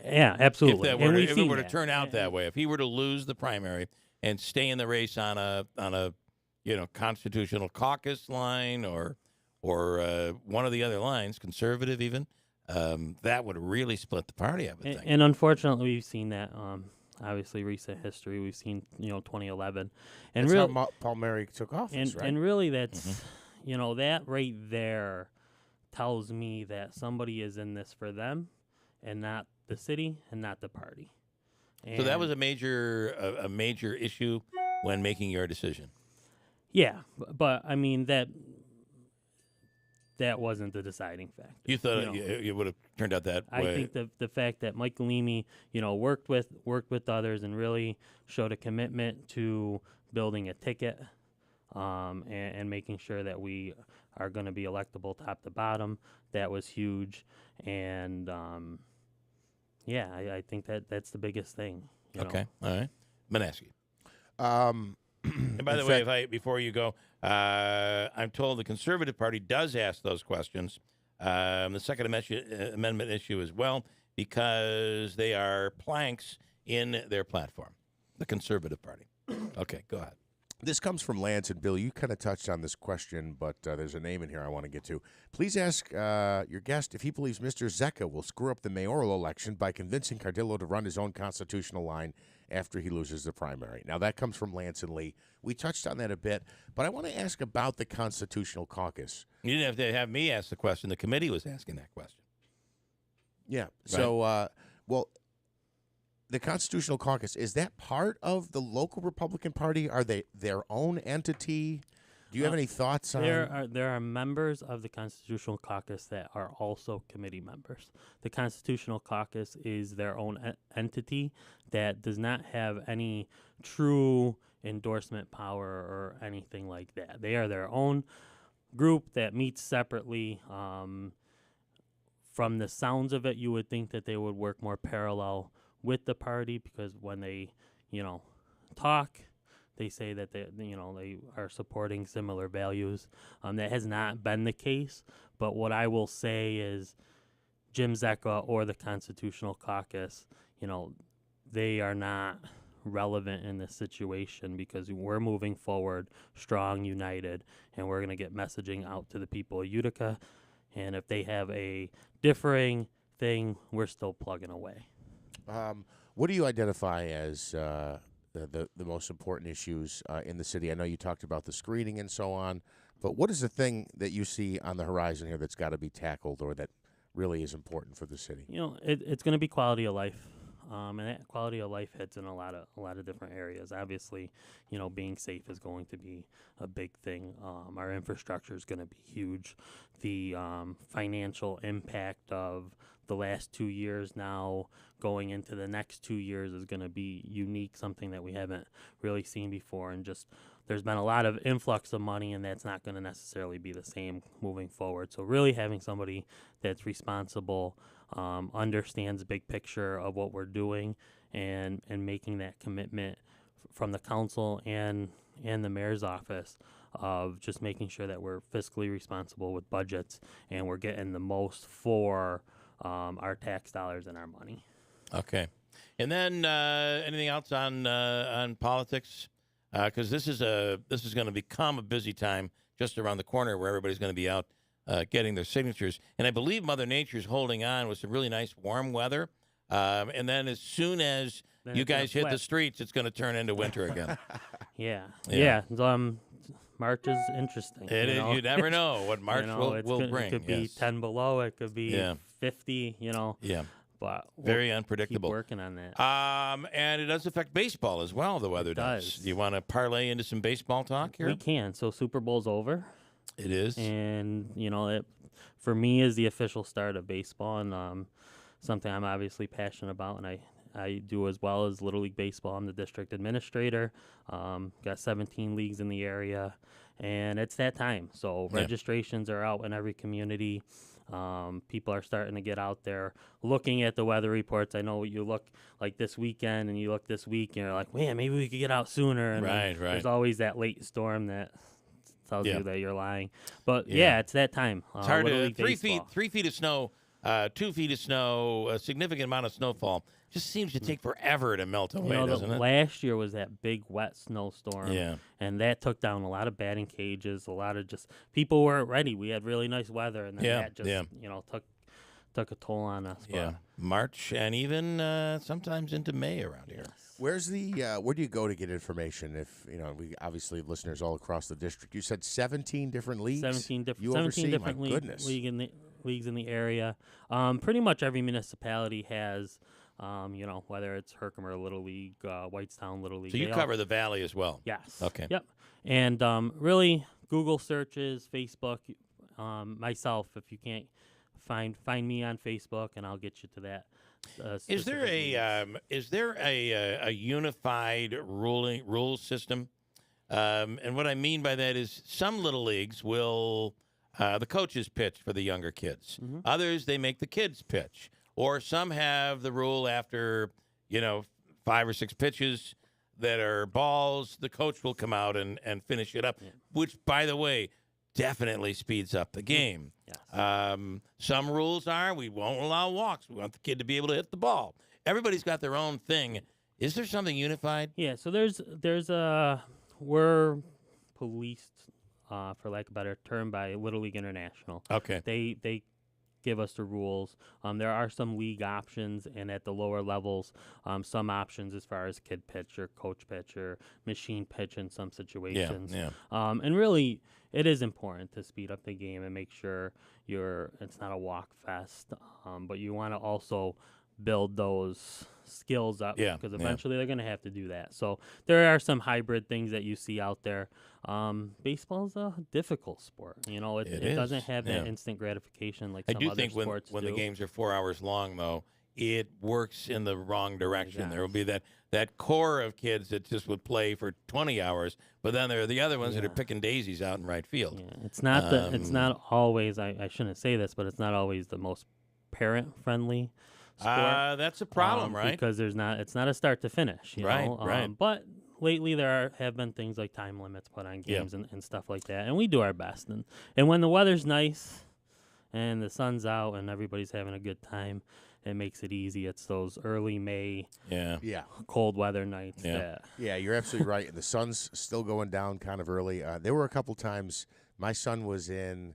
Yeah, absolutely. If it were to turn out that way, if he were to lose the primary and stay in the race on a constitutional caucus line or one of the other lines, conservative even, that would really split the party, I would think. And unfortunately, we've seen that. Obviously, recent history, we've seen 2011, and that's how Paul Mary took office, right? And really, that's that right there tells me that somebody is in this for them, and not the city, and not the party. And so that was a major issue when making your decision. Yeah, but I mean that wasn't the deciding factor. You thought it would have turned out that way? I think the fact that Michael Leamy, worked with others and really showed a commitment to building a ticket, and making sure that we are going to be electable top to bottom, that was huge. And I think that's the biggest thing. Okay, all right, Manaski. And by the way, before you go, I'm told the Conservative Party does ask those questions, the Second Amendment issue as well, because they are planks in their platform, the Conservative Party. Okay, go ahead. This comes from Lance, and Bill, you kind of touched on this question, but there's a name in here I want to get to. Please ask your guest if he believes Mr. Zecca will screw up the mayoral election by convincing Cardillo to run his own constitutional line after he loses the primary. Now, that comes from Lance and Lee. We touched on that a bit, but I want to ask about the Constitutional Caucus. You didn't have to have me ask the question. The committee was asking that question. Yeah. Right. So, the Constitutional Caucus, is that part of the local Republican Party? Are they their own entity? Do you have any thoughts on? There are members of the Constitutional Caucus that are also committee members. The Constitutional Caucus is their own entity that does not have any true endorsement power or anything like that. They are their own group that meets separately. From the sounds of it, you would think that they would work more parallel with the party, because when they, talk, they say that they are supporting similar values. That has not been the case. But what I will say is, Jim Zecca or the Constitutional Caucus, they are not relevant in this situation because we're moving forward strong, united, and we're going to get messaging out to the people of Utica. And if they have a differing thing, we're still plugging away. What do you identify as the most important issues in the city? I know you talked about the screening and so on, but what is the thing that you see on the horizon here that's got to be tackled or that really is important for the city? You know, it's going to be quality of life. And that quality of life hits in a lot of different areas. Obviously, you know, being safe is going to be a big thing. Our infrastructure is going to be huge. The financial impact of the last 2 years now going into the next 2 years is going to be unique, something that we haven't really seen before. And just there's been a lot of influx of money, and that's not going to necessarily be the same moving forward. So really having somebody that's responsible, understands the big picture of what we're doing, and making that commitment from the council and the mayor's office of just making sure that we're fiscally responsible with budgets and we're getting the most for our tax dollars and our money. Okay. And then anything else on politics? Because this is going to become a busy time just around the corner where everybody's going to be out getting their signatures. And I believe Mother Nature's holding on with some really nice warm weather. And then as soon as you guys hit the streets, it's going to turn into winter again. Yeah. March is interesting. You never know what March will bring. It could be 10 below. It could be 50, Yeah. But very unpredictable. Keep working on that. And it does affect baseball as well, the weather does. Do you want to parlay into some baseball talk here? We can. So Super Bowl's over. It is. And, you know, it, for me, is the official start of baseball, and something I'm obviously passionate about, and I do as well as Little League Baseball. I'm the district administrator. Got 17 leagues in the area, and it's that time. So registrations are out in every community. People are starting to get out there looking at the weather reports. I know you look like this weekend and you look this week and you're like, man, maybe we could get out sooner. And right. There's always that late storm that tells you that you're lying. But it's that time. It's hard to 3 feet of snow, 2 feet of snow, a significant amount of snowfall. Just seems to take forever to melt away, doesn't it? Last year was that big wet snowstorm, and that took down a lot of batting cages. A lot of just people weren't ready. We had really nice weather, and then that just took a toll on us. But. March and even sometimes into May around here. Where's the where do you go to get information? If we obviously listeners all across the district. You said 17 different leagues. 17 different. You 17 oversee? different My goodness. leagues in the area. Pretty much every municipality has. Whether it's Herkimer Little League, Whitestown Little League. So you cover the valley as well? Yes. Okay. Yep. And really, Google searches, Facebook, myself. If you can't find me on Facebook, and I'll get you to that. Is there a unified rule system? And what I mean by that is some little leagues will the coaches pitch for the younger kids. Mm-hmm. Others they make the kids pitch. Or some have the rule after, 5 or 6 pitches that are balls, the coach will come out and finish it up, which, by the way, definitely speeds up the game. Yes. Some rules are we won't allow walks. We want the kid to be able to hit the ball. Everybody's got their own thing. Is there something unified? Yeah, so we're policed, for lack of a better term, by Little League International. Okay. They give us the rules. There are some league options, and at the lower levels, some options as far as kid pitch or coach pitch or machine pitch in some situations. Yeah. And really, it is important to speed up the game and make sure it's not a walk fest, but you want to also build those skills up because eventually they're going to have to do that. So there are some hybrid things that you see out there. Baseball is a difficult sport. It doesn't have that instant gratification like some other sports do. I do think when the games are 4 hours long, though, it works in the wrong direction. Yes. There will be that core of kids that just would play for 20 hours, but then there are the other ones that are picking daisies out in right field. Yeah. It's not it's not always, I shouldn't say this, but it's not always the most parent-friendly sport. That's a problem, right? Because it's not a start to finish. You know? Right. But lately there have been things like time limits put on games and stuff like that, and we do our best. And when the weather's nice and the sun's out and everybody's having a good time, it makes it easy. It's those early May, Yeah. cold weather nights. Yeah, you're absolutely right. And the sun's still going down kind of early. There were a couple times my son was in.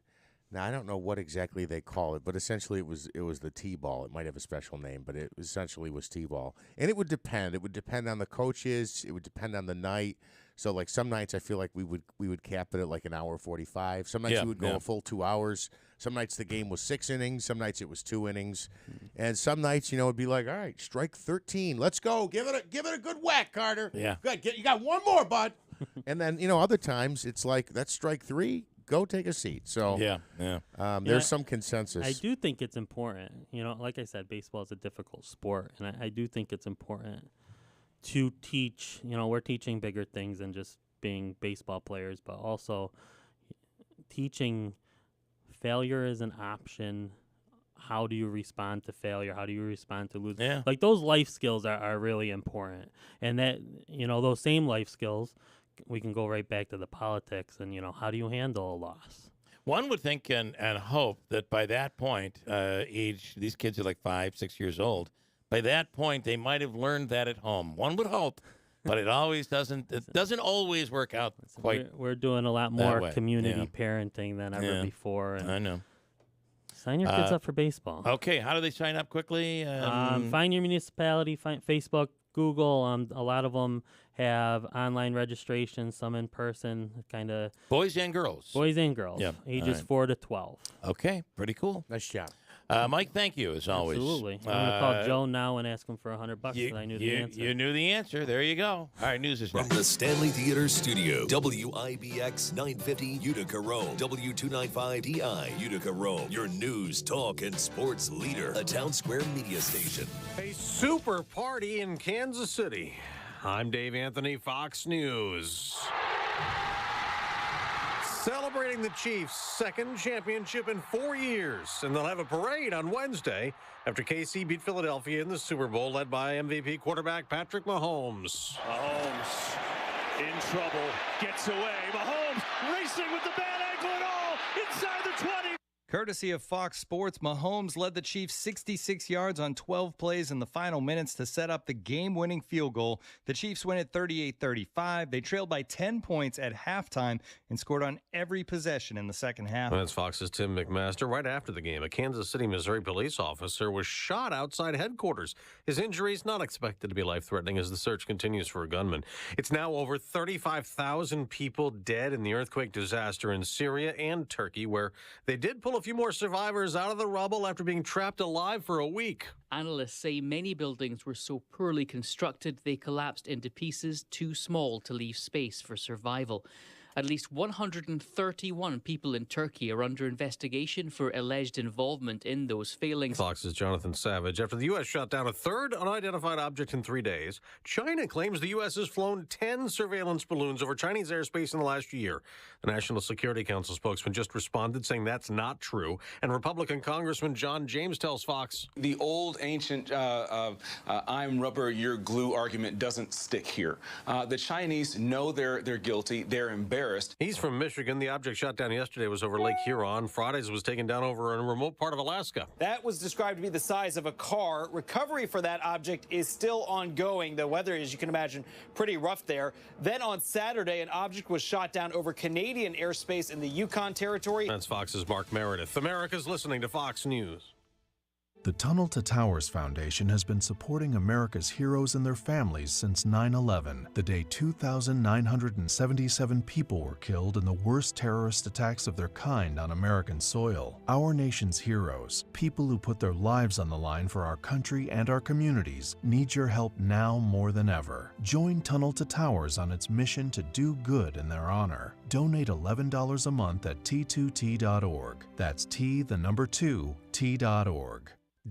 Now I don't know what exactly they call it, but essentially it was the T-ball. It might have a special name, but it essentially was T-ball. And it would depend. It would depend on the coaches. It would depend on the night. So like some nights I feel like we would cap it at like an hour 45. Some nights we would go a full 2 hours. Some nights the game was 6 innings. Some nights it was 2 innings. And some nights, it'd be like, all right, strike 13. Let's go. Give it a good whack, Carter. Yeah. Good. You got one more, bud. And then, other times it's like, that's strike 3. Go take a seat. So there's some consensus. I do think it's important. Like I said, baseball is a difficult sport, and I do think it's important to teach. We're teaching bigger things than just being baseball players, but also teaching failure is an option. How do you respond to failure? How do you respond to losing? Yeah. Like those life skills are really important, and that those same life skills. We can go right back to the politics and, how do you handle a loss? One would think and hope that by that point, these kids are like 5, 6 years old. By that point, they might have learned that at home. One would hope, but it always doesn't. It doesn't always work out quite. We're doing a lot more community parenting than ever before. And I know. Sign your kids up for baseball. Okay, how do they sign up quickly? Find your municipality, find Facebook, Google. A lot of them have online registration, some in person, kind of. Boys and girls. Boys and girls. Yeah. Ages 4 to 12. Okay, pretty cool. Nice job. Mike, thank you as always. Absolutely. I'm going to call Joe now and ask him for $100 because I knew the answer. You knew the answer. There you go. All right, news is From next. the Stanley Theater Studio, WIBX 950 Utica Rome, W295DI Utica Rome, your news, talk, and sports leader, a Town Square media station. A super party in Kansas City. I'm Dave Anthony, Fox News. Celebrating the Chiefs' second championship in 4 years, and they'll have a parade on Wednesday after KC beat Philadelphia in the Super Bowl, led by MVP quarterback Patrick Mahomes. Mahomes in trouble, gets away. Mahomes racing with the bad ankle and all inside the 20. Courtesy of Fox Sports, Mahomes led the Chiefs 66 yards on 12 plays in the final minutes to set up the game-winning field goal. The Chiefs win at 38-35. They trailed by 10 points at halftime and scored on every possession in the second half. That's Fox's Tim McMaster. Right after the game, a Kansas City, Missouri police officer was shot outside headquarters. His injuries not expected to be life-threatening as the search continues for a gunman. It's now over 35,000 people dead in the earthquake disaster in Syria and Turkey, where they did pull a few more survivors out of the rubble after being trapped alive for a week. Analysts say many buildings were so poorly constructed they collapsed into pieces too small to leave space for survival. At least 131 people in Turkey are under investigation for alleged involvement in those failings. Fox's Jonathan Savage. After the U.S. shot down a third unidentified object in 3 days, China claims the U.S. has flown 10 surveillance balloons over Chinese airspace in the last year. The National Security Council spokesman just responded saying that's not true. And Republican Congressman John James tells Fox. The old ancient I'm rubber, you're glue argument doesn't stick here. The Chinese know they're guilty. They're embarrassed. He's from Michigan. The object shot down yesterday was over Lake Huron. Friday's was taken down over a remote part of Alaska. That was described to be the size of a car. Recovery for that object is still ongoing. The weather, as you can imagine, pretty rough there. Then on Saturday, an object was shot down over Canadian airspace in the Yukon Territory. That's Fox's Mark Meredith. America's listening to Fox News. The Tunnel to Towers Foundation has been supporting America's heroes and their families since 9/11, the day 2,977 people were killed in the worst terrorist attacks of their kind on American soil. Our nation's heroes, people who put their lives on the line for our country and our communities, need your help now more than ever. Join Tunnel to Towers on its mission to do good in their honor. Donate $11 a month at T2T.org. That's T2T.org.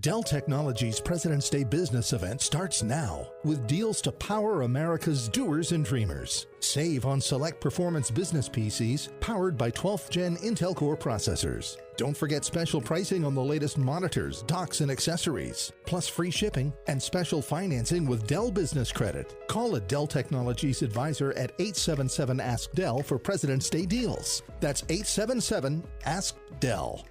Dell Technologies President's Day business event starts now with deals to power America's doers and dreamers. Save on select performance business PCs powered by 12th Gen Intel Core processors. Don't forget special pricing on the latest monitors, docks, and accessories, plus free shipping and special financing with Dell Business Credit. Call a Dell Technologies advisor at 877-ASK-DELL for President's Day deals. That's 877-ASK-DELL.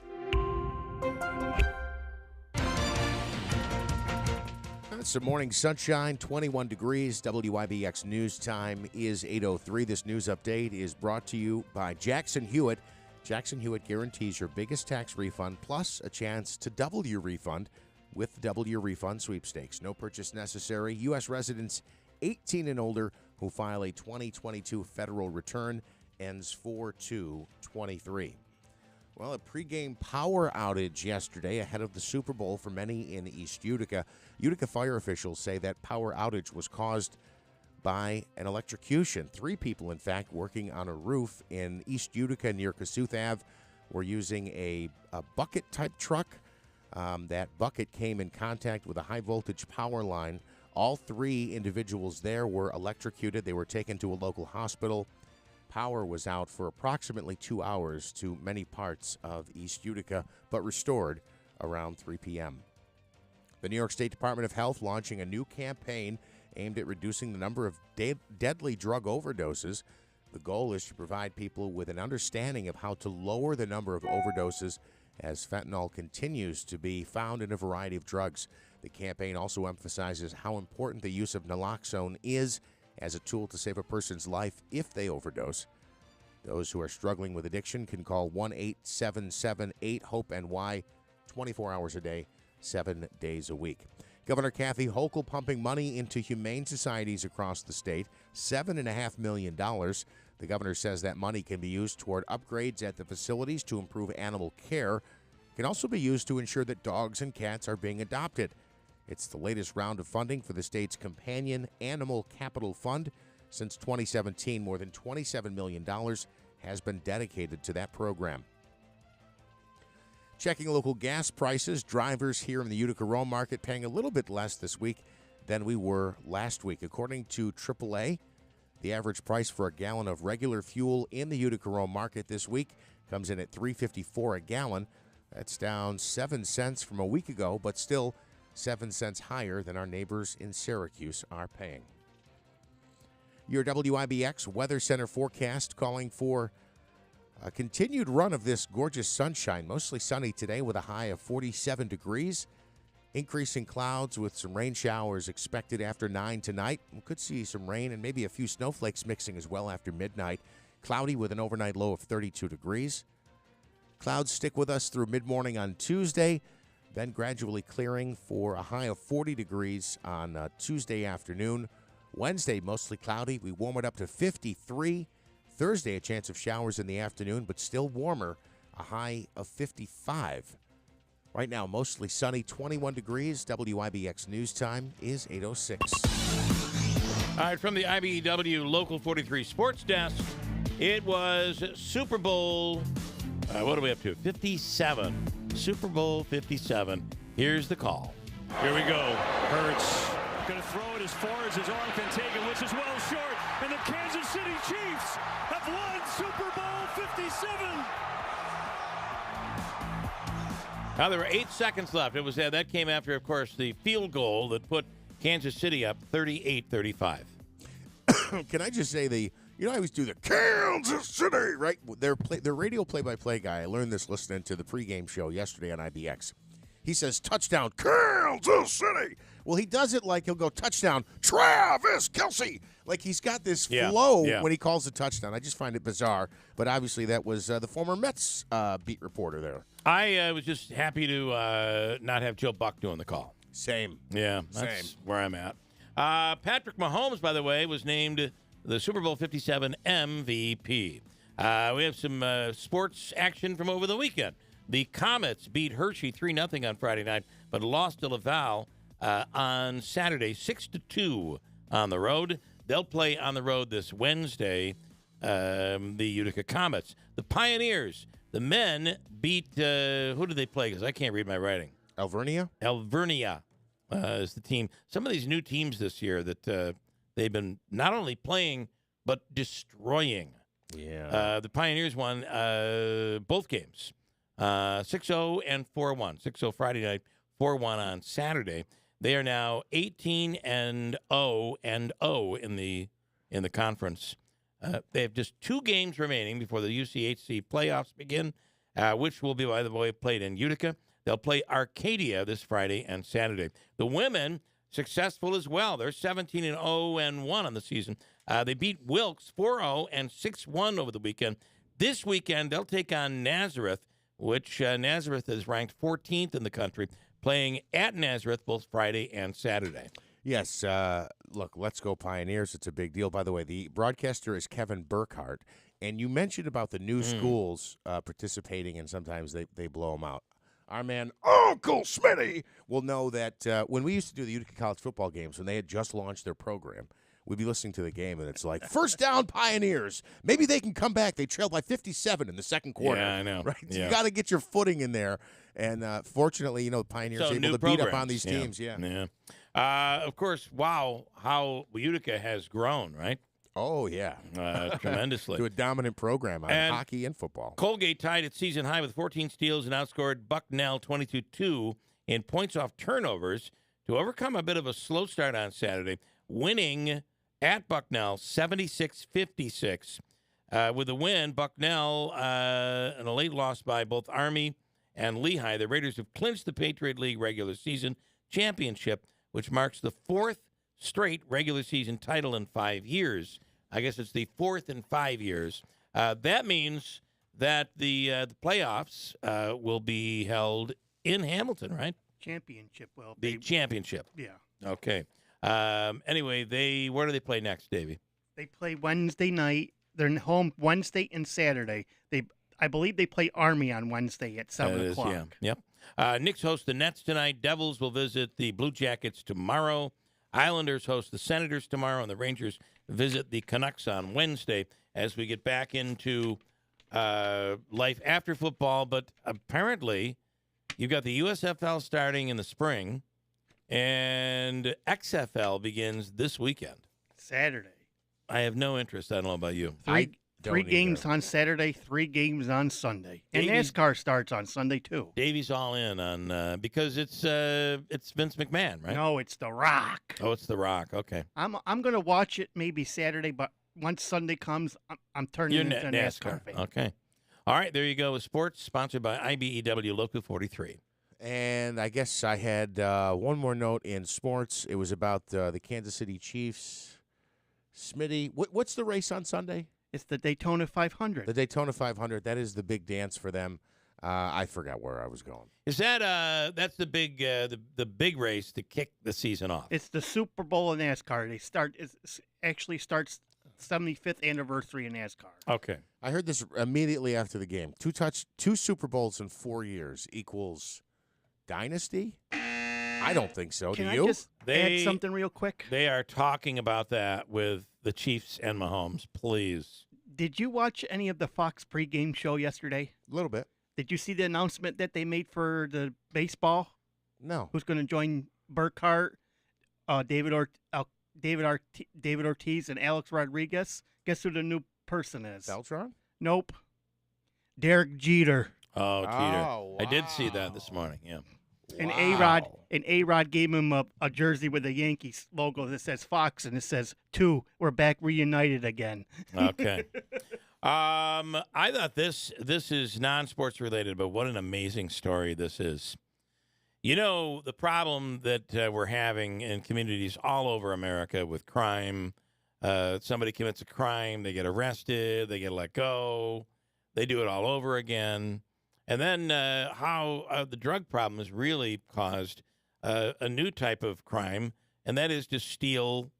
some morning sunshine, 21 degrees. WIBX News Time is 8:03. This news update is brought to you by Jackson Hewitt. Jackson Hewitt guarantees your biggest tax refund plus a chance to double your refund with the Double Your Refund sweepstakes. No purchase necessary. U.S. residents 18 and older who file a 2022 federal return ends 4/2/23. Well, a pregame power outage yesterday ahead of the Super Bowl for many in East Utica. Utica fire officials say that power outage was caused by an electrocution. 3 people, in fact, working on a roof in East Utica near Kossuth Ave were using a bucket-type truck. That bucket came in contact with a high-voltage power line. All 3 individuals there were electrocuted. They were taken to a local hospital. Power was out for approximately 2 hours to many parts of East Utica, but restored around 3 p.m. The New York State Department of Health launching a new campaign aimed at reducing the number of deadly drug overdoses. The goal is to provide people with an understanding of how to lower the number of overdoses as fentanyl continues to be found in a variety of drugs. The campaign also emphasizes how important the use of naloxone is as a tool to save a person's life if they overdose. Those who are struggling with addiction can call 1-877-8-HOPE-NY 24 hours a day, 7 days a week. Governor Kathy Hochul pumping money into humane societies across the state, $7.5 million. The governor says that money can be used toward upgrades at the facilities to improve animal care. It can also be used to ensure that dogs and cats are being adopted. It's the latest round of funding for the state's Companion Animal Capital Fund. Since 2017, more than $27 million has been dedicated to that program. Checking local gas prices, drivers here in the Utica Rome market paying a little bit less this week than we were last week. According to AAA, the average price for a gallon of regular fuel in the Utica Rome market this week comes in at $3.54 a gallon. That's down 7 cents from a week ago, but still 7 cents higher than our neighbors in Syracuse are paying. Your WIBX Weather Center forecast calling for a continued run of this gorgeous sunshine. Mostly sunny today with a high of 47 degrees. Increasing clouds with some rain showers expected after 9 tonight. We could see some rain and maybe a few snowflakes mixing as well after midnight. Cloudy with an overnight low of 32 degrees. Clouds stick with us through mid-morning on Tuesday, then gradually clearing for a high of 40 degrees on Tuesday afternoon. Wednesday, mostly cloudy. We warm it up to 53. Thursday, a chance of showers in the afternoon, but still warmer, a high of 55. Right now, mostly sunny, 21 degrees. WIBX News Time is 8:06. All right, from the IBEW Local 43 Sports Desk, it was Super Bowl, what are we up to? 57. Super Bowl 57. Here's the call. Here we go. Hurts going to throw it as far as his arm can take it, which is well short. And the Kansas City Chiefs have won Super Bowl 57. Now, there were 8 seconds left. It was that came after, of course, the field goal that put Kansas City up 38-35. Can I just say I always do the Kansas City, right? Their radio play-by-play guy, I learned this listening to the pregame show yesterday on IBX. He says, touchdown, Kansas City. Well, he does it like he'll go, touchdown, Travis Kelce. Like he's got this flow when he calls a touchdown. I just find it bizarre. But obviously that was the former Mets beat reporter there. I was just happy to not have Joe Buck doing the call. Same. Yeah, that's where I'm at. Patrick Mahomes, by the way, was named the Super Bowl 57 MVP. We have some sports action from over the weekend. The Comets beat Hershey 3-0 on Friday night, but lost to Laval on Saturday 6-2 on the road. They'll play on the road this Wednesday, the Utica Comets. The Pioneers, the men beat, who did they play? Because I can't read my writing. Alvernia? Alvernia is the team. Some of these new teams this year that they've been not only playing, but destroying. Yeah. The Pioneers won both games. 6-0 and 4-1. 6-0 Friday night, 4-1 on Saturday. They are now 18-0 in the conference. They have just 2 games remaining before the UCHC playoffs begin, which will be, by the way, played in Utica. They'll play Arcadia this Friday and Saturday. The women successful as well. They're 17-0-1 on the season. They beat Wilkes 4-0 and 6-1 over the weekend. This weekend, they'll take on Nazareth, which Nazareth is ranked 14th in the country, playing at Nazareth both Friday and Saturday. Yes, look, let's go Pioneers. It's a big deal. By the way, the broadcaster is Kevin Burkhardt, and you mentioned about the new schools participating, and sometimes they blow them out. Our man, Uncle Smitty, will know that when we used to do the Utica College football games, when they had just launched their program, we'd be listening to the game, and it's like, first down Pioneers. Maybe they can come back. They trailed by 57 in the second quarter. Yeah, I know. Right? Yeah. You got to get your footing in there. And fortunately, Pioneers So, able new to beat up programs. on these teams. Yeah. Of course, wow, how Utica has grown, right? Oh, yeah. Tremendously. To a dominant program on And hockey and football. Colgate tied its season high with 14 steals and outscored Bucknell 22-2 in points off turnovers to overcome a bit of a slow start on Saturday, winning at Bucknell 76-56. With the win, Bucknell and a late loss by both Army and Lehigh, the Raiders have clinched the Patriot League regular season championship, which marks the fourth straight regular season title in 5 years. I guess it's the fourth in 5 years. That means that the playoffs will be held in Hamilton, right? Championship will be. The championship. Yeah. Okay. Anyway, where do they play next, Davey? They play Wednesday night. They're home Wednesday and Saturday. I believe they play Army on Wednesday at 7 o'clock. Yeah. Yep. Knicks host the Nets tonight. Devils will visit the Blue Jackets tomorrow. Islanders host the Senators tomorrow, and the Rangers visit the Canucks on Wednesday as we get back into life after football. But apparently, you've got the USFL starting in the spring, and XFL begins this weekend. Saturday. I have no interest. I don't know about you. Three games on Saturday, 3 games on Sunday. And Davies- NASCAR starts on Sunday, too. Davies all in on because it's Vince McMahon, right? No, it's The Rock. Oh, it's The Rock. Okay. I'm going to watch it maybe Saturday, but once Sunday comes, I'm turning You're into a NASCAR fan. Okay. All right, there you go. With sports, sponsored by IBEW Local 43. And I guess I had one more note in sports. It was about the Kansas City Chiefs. Smitty, what's the race on Sunday? It's the Daytona 500. The Daytona 500. That is the big dance for them. I forgot where I was going. Is that that's the big the big race to kick the season off? It's the Super Bowl of NASCAR. It actually starts 75th anniversary in NASCAR. Okay. I heard this immediately after the game. Two Super Bowls in 4 years equals dynasty? I don't think so. Can Do I you? just add something real quick? They are talking about that with the Chiefs and Mahomes. Please. Did you watch any of the Fox pregame show yesterday? A little bit. Did you see the announcement that they made for the baseball? No. Who's going to join Burkhart, David Ortiz, and Alex Rodriguez? Guess who the new person is? Beltran? Nope. Derek Jeter. Oh, Jeter. Oh, I did see that this morning. Yeah. And A-Rod gave him a jersey with a Yankees logo that says Fox, and it says, "2, we're back reunited again." Okay. I thought this is non-sports related, but what an amazing story this is. You know, the problem that we're having in communities all over America with crime, somebody commits a crime, they get arrested, they get let go, they do it all over again. And then how the drug problem has really caused a new type of crime, and that is to steal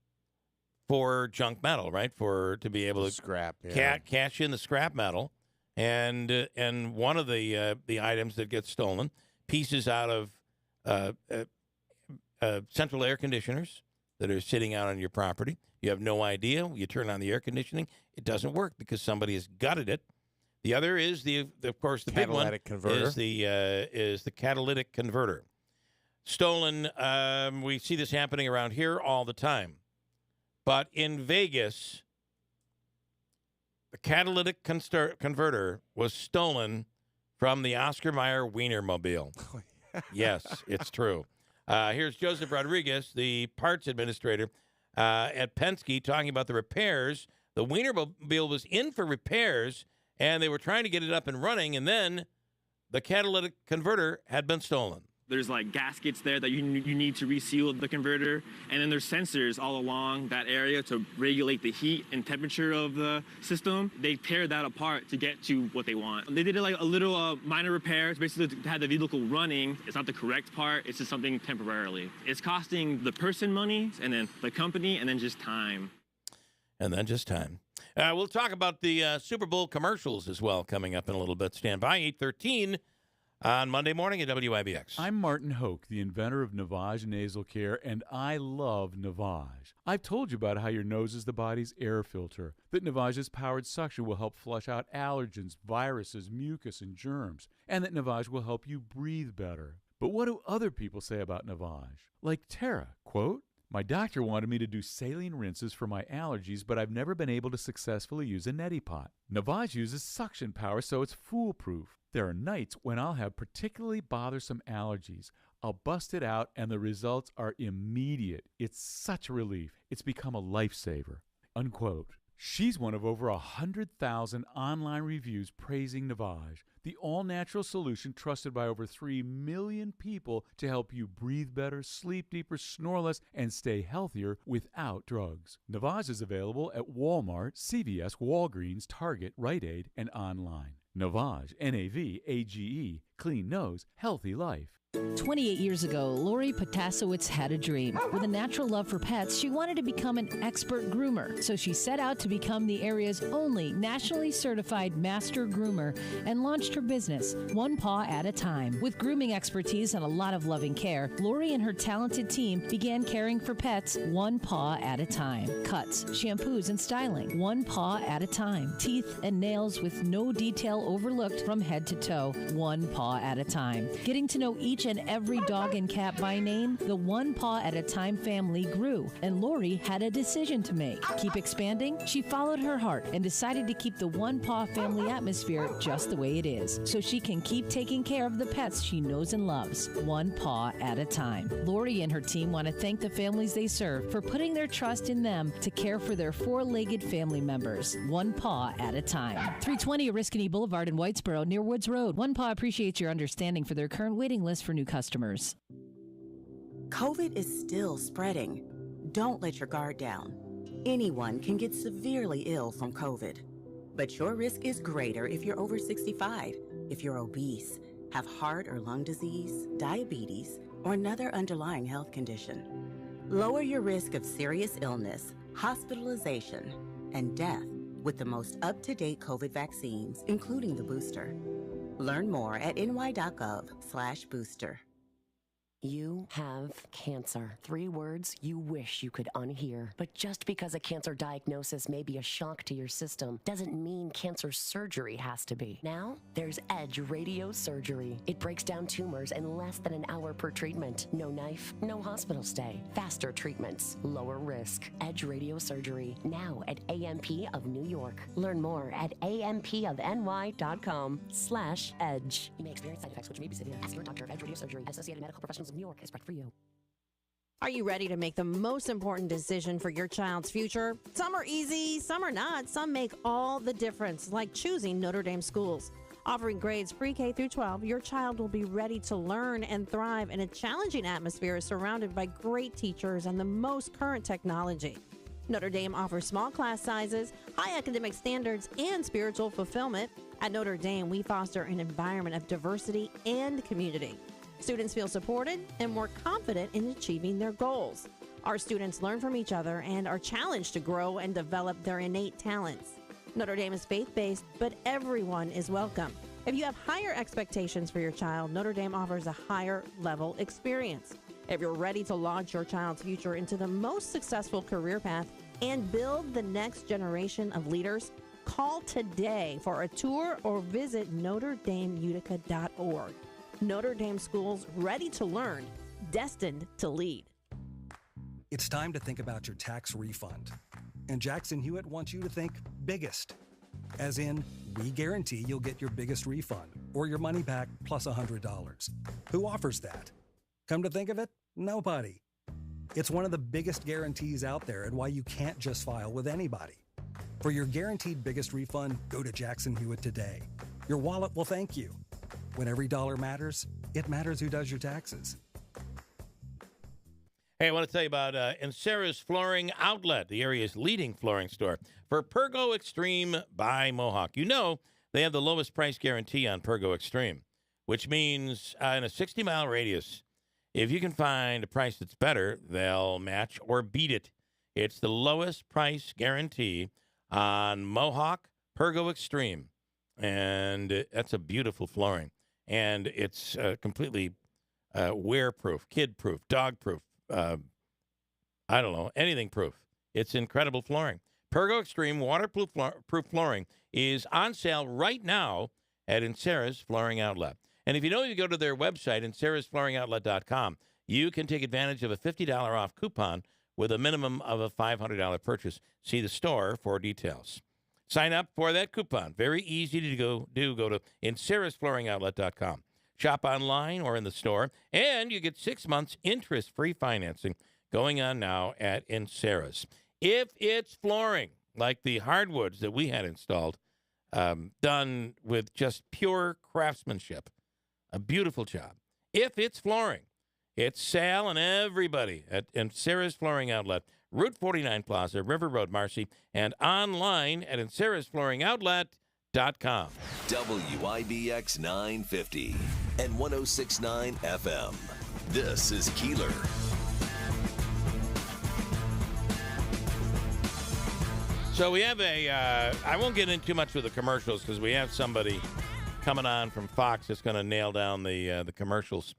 for junk metal, right? To be able to scrap, cash in the scrap metal, and one of the items that gets stolen, pieces out of central air conditioners that are sitting out on your property. You have no idea. You turn on the air conditioning, it doesn't work because somebody has gutted it. The other is of course, the big one converter. is the catalytic converter. Stolen. We see this happening around here all the time, but in Vegas, the catalytic converter was stolen from the Oscar Mayer Wienermobile. Yes, it's true. Here's Joseph Rodriguez, the parts administrator at Penske, talking about the repairs. The Wienermobile was in for repairs, and they were trying to get it up and running, and then the catalytic converter had been stolen. There's like gaskets there that you need to reseal the converter, and then there's sensors all along that area to regulate the heat and temperature of the system. They tear that apart to get to what they want. They did like a little minor repairs, basically to have the vehicle running. It's not the correct part, it's just something temporarily. It's costing the person money, and then the company, and then just time. And then just time. We'll talk about the Super Bowl commercials as well coming up in a little bit. Stand by, 8:13 on Monday morning at WIBX. I'm Martin Hoke, the inventor of Navage Nasal Care, and I love Navage. I've told you about how your nose is the body's air filter, that Navage's powered suction will help flush out allergens, viruses, mucus, and germs, and that Navage will help you breathe better. But what do other people say about Navage? Like Tara, quote, "My doctor wanted me to do saline rinses for my allergies, but I've never been able to successfully use a neti pot. Navage uses suction power, so it's foolproof. There are nights when I'll have particularly bothersome allergies. I'll bust it out, and the results are immediate. It's such a relief. It's become a lifesaver." Unquote. She's one of over 100,000 online reviews praising Navage, the all-natural solution trusted by over 3 million people to help you breathe better, sleep deeper, snore less, and stay healthier without drugs. Navage is available at Walmart, CVS, Walgreens, Target, Rite Aid, and online. Navage, N-A-V-A-G-E, clean nose, healthy life. 28 years ago, Lori Potasowicz had a dream. With a natural love for pets, she wanted to become an expert groomer. So she set out to become the area's only nationally certified master groomer and launched her business, one paw at a time. With grooming expertise and a lot of loving care, Lori and her talented team began caring for pets one paw at a time. Cuts, shampoos, and styling, one paw at a time. Teeth and nails with no detail overlooked from head to toe, one paw at a time. Getting to know each and every dog and cat by name, the One Paw at a Time family grew, and Lori had a decision to make. Keep expanding? She followed her heart and decided to keep the One Paw family atmosphere just the way it is, so she can keep taking care of the pets she knows and loves, one paw at a time. Lori and her team want to thank the families they serve for putting their trust in them to care for their four-legged family members, one paw at a time. 320 Oriskany Boulevard in Whitesboro, near Woods Road. One Paw appreciates your understanding for their current waiting list for new customers. COVID is still spreading. Don't let your guard down. Anyone can get severely ill from COVID. But your risk is greater if you're over 65, if you're obese, have heart or lung disease, diabetes, or another underlying health condition. Lower your risk of serious illness, hospitalization, and death with the most up-to-date COVID vaccines, including the booster. Learn more at ny.gov/booster. You have cancer. 3 words you wish you could unhear. But just because a cancer diagnosis may be a shock to your system doesn't mean cancer surgery has to be. Now, there's Edge Radiosurgery. It breaks down tumors in less than an hour per treatment. No knife, no hospital stay. Faster treatments, lower risk. Edge Radiosurgery, now at AMP of New York. Learn more at ampofny.com/edge. You may experience side effects which may be severe. Ask your doctor of Edge Radiosurgery and Associated Medical Professionals of New York is right for you. Are you ready to make the most important decision for your child's future? Some are easy, some are not. Some make all the difference, like choosing Notre Dame schools. Offering grades pre-K through 12, your child will be ready to learn and thrive in a challenging atmosphere surrounded by great teachers and the most current technology. Notre Dame offers small class sizes, high academic standards, and spiritual fulfillment. At Notre Dame, we foster an environment of diversity and community. Students feel supported and more confident in achieving their goals. Our students learn from each other and are challenged to grow and develop their innate talents. Notre Dame is faith-based, but everyone is welcome. If you have higher expectations for your child, Notre Dame offers a higher level experience. If you're ready to launch your child's future into the most successful career path and build the next generation of leaders, call today for a tour or visit NotreDameUtica.org. Notre Dame schools, ready to learn, destined to lead. It's time to think about your tax refund. And Jackson Hewitt wants you to think biggest. As in, we guarantee you'll get your biggest refund or your money back plus $100. Who offers that? Come to think of it, nobody. It's one of the biggest guarantees out there and why you can't just file with anybody. For your guaranteed biggest refund, go to Jackson Hewitt today. Your wallet will thank you. When every dollar matters, it matters who does your taxes. Hey, I want to tell you about Encera's Flooring Outlet, the area's leading flooring store for Pergo Extreme by Mohawk. You know they have the lowest price guarantee on Pergo Extreme, which means in a 60-mile radius, if you can find a price that's better, they'll match or beat it. It's the lowest price guarantee on Mohawk Pergo Extreme, and that's a beautiful flooring. And it's completely wear-proof, kid-proof, dog-proof. I don't know, anything proof. It's incredible flooring. Pergo Extreme waterproof flooring is on sale right now at Encera's Flooring Outlet. And if you go to their website, encerasflooringoutlet.com, you can take advantage of a $50 off coupon with a minimum of a $500 purchase. See the store for details. Sign up for that coupon. Very easy to do. Go to encerasflooringoutlet.com. Shop online or in the store, and you get 6 months interest-free financing going on now at Encera's. If it's flooring, like the hardwoods that we had installed, done with just pure craftsmanship, a beautiful job. If it's flooring, it's Sal and everybody at Encera's Flooring Outlet, Route 49 Plaza, River Road, Marcy, and online at encerasflooringoutlet.com. WIBX 950 and 106.9 FM. This is Keeler. So we have I won't get into too much with the commercials because we have somebody coming on from Fox that's going to nail down the commercials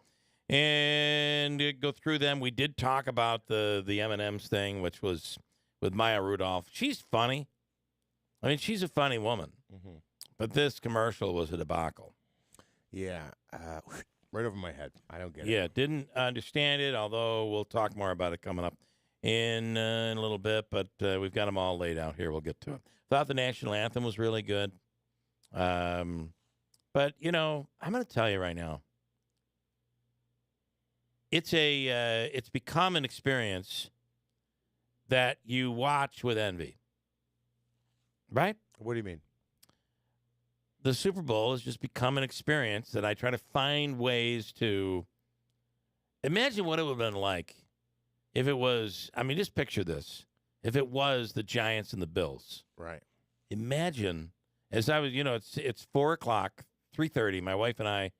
and go through them. We did talk about the M&M's thing, which was with Maya Rudolph. She's funny. I mean, she's a funny woman. Mm-hmm. But this commercial was a debacle. Yeah, right over my head. I don't get it. Yeah, didn't understand it, although we'll talk more about it coming up in a little bit. But we've got them all laid out here. We'll get to it. Thought the national anthem was really good. But, I'm going to tell you right now, it's become an experience that you watch with envy. Right? What do you mean? The Super Bowl has just become an experience that I try to find ways to imagine what it would have been like if it was, just picture this. If it was the Giants and the Bills. Right. Imagine, as I was, it's 4 o'clock, 3:30, my wife and I,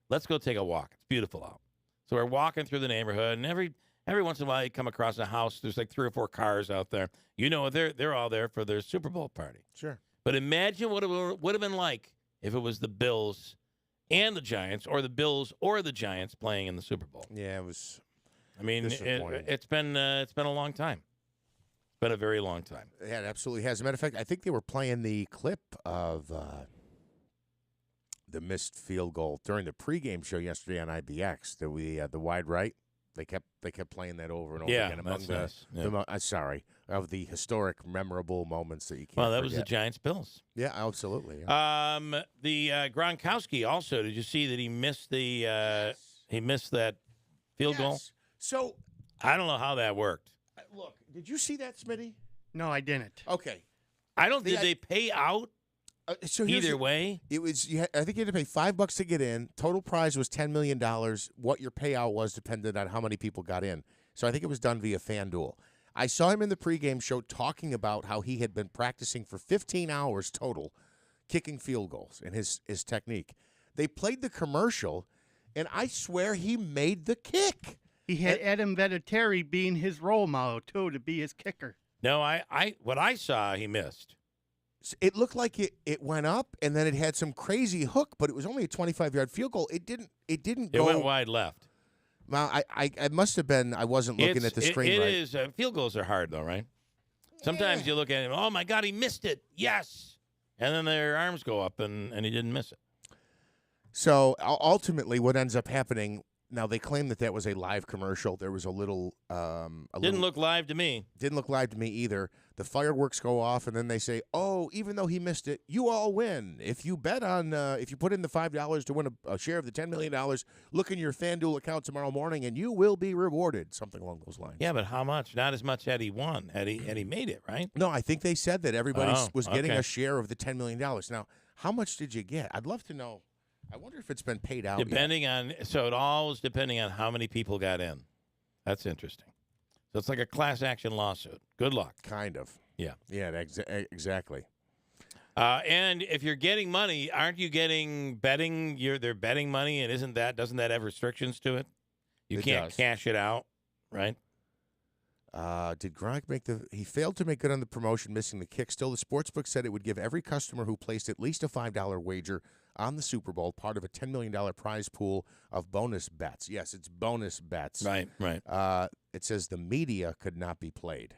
let's go take a walk. It's beautiful out. So we're walking through the neighborhood, and every once in a while you come across a house, there's like 3 or 4 cars out there. They're all there for their Super Bowl party. Sure. But imagine what it would have been like if it was the Bills and the Giants, or the Bills or the Giants playing in the Super Bowl. Yeah, it was. It's been a long time. It's been a very long time. Yeah, it absolutely has. As a matter of fact, I think they were playing the clip of the missed field goal during the pregame show yesterday on IBX. The wide right. They kept playing that over and over again among of the historic, memorable moments that you can't. Well, that forget. was the Giants Bills. Yeah, absolutely. Yeah. The Gronkowski also. Did you see that he missed that field goal? So I don't know how that worked. Look, did you see that, Smitty? No, I didn't. Okay. Did they pay out? So either way, it was. I think you had to pay $5 to get in. Total prize was $10 million. What your payout was depended on how many people got in. So I think it was done via FanDuel. I saw him in the pregame show talking about how he had been practicing for 15 hours total, kicking field goals and his technique. They played the commercial, and I swear he made the kick. He had Adam Vinatieri being his role model too, to be his kicker. No, what I saw, he missed. It looked like it went up, and then it had some crazy hook, but it was only a 25-yard field goal. It didn't go. It went wide left. Well, I must have been. I wasn't looking at the screen It right. is. Field goals are hard, though, right? Sometimes you look at him, oh, my God, he missed it. Yes. And then their arms go up, and he didn't miss it. So, ultimately, what ends up happening, now they claim that was a live commercial. There was a little... Didn't look live to me. Didn't look live to me either. The fireworks go off, and then they say, oh, even though he missed it, you all win. If you bet on... if you put in the $5 to win a share of the $10 million, look in your FanDuel account tomorrow morning, and you will be rewarded. Something along those lines. Yeah, but how much? Not as much had he won. Had he made it, right? No, I think they said that everybody was getting okay. a share of the $10 million. Now, how much did you get? I'd love to know. I wonder if it's been paid out. Depending on, so it all is depending on how many people got in. That's interesting. So it's like a class action lawsuit. Good luck. Kind of. Yeah. Yeah, exactly. And if you're getting money, aren't you getting betting? They're betting money, and doesn't that have restrictions to it? You can't cash it out, right? Did Gronk he failed to make good on the promotion, missing the kick. Still, the sportsbook said it would give every customer who placed at least a $5 wager on the Super Bowl part of a $10 million prize pool of bonus bets. Yes, it's bonus bets. Right. It says the media could not be played.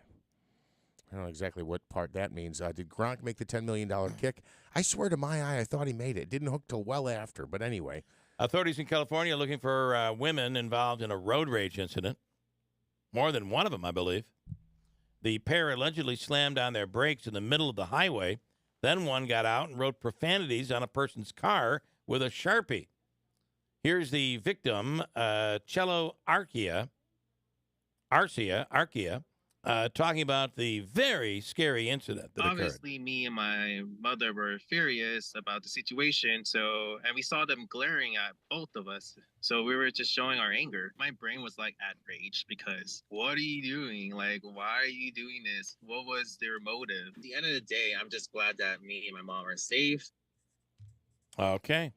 I don't know exactly what part that means. Did Gronk make the $10 million kick? I swear to my eye, I thought he made it. It didn't hook till well after, but anyway. Authorities in California are looking for women involved in a road rage incident. More than one of them, I believe. The pair allegedly slammed on their brakes in the middle of the highway. Then one got out and wrote profanities on a person's car with a Sharpie. Here's the victim, Cello Arcia, talking about the very scary incident that occurred. Obviously, me and my mother were furious about the situation, and we saw them glaring at both of us. So we were just showing our anger. My brain was like at rage because what are you doing? Like, why are you doing this? What was their motive? At the end of the day, I'm just glad that me and my mom are safe. Okay.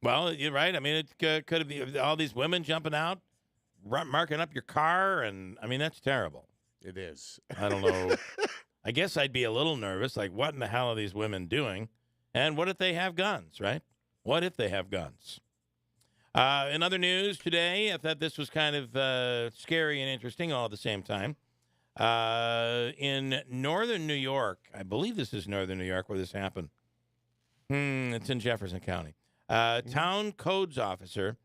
Well, you're right. I mean, it could have been all these women jumping out, marking up your car, and I mean, that's terrible. It is. I don't know. I guess I'd be a little nervous. Like, what in the hell are these women doing? And what if they have guns, right? What if they have guns? In other news today, I thought this was kind of scary and interesting all at the same time. In northern New York, I believe this is northern New York where this happened. It's in Jefferson County. Town codes officer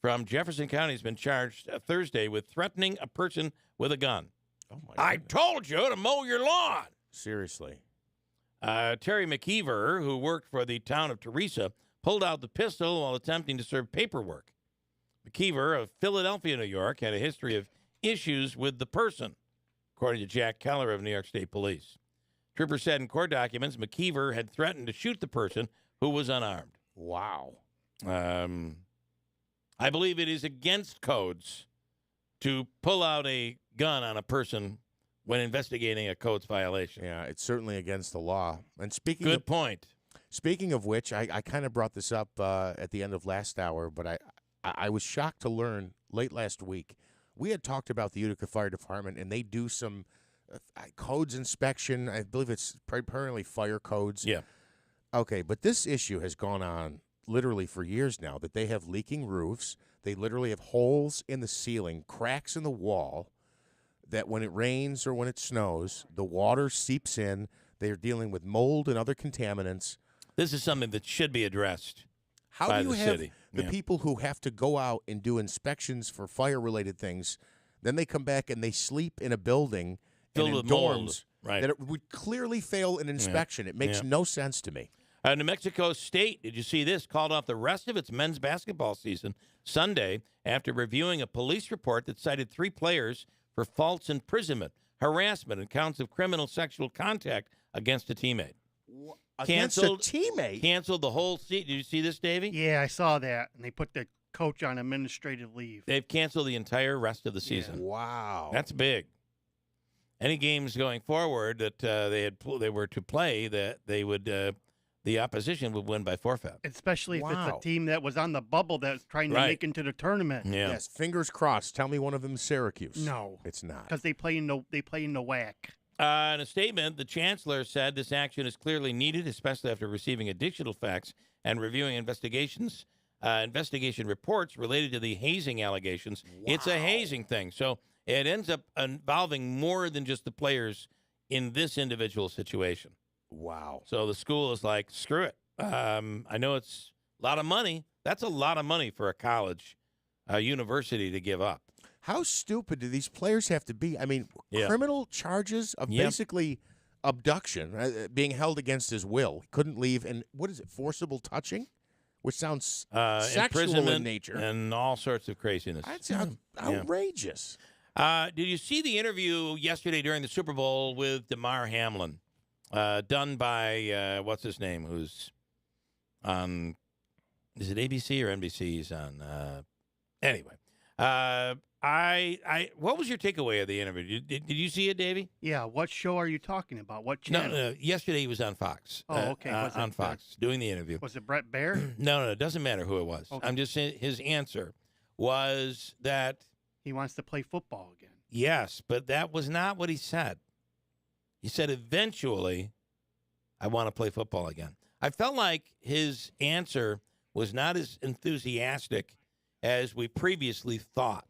from Jefferson County has been charged Thursday with threatening a person with a gun. Oh my! I told you to mow your lawn. Seriously. Terry McKeever, who worked for the town of Teresa, pulled out the pistol while attempting to serve paperwork. McKeever of Philadelphia, New York, had a history of issues with the person, according to Jack Keeler of New York State Police. Trooper said in court documents McKeever had threatened to shoot the person who was unarmed. Wow. I believe it is against codes to pull out a gun on a person when investigating a codes violation. Yeah, it's certainly against the law. And Good point. Speaking of which, I kind of brought this up at the end of last hour, but I was shocked to learn late last week. We had talked about the Utica Fire Department, and they do some codes inspection. I believe it's primarily fire codes. Yeah. Okay, but this issue has gone on literally for years now, that they have leaking roofs. They literally have holes in the ceiling, cracks in the wall, that when it rains or when it snows, the water seeps in. They're dealing with mold and other contaminants. This is something that should be addressed How by do you the have city. the Yeah. people who have to go out and do inspections for fire-related things, then they come back and they sleep in a building Filled and in with mold. dorms Right. that it would clearly fail an inspection? It makes no sense to me. New Mexico State, did you see this, called off the rest of its men's basketball season Sunday after reviewing a police report that cited 3 players for false imprisonment, harassment, and counts of criminal sexual contact against a teammate. Against a teammate? Canceled the whole season. Did you see this, Davey? Yeah, I saw that. And they put the coach on administrative leave. They've canceled the entire rest of the season. Wow. That's big. Any games going forward that they were to play, that they would the opposition would win by forfeit. Especially if it's a team that was on the bubble that's trying to make into the tournament. Yeah. Yes, fingers crossed. Tell me one of them is Syracuse. No. It's not. Because they play in the WAC. In a statement, the chancellor said this action is clearly needed, especially after receiving additional facts and reviewing investigation reports related to the hazing allegations. It's a hazing thing, so it ends up involving more than just the players in this individual situation. Wow. So the school is like, screw it. I know it's a lot of money. That's a lot of money for a college, university to give up. How stupid do these players have to be? I mean, criminal charges of basically abduction, being held against his will. He couldn't leave. And what is it, forcible touching? Which sounds sexual in nature. And all sorts of craziness. That's outrageous. Did you see the interview yesterday during the Super Bowl with Damar Hamlin? Done by, what's his name, who's on Is it ABC or NBC he's on? Anyway, what was your takeaway of the interview? Did you see it, Davey? Yeah. What show are you talking about? What No, channel? no. Yesterday he was on Fox. Oh, okay. Was it on Fox doing the interview. Was it Brett Baer? No, it doesn't matter who it was. Okay. I'm just saying his answer was that He wants to play football again. yes, but that was not what he said. He said eventually, I want to play football again. I felt like his answer was not as enthusiastic as we previously thought.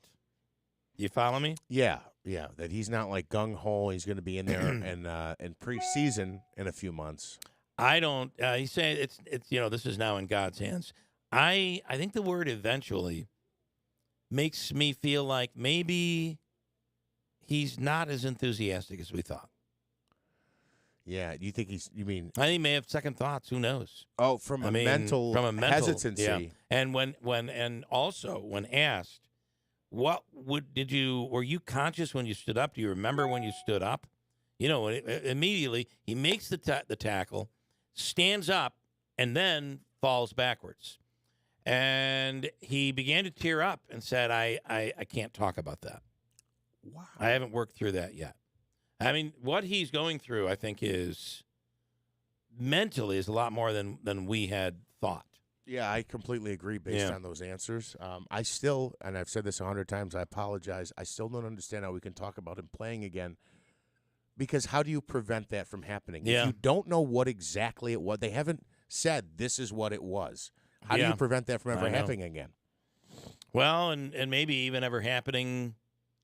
Do you follow me? Yeah. That he's not like gung ho. He's going to be in there in preseason in a few months. I don't. He's saying it's this is now in God's hands. I think the word eventually makes me feel like maybe he's not as enthusiastic as we thought. Yeah, you think you mean? I think he may have second thoughts. Who knows? Oh, from a mental hesitancy. Yeah. And when also when asked, were you conscious when you stood up? Do you remember when you stood up? Immediately he makes the tackle, stands up, and then falls backwards. And he began to tear up and said, I can't talk about that. Wow. I haven't worked through that yet. I mean, what he's going through, I think, is mentally is a lot more than we had thought. Yeah, I completely agree based on those answers. I still, and I've said this 100 times, I apologize. I still don't understand how we can talk about him playing again. Because how do you prevent that from happening? Yeah. If you don't know what exactly it was, they haven't said this is what it was. How do you prevent that from ever happening again? Well, and maybe even ever happening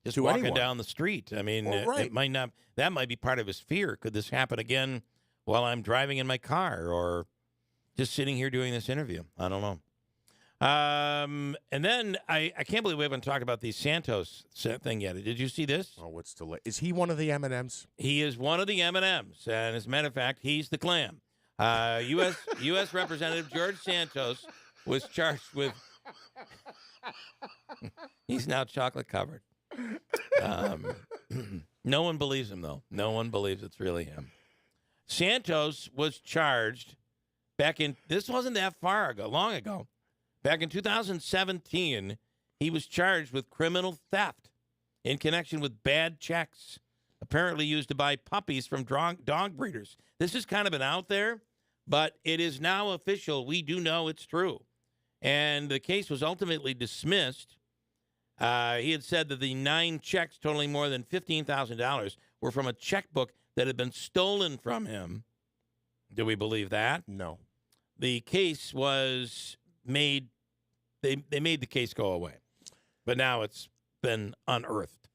just to walking anyone down the street. I mean, right. it might not. That might be part of his fear. Could this happen again while I'm driving in my car or just sitting here doing this interview? I don't know. And then I can't believe we haven't talked about the Santos thing yet. Did you see this? Oh, what's delayed? Is he one of the M&Ms? He is one of the M&Ms, and as a matter of fact, he's the clam. U.S. Representative George Santos was charged with. He's now chocolate covered. No one believes him, though. No one believes it's really him. Santos was charged back in. This wasn't that long ago. Back in 2017, he was charged with criminal theft in connection with bad checks, apparently used to buy puppies from dog breeders. This has kind of been out there, but it is now official. We do know it's true. And the case was ultimately dismissed. He had said that the 9 checks totaling more than $15,000 were from a checkbook that had been stolen from him. Do we believe that? No. The case was made. They made the case go away, but now it's been unearthed.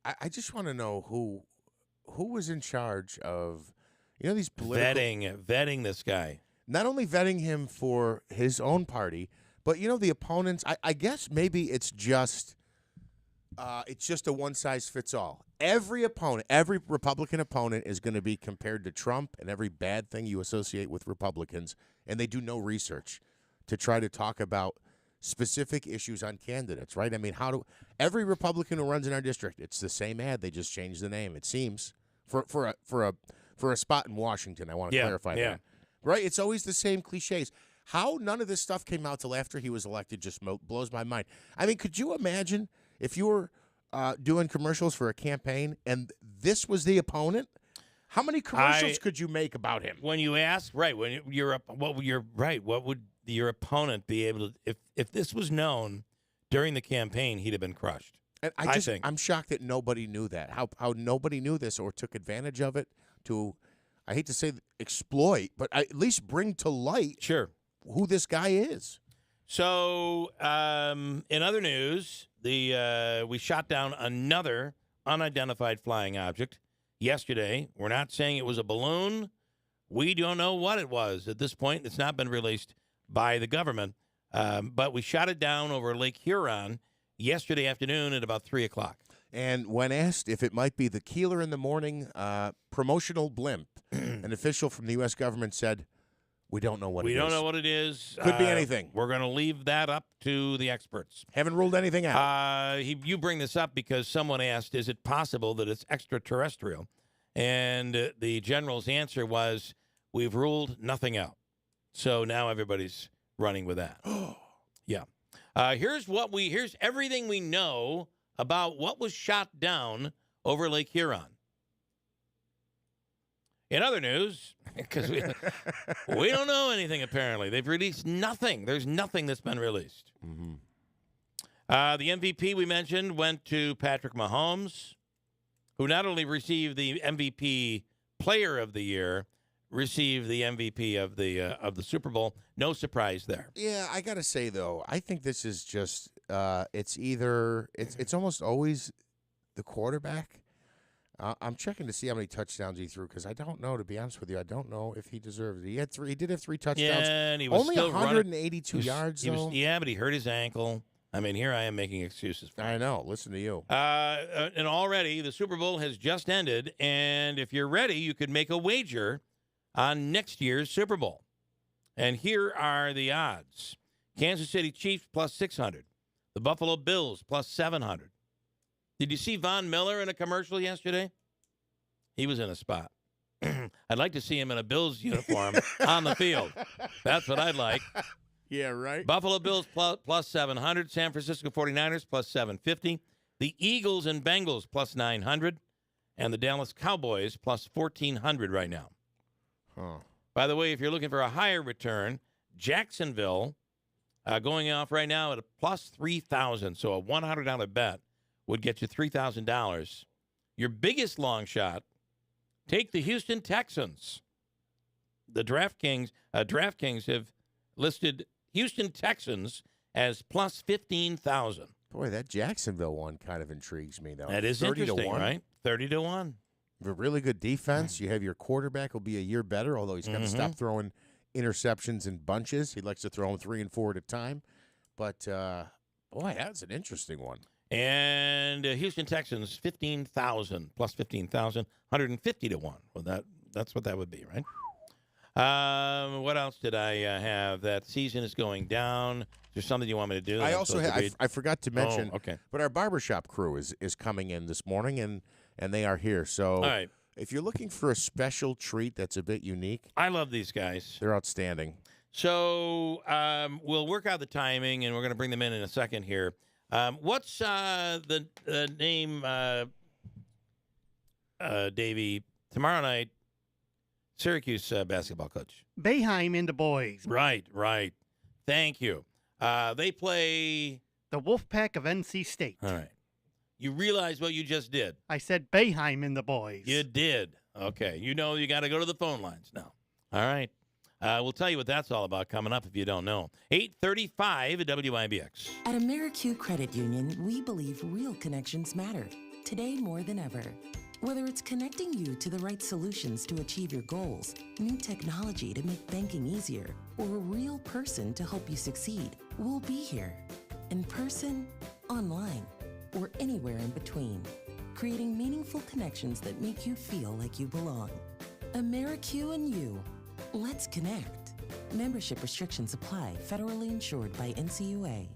I just want to know who was in charge of, these political vetting this guy. Not only vetting him for his own party, but the opponents. I guess maybe it's just a one size fits all. Every Republican opponent is going to be compared to Trump and every bad thing you associate with Republicans, and they do no research to try to talk about specific issues on candidates, right? I mean, every Republican who runs in our district, it's the same ad. They just changed the name. It seems for a spot in Washington. I want to clarify that, right? It's always the same cliches. How none of this stuff came out till after he was elected just blows my mind. I mean, could you imagine if you were doing commercials for a campaign and this was the opponent? How many commercials could you make about him? When you ask, right? When what would your opponent be able to? If this was known during the campaign, he'd have been crushed. And I think I'm shocked that nobody knew that. How nobody knew this or took advantage of it to, I hate to say exploit, but at least bring to light who this guy is. So, in other news, we shot down another unidentified flying object yesterday. We're not saying it was a balloon. We don't know what it was at this point. It's not been released by the government. But we shot it down over Lake Huron yesterday afternoon at about 3 o'clock. And when asked if it might be the Keeler in the morning promotional blimp, an official from the U.S. government said, we don't know what it is. We don't know what it is. Could be anything. We're going to leave that up to the experts. Haven't ruled anything out. You bring this up because someone asked, is it possible that it's extraterrestrial? And the general's answer was, we've ruled nothing out. So now everybody's running with that. Yeah. Here's everything we know about what was shot down over Lake Huron. In other news, because we don't know anything apparently. They've released nothing. There's nothing that's been released. Mm-hmm. The MVP we mentioned went to Patrick Mahomes, who not only received the MVP Player of the Year, received the MVP of the Super Bowl. No surprise there. Yeah, I gotta say though, I think this is just it's almost always the quarterback. I'm checking to see how many touchdowns he threw because I don't know. To be honest with you, I don't know if he deserved it. He did have 3 touchdowns. Yeah, and he was only still 182 yards. Yeah, but he hurt his ankle. I mean, here I am making excuses for him. I know. Listen to you. And already the Super Bowl has just ended, and if you're ready, you could make a wager on next year's Super Bowl. And here are the odds: Kansas City Chiefs plus 600, the Buffalo Bills plus 700. Did you see Von Miller in a commercial yesterday? He was in a spot. I'd like to see him in a Bills uniform on the field. That's what I'd like. Yeah, right. Buffalo Bills plus 700. San Francisco 49ers plus 750. The Eagles and Bengals plus 900. And the Dallas Cowboys plus 1,400 right now. Huh. By the way, if you're looking for a higher return, Jacksonville going off right now at a plus 3,000. So a $100 bet would get you $3,000. Your biggest long shot, take the Houston Texans. The DraftKings have listed Houston Texans as plus 15,000. Boy, that Jacksonville one kind of intrigues me, though. That is 30 interesting, to 1. right? 30 to 1. You have a really good defense. You have your quarterback will be a year better, although he's got to stop throwing interceptions in bunches. He likes to throw them 3 and 4 at a time. But, boy, that's an interesting one. And Houston Texans, 15,000, plus 15,000, 150 to 1. Well, that's what that would be, right? What else did I have? That season is going down. Is there something you want me to do? I also I forgot to mention, okay. But our barbershop crew is coming in this morning, and they are here. So all right. If you're looking for a special treat that's a bit unique. I love these guys. They're outstanding. So we'll work out the timing, and we're going to bring them in a second here. What's the name, Davey, tomorrow night, Syracuse basketball coach? Boeheim and the boys. Right. Thank you. They play the Wolfpack of NC State. All right. You realize what you just did. I said Boeheim and the boys. You did. Okay. You know you got to go to the phone lines now. All right. We'll tell you what that's all about coming up if you don't know. 8:35 at WIBX. At AmeriQ Credit Union, we believe real connections matter, today more than ever. Whether it's connecting you to the right solutions to achieve your goals, new technology to make banking easier, or a real person to help you succeed, we'll be here. In person, online, or anywhere in between. Creating meaningful connections that make you feel like you belong. AmeriQ and you. Let's connect. Membership restrictions apply. Federally insured by NCUA.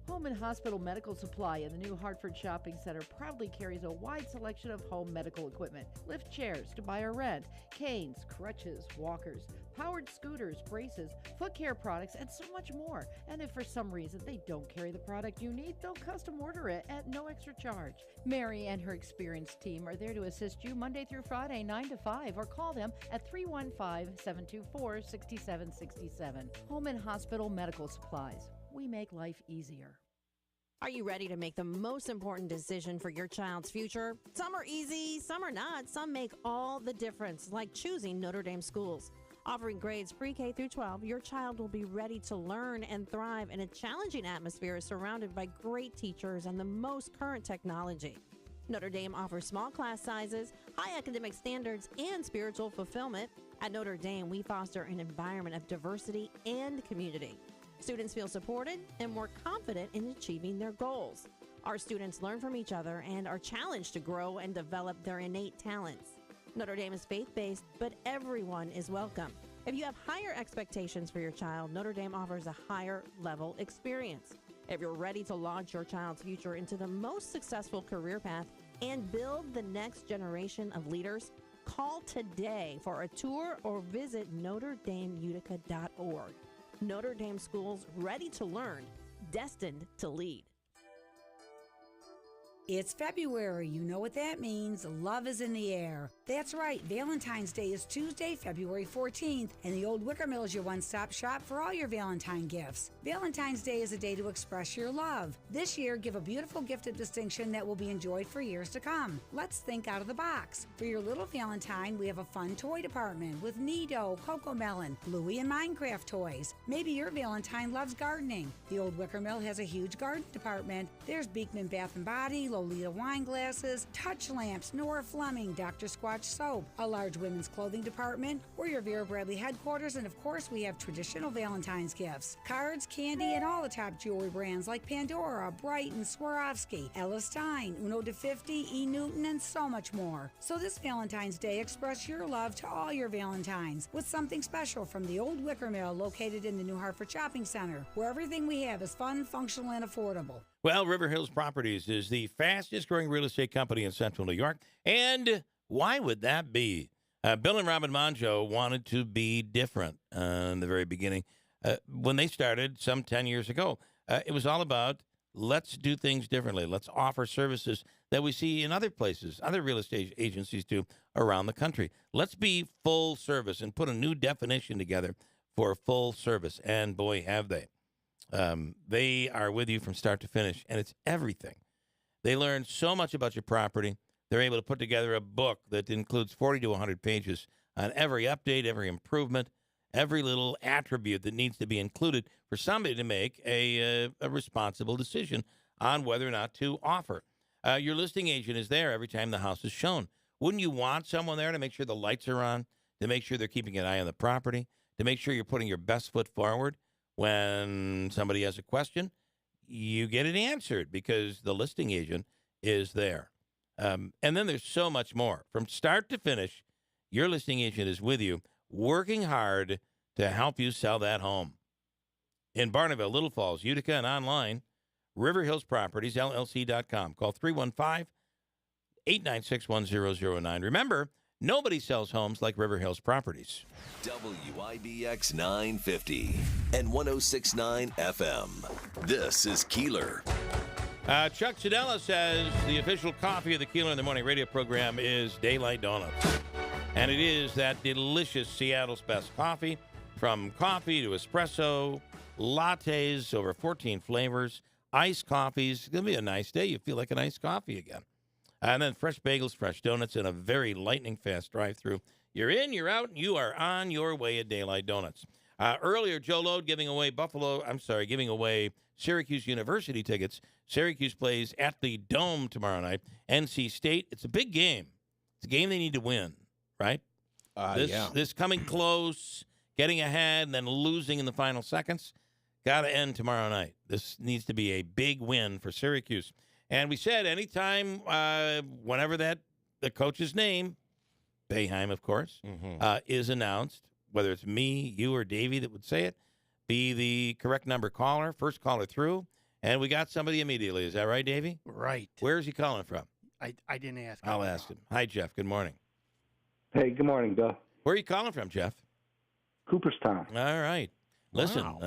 Home and Hospital Medical Supply in the new Hartford Shopping Center proudly carries a wide selection of home medical equipment. Lift chairs to buy or rent, canes, crutches, walkers, powered scooters, braces, foot care products, and so much more. And if for some reason they don't carry the product you need, they'll custom order it at no extra charge. Mary and her experienced team are there to assist you Monday through Friday, 9 to 5, or call them at 315-724-6767. Home and Hospital Medical Supplies. We make life easier. Are you ready to make the most important decision for your child's future? Some are easy, some are not. Some make all the difference, like choosing Notre Dame schools. Offering grades pre-K through 12, your child will be ready to learn and thrive in a challenging atmosphere surrounded by great teachers and the most current technology. Notre Dame offers small class sizes, high academic standards, and spiritual fulfillment. At Notre Dame, we foster an environment of diversity and community. Students feel supported and more confident in achieving their goals. Our students learn from each other and are challenged to grow and develop their innate talents. Notre Dame is faith-based, but everyone is welcome. If you have higher expectations for your child, Notre Dame offers a higher level experience. If you're ready to launch your child's future into the most successful career path and build the next generation of leaders, call today for a tour or visit NotreDameUtica.org. Notre Dame schools ready to learn, destined to lead. It's February. You know what that means. Love is in the air. That's right. Valentine's Day is Tuesday, February 14th, and the Old Wicker Mill is your one-stop shop for all your Valentine gifts. Valentine's Day is a day to express your love. This year, give a beautiful gift of distinction that will be enjoyed for years to come. Let's think out of the box. For your little Valentine, we have a fun toy department with Nido, Coco Melon, Bluey, and Minecraft toys. Maybe your Valentine loves gardening. The Old Wicker Mill has a huge garden department. There's Beekman Bath & Body, Lolita wine glasses, touch lamps, Nora Fleming, Dr. Squatch soap, a large women's clothing department. We're your Vera Bradley headquarters, and of course we have traditional Valentine's gifts, cards, candy, and all the top jewelry brands like Pandora, Brighton, Swarovski, Ella Stein, Uno de 50, E. Newton, and so much more. So this Valentine's Day, express your love to all your Valentines with something special from the Old Wicker Mill, located in the New Hartford Shopping Center, where everything we have is fun, functional, and affordable. Well, River Hills Properties is the fastest growing real estate company in Central New York. And why would that be? Bill and Robin Monjo wanted to be different in the very beginning. When they started some 10 years ago, it was all about let's do things differently. Let's offer services that we see in other places, other real estate agencies do around the country. Let's be full service and put a new definition together for full service. And boy, have they. They are with you from start to finish, and it's everything. They learn so much about your property. They're able to put together a book that includes 40 to 100 pages on every update, every improvement, every little attribute that needs to be included for somebody to make a responsible decision on whether or not to offer. Your listing agent is there every time the house is shown. Wouldn't you want someone there to make sure the lights are on, to make sure they're keeping an eye on the property, to make sure you're putting your best foot forward? When somebody has a question, you get it answered because the listing agent is there. And then there's so much more. From start to finish, your listing agent is with you, working hard to help you sell that home. In Barneville, Little Falls, Utica, and online, River Hills Properties, LLC.com. Call 315-896-1009. Remember, nobody sells homes like River Hills Properties. WIBX 950 and 106.9 FM. This is Keeler. Chuck Sedella says the official coffee of the Keeler in the Morning radio program is Daylight Donuts. And it is that delicious Seattle's best coffee. From coffee to espresso, lattes, over 14 flavors, iced coffees. It's going to be a nice day. You feel like an iced coffee again. And then fresh bagels, fresh donuts, and a very lightning-fast drive-through. You're in, you're out, and you are on your way at Daylight Donuts. Earlier, Joe Lode giving away Syracuse University tickets. Syracuse plays at the Dome tomorrow night. NC State, it's a big game. It's a game they need to win, right? This coming close, getting ahead, and then losing in the final seconds, got to end tomorrow night. This needs to be a big win for Syracuse. And we said anytime, whenever the coach's name, Boeheim, of course, is announced, whether it's me, you, or Davey that would say it, be the correct number caller, first caller through. And we got somebody immediately. Is that right, Davey? Right. Where is he calling from? I didn't ask. I'll ask him. Hi, Jeff. Good morning. Hey, good morning, Bill. Where are you calling from, Jeff? Cooperstown. All right. Listen,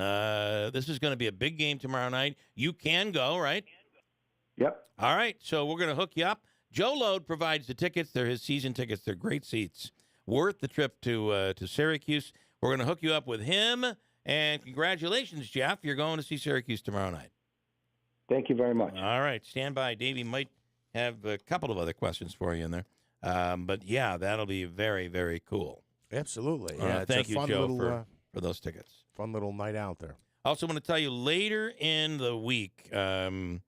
this is going to be a big game tomorrow night. You can go, right? Yep. All right, so we're going to hook you up. Joe Lode provides the tickets. They're his season tickets. They're great seats. Worth the trip to Syracuse. We're going to hook you up with him. And congratulations, Jeff. You're going to see Syracuse tomorrow night. Thank you very much. All right, stand by. Davey might have a couple of other questions for you in there. But, yeah, that'll be very, very cool. Absolutely. Yeah, thank you, Joe, for those tickets. Fun little night out there. Also want to tell you later in the week, Dr.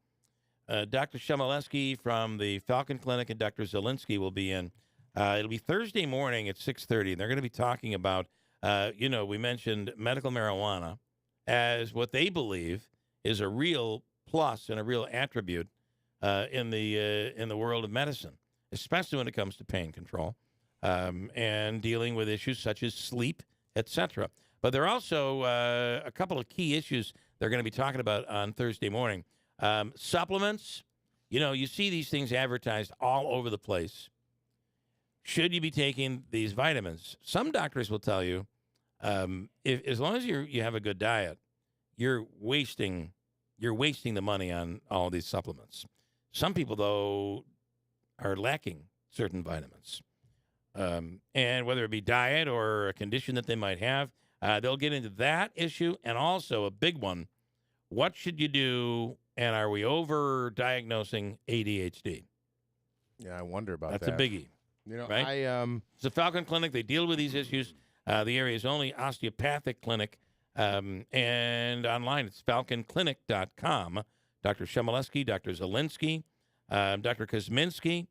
Shemaleski from the Falcon Clinic and Dr. Zielinski will be in. It'll be Thursday morning at 6:30. And they're going to be talking about, we mentioned medical marijuana as what they believe is a real plus and a real attribute in the world of medicine, especially when it comes to pain control and dealing with issues such as sleep, etc. But there are also a couple of key issues they're going to be talking about on Thursday morning. Supplements, you see these things advertised all over the place. Should you be taking these vitamins? Some doctors will tell you As long as you have a good diet, you're wasting the money on all these supplements. Some people, though, are lacking certain vitamins. And whether it be diet or a condition that they might have, they'll get into that issue. And also a big one, what should you do, and are we over-diagnosing ADHD? Yeah, I wonder about That's that. a biggie. You know, right? It's the Falcon Clinic. They deal with these issues. The area's only osteopathic clinic. And online, it's falconclinic.com. Dr. Shemileski, Dr. Zelinsky, Dr. Kosminski,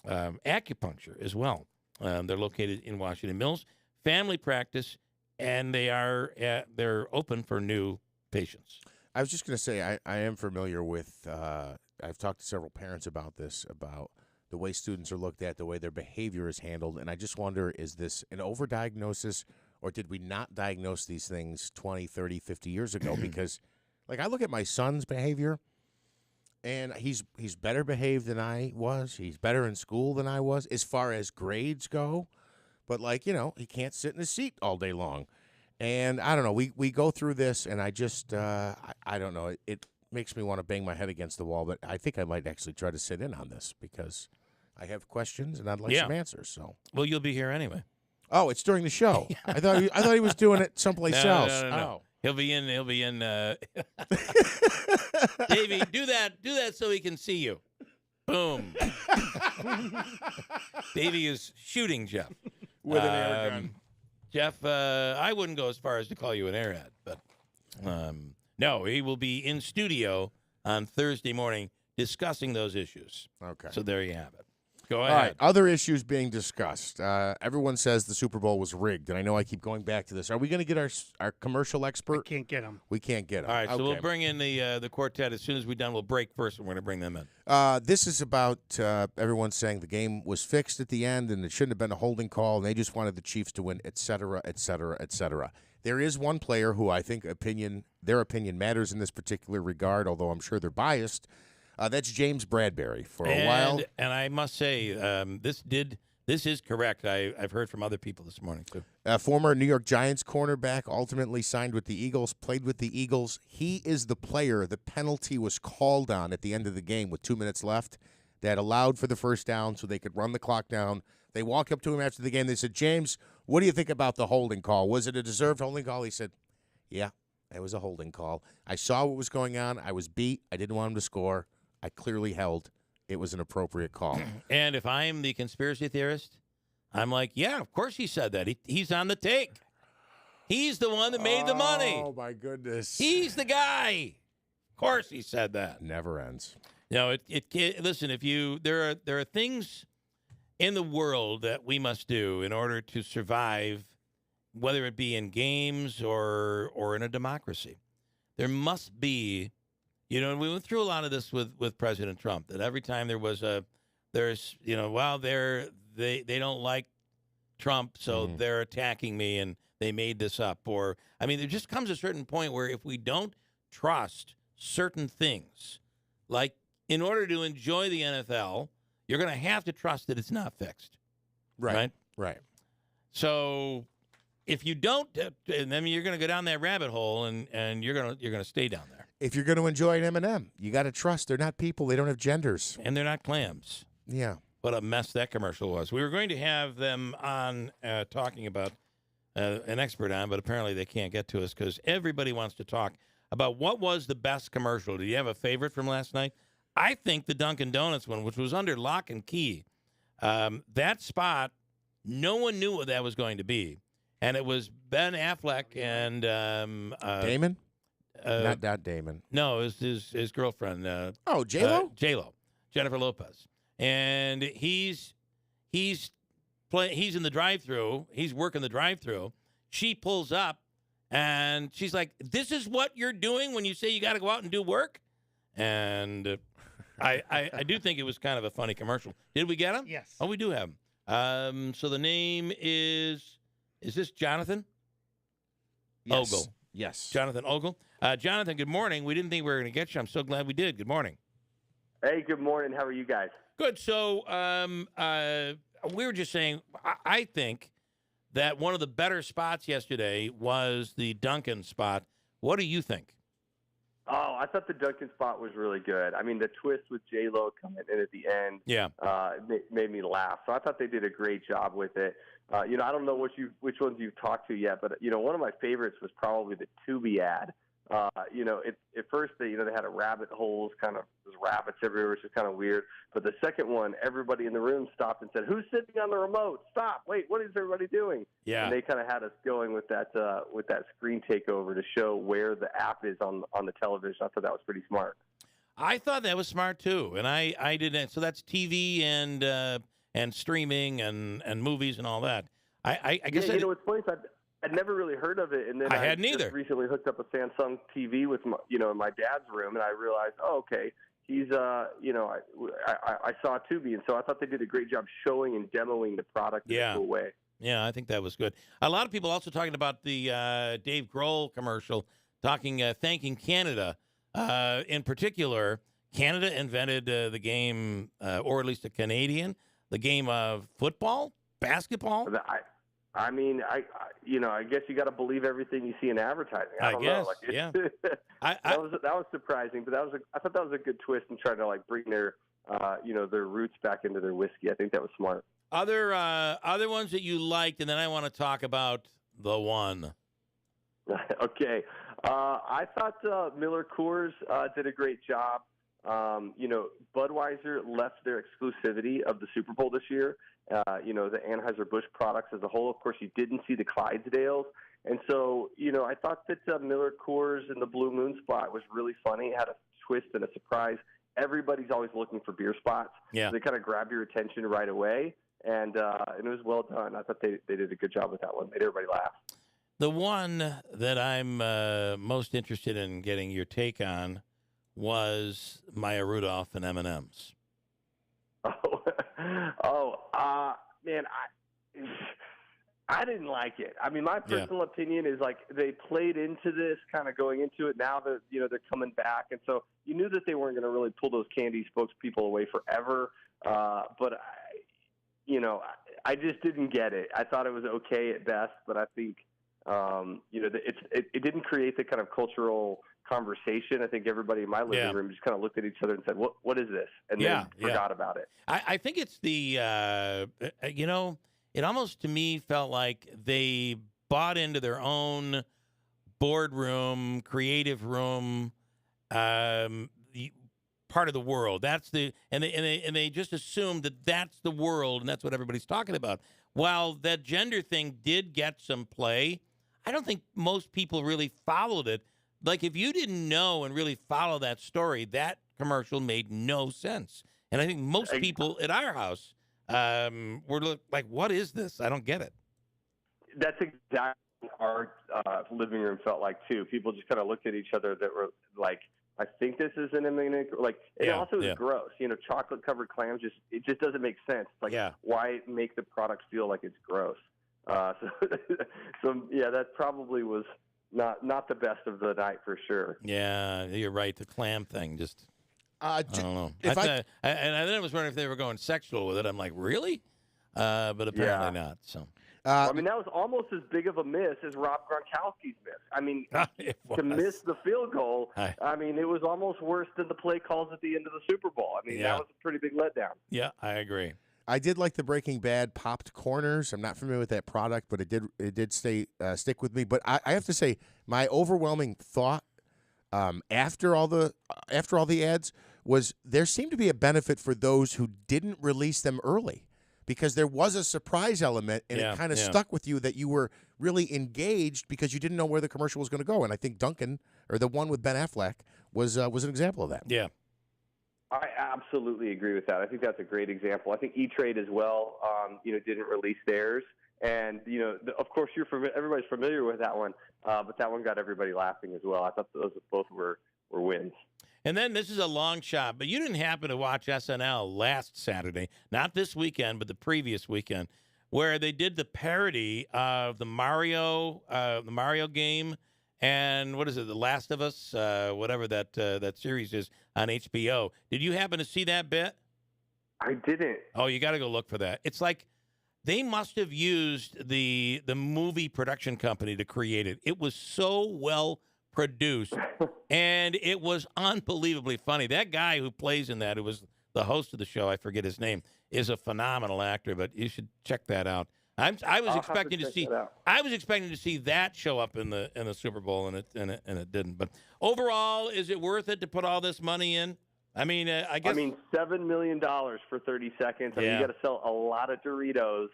acupuncture as well. They're located in Washington Mills. Family practice, and they're open for new patients. I was just going to say, I am familiar with, I've talked to several parents about this, about the way students are looked at, the way their behavior is handled. And I just wonder, is this an overdiagnosis, or did we not diagnose these things 20, 30, 50 years ago? Because, like, I look at my son's behavior, and he's better behaved than I was. He's better in school than I was as far as grades go. But, like, he can't sit in his seat all day long. And I don't know. We go through this, and I just, I don't know. It makes me want to bang my head against the wall. But I think I might actually try to sit in on this because I have questions, and I'd like some answers. So, well, you'll be here anyway. Oh, it's during the show. I thought he was doing it someplace else. No. Oh. He'll be in. Davey, do that so he can see you. Boom. Davey is shooting Jeff with an air gun. Jeff, I wouldn't go as far as to call you an airhead, but no, he will be in studio on Thursday morning discussing those issues. Okay. So there you have it. Go ahead. All right, other issues being discussed. Everyone says the Super Bowl was rigged, and I know I keep going back to this. Are we going to get our commercial expert? I can't get him. We can't get him. All right, so Okay. we'll bring in the quartet as soon as we're done. We'll break first, and we're going to bring them in. This is about everyone saying the game was fixed at the end, and it shouldn't have been a holding call, and they just wanted the Chiefs to win, et cetera, et cetera, et cetera. There is one player who I think their opinion matters in this particular regard, although I'm sure they're biased. That's James Bradbury. For a while, and I must say, this is correct. I've heard from other people this morning too. Former New York Giants cornerback, ultimately signed with the Eagles, played with the Eagles. He is the player the penalty was called on at the end of the game with 2 minutes left that allowed for the first down so they could run the clock down. They walked up to him after the game. They said, James, what do you think about the holding call? Was it a deserved holding call? He said, yeah, it was a holding call. I saw what was going on. I was beat. I didn't want him to score. I clearly held it was an appropriate call. And if I'm the conspiracy theorist, I'm like, yeah, of course he said that. He's on the take. He's the one that made the money. Oh, my goodness. He's the guy. Of course he said that. Never ends. No, listen, there are things in the world that we must do in order to survive, whether it be in games or in a democracy. There must be, and we went through a lot of this with President Trump, that every time they don't like Trump, so they're attacking me and they made this up. Or, there just comes a certain point where if we don't trust certain things, like in order to enjoy the NFL, you're going to have to trust that it's not fixed. Right. So if you don't, then you're going to go down that rabbit hole and you're going to stay down there. If you're going to enjoy an M&M, you got to trust they're not people. They don't have genders. And they're not clams. Yeah. What a mess that commercial was. We were going to have them on talking about an expert on, but apparently they can't get to us because everybody wants to talk about what was the best commercial. Do you have a favorite from last night? I think the Dunkin' Donuts one, which was under lock and key. That spot, no one knew what that was going to be. And it was Ben Affleck and Damon? Not Damon. No, it was his girlfriend. J-Lo? J-Lo, Jennifer Lopez. And he's in the drive-thru. He's working the drive-thru. She pulls up, and she's like, this is what you're doing when you say you got to go out and do work? And I do think it was kind of a funny commercial. Did we get him? Yes. Oh, we do have him. So the name is this Jonathan? Yes. Ogle. Yes. Jonathan Ogle. Jonathan, good morning. We didn't think we were going to get you. I'm so glad we did. Good morning. Hey, good morning. How are you guys? Good. So we were just saying, I think that one of the better spots yesterday was the Duncan spot. What do you think? Oh, I thought the Duncan spot was really good. I mean, the twist with J-Lo coming in at the end made me laugh. So I thought they did a great job with it. I don't know which ones you've talked to yet, but, one of my favorites was probably the Tubi ad. At first they had a rabbit holes, kind of there's rabbits everywhere, which is kind of weird. But the second one, everybody in the room stopped and said, "Who's sitting on the remote? Stop! Wait, what is everybody doing?" Yeah. And they kind of had us going with that screen takeover to show where the app is on the television. I thought that was pretty smart. I thought that was smart too, and I didn't. So that's TV and streaming and movies and all that. I guess it's funny. I'd never really heard of it, and then I hadn't just either. Recently hooked up a Samsung TV with in my dad's room, and I realized, okay, he's I saw Tubi, and so I thought they did a great job showing and demoing the product in a cool way. Yeah, I think that was good. A lot of people also talking about the Dave Grohl commercial, thanking Canada. In particular, Canada invented the game, or at least a Canadian, the game of football, basketball. I mean, I guess you got to believe everything you see in advertising. I don't know. Yeah. that was surprising, but I thought that was a good twist in trying to bring their their roots back into their whiskey. I think that was smart. Other ones that you liked, and then I want to talk about the one. Okay, I thought Miller Coors did a great job. Budweiser left their exclusivity of the Super Bowl this year. The Anheuser-Busch products as a whole. Of course, you didn't see the Clydesdales. And so, I thought that Miller Coors and the Blue Moon spot was really funny. It had a twist and a surprise. Everybody's always looking for beer spots. Yeah. So they kind of grab your attention right away. And it was well done. I thought they did a good job with that one. Made everybody laugh. The one that I'm most interested in getting your take on was Maya Rudolph and M&M's. Man, I didn't like it. I mean, my personal opinion is they played into this kind of going into it. Now that they're coming back, and so you knew that they weren't going to really pull those candy spokespeople away forever. But I just didn't get it. I thought it was okay at best, but I think it didn't create the kind of cultural conversation. I think everybody in my living room just kind of looked at each other and said, what is this? And then forgot about it. I think it's the, it almost to me felt like they bought into their own boardroom, creative room, part of the world. That's and they just assumed that that's the world and that's what everybody's talking about. While that gender thing did get some play, I don't think most people really followed it. Like, if you didn't know and really follow that story, that commercial made no sense. And I think most people at our house were like, what is this? I don't get it. That's exactly what our living room felt like, too. People just kind of looked at each other that were like, I think this is an imminent, it also is gross. Chocolate-covered clams, it just doesn't make sense. Why make the product feel like it's gross? That probably was not the best of the night for sure. Yeah, you're right. The clam thing just I don't know. And then I was wondering if they were going sexual with it. I'm like, really? But apparently not. So I mean, that was almost as big of a miss as Rob Gronkowski's miss. I mean, to miss the field goal, I mean, it was almost worse than the play calls at the end of the Super Bowl. I mean, that was a pretty big letdown. Yeah, I agree. I did like the Breaking Bad popped corners. I'm not familiar with that product, but it did stick with me. But I have to say, my overwhelming thought after all the ads was there seemed to be a benefit for those who didn't release them early, because there was a surprise element, and it kind of stuck with you that you were really engaged because you didn't know where the commercial was going to go. And I think Duncan, or the one with Ben Affleck, was an example of that. Yeah. I absolutely agree with that. I think that's a great example. I think E-Trade as well, didn't release theirs. And, of course, everybody's familiar with that one, but that one got everybody laughing as well. I thought those both were wins. And then this is a long shot, but you didn't happen to watch SNL last Saturday, not this weekend, but the previous weekend, where they did the parody of the Mario game. And what is it, The Last of Us, whatever that series is on HBO. Did you happen to see that bit? I didn't. Oh, you got to go look for that. It's like They must have used the movie production company to create it. It was so well produced, and it was unbelievably funny. That guy who plays in that, who was the host of the show, I forget his name, is a phenomenal actor. But you should check that out. I was expecting to see that show up in the Super Bowl, and it didn't. But overall, is it worth it to put all this money in? I mean, I guess. I mean, $7 million for 30 seconds. I mean, you got to sell a lot of Doritos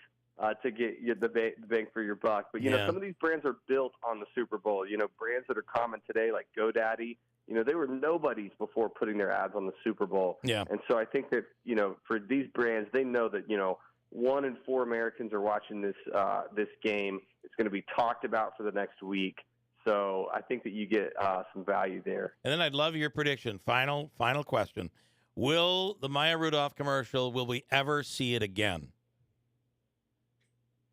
to get the bang for your buck. But, you know, some of these brands are built on the Super Bowl. You know, brands that are common today, like GoDaddy, you know, they were nobodies before putting their ads on the Super Bowl. Yeah. And so I think that, you know, for these brands, they know that, you know, 1 in 4 Americans are watching this game. It's going to be talked about for the next week. So I think that you get some value there. And then I'd love your prediction. Final question. Will the Maya Rudolph commercial, will we ever see it again?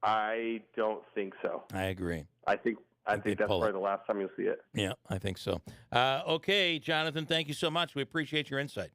I don't think so. I agree. I think that's probably the last time you'll see it. Yeah, I think so. Okay, Jonathan, thank you so much. We appreciate your insight.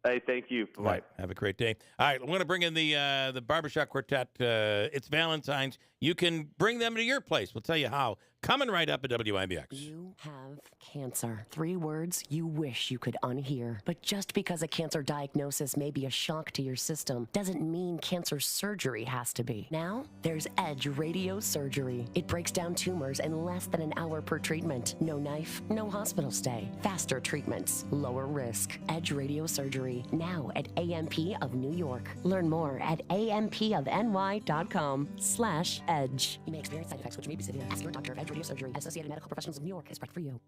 Hey, thank you. Bye. Right, have a great day. All right, I'm going to bring in the Barbershop Quartet. It's Valentine's. You can bring them to your place. We'll tell you how. Coming right up at WIBX. You have cancer. 3 words you wish you could unhear. But just because a cancer diagnosis may be a shock to your system doesn't mean cancer surgery has to be. Now, there's Edge Radiosurgery. It breaks down tumors in less than an hour per treatment. No knife, no hospital stay. Faster treatments, lower risk. Edge Radiosurgery, now at AMP of New York. Learn more at ampofny.com/edge. You may experience side effects which may be severe. Ask your doctor of Edge Radiosurgery and Associated Medical Professionals of New York is right for you.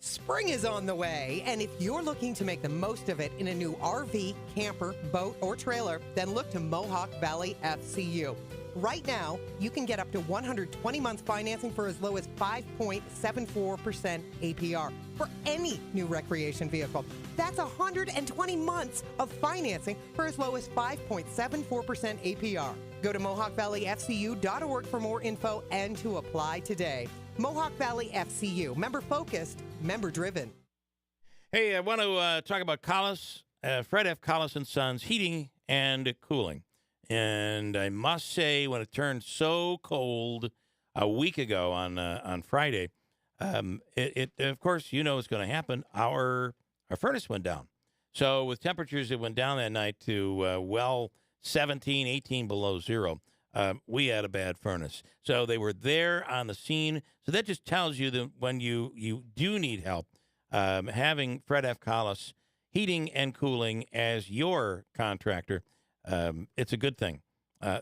Spring is on the way, and if you're looking to make the most of it in a new RV, camper, boat, or trailer, then look to Mohawk Valley FCU. Right now, you can get up to 120-month financing for as low as 5.74% APR for any new recreation vehicle. That's 120 months of financing for as low as 5.74% APR. Go to MohawkValleyFCU.org for more info and to apply today. Mohawk Valley FCU, member-focused, member-driven. Hey, I want to talk about Collis, Fred F. Collis & Sons Heating and Cooling. And I must say, when it turned so cold a week ago on Friday, it of course, you know what's going to happen. Our furnace went down. So with temperatures that went down that night to 17, 18 below zero, we had a bad furnace. So they were there on the scene. So that just tells you that when you do need help, having Fred F. Collis Heating and Cooling as your contractor, it's a good thing.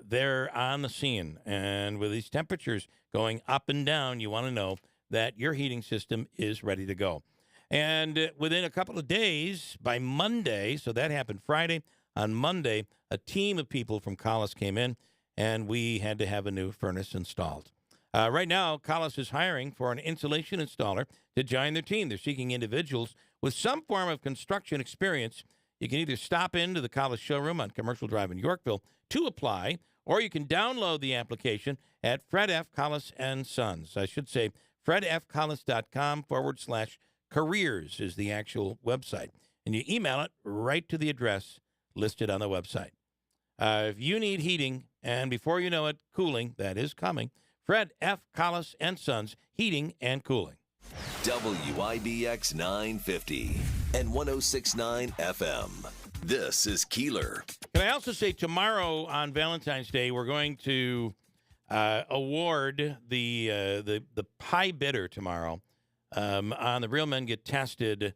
They're on the scene. And with these temperatures going up and down, you want to know that your heating system is ready to go. And within a couple of days, by Monday, so that happened Friday, on Monday, a team of people from Collis came in, and we had to have a new furnace installed. Right now, Collis is hiring for an insulation installer to join their team. They're seeking individuals with some form of construction experience. You can either stop into the Collis showroom on Commercial Drive in Yorkville to apply, or you can download the application at Fred F. Collis & Sons. I should say fredfcollis.com/careers is the actual website. And you email it right to the address listed on the website. If you need heating, and before you know it, cooling, that is coming, Fred F. Collis & Sons, Heating and Cooling. WIBX 950 and 106.9 FM. This is Keeler. Can I also say tomorrow on Valentine's Day, we're going to award the high bidder tomorrow on the Real Men Get Tested.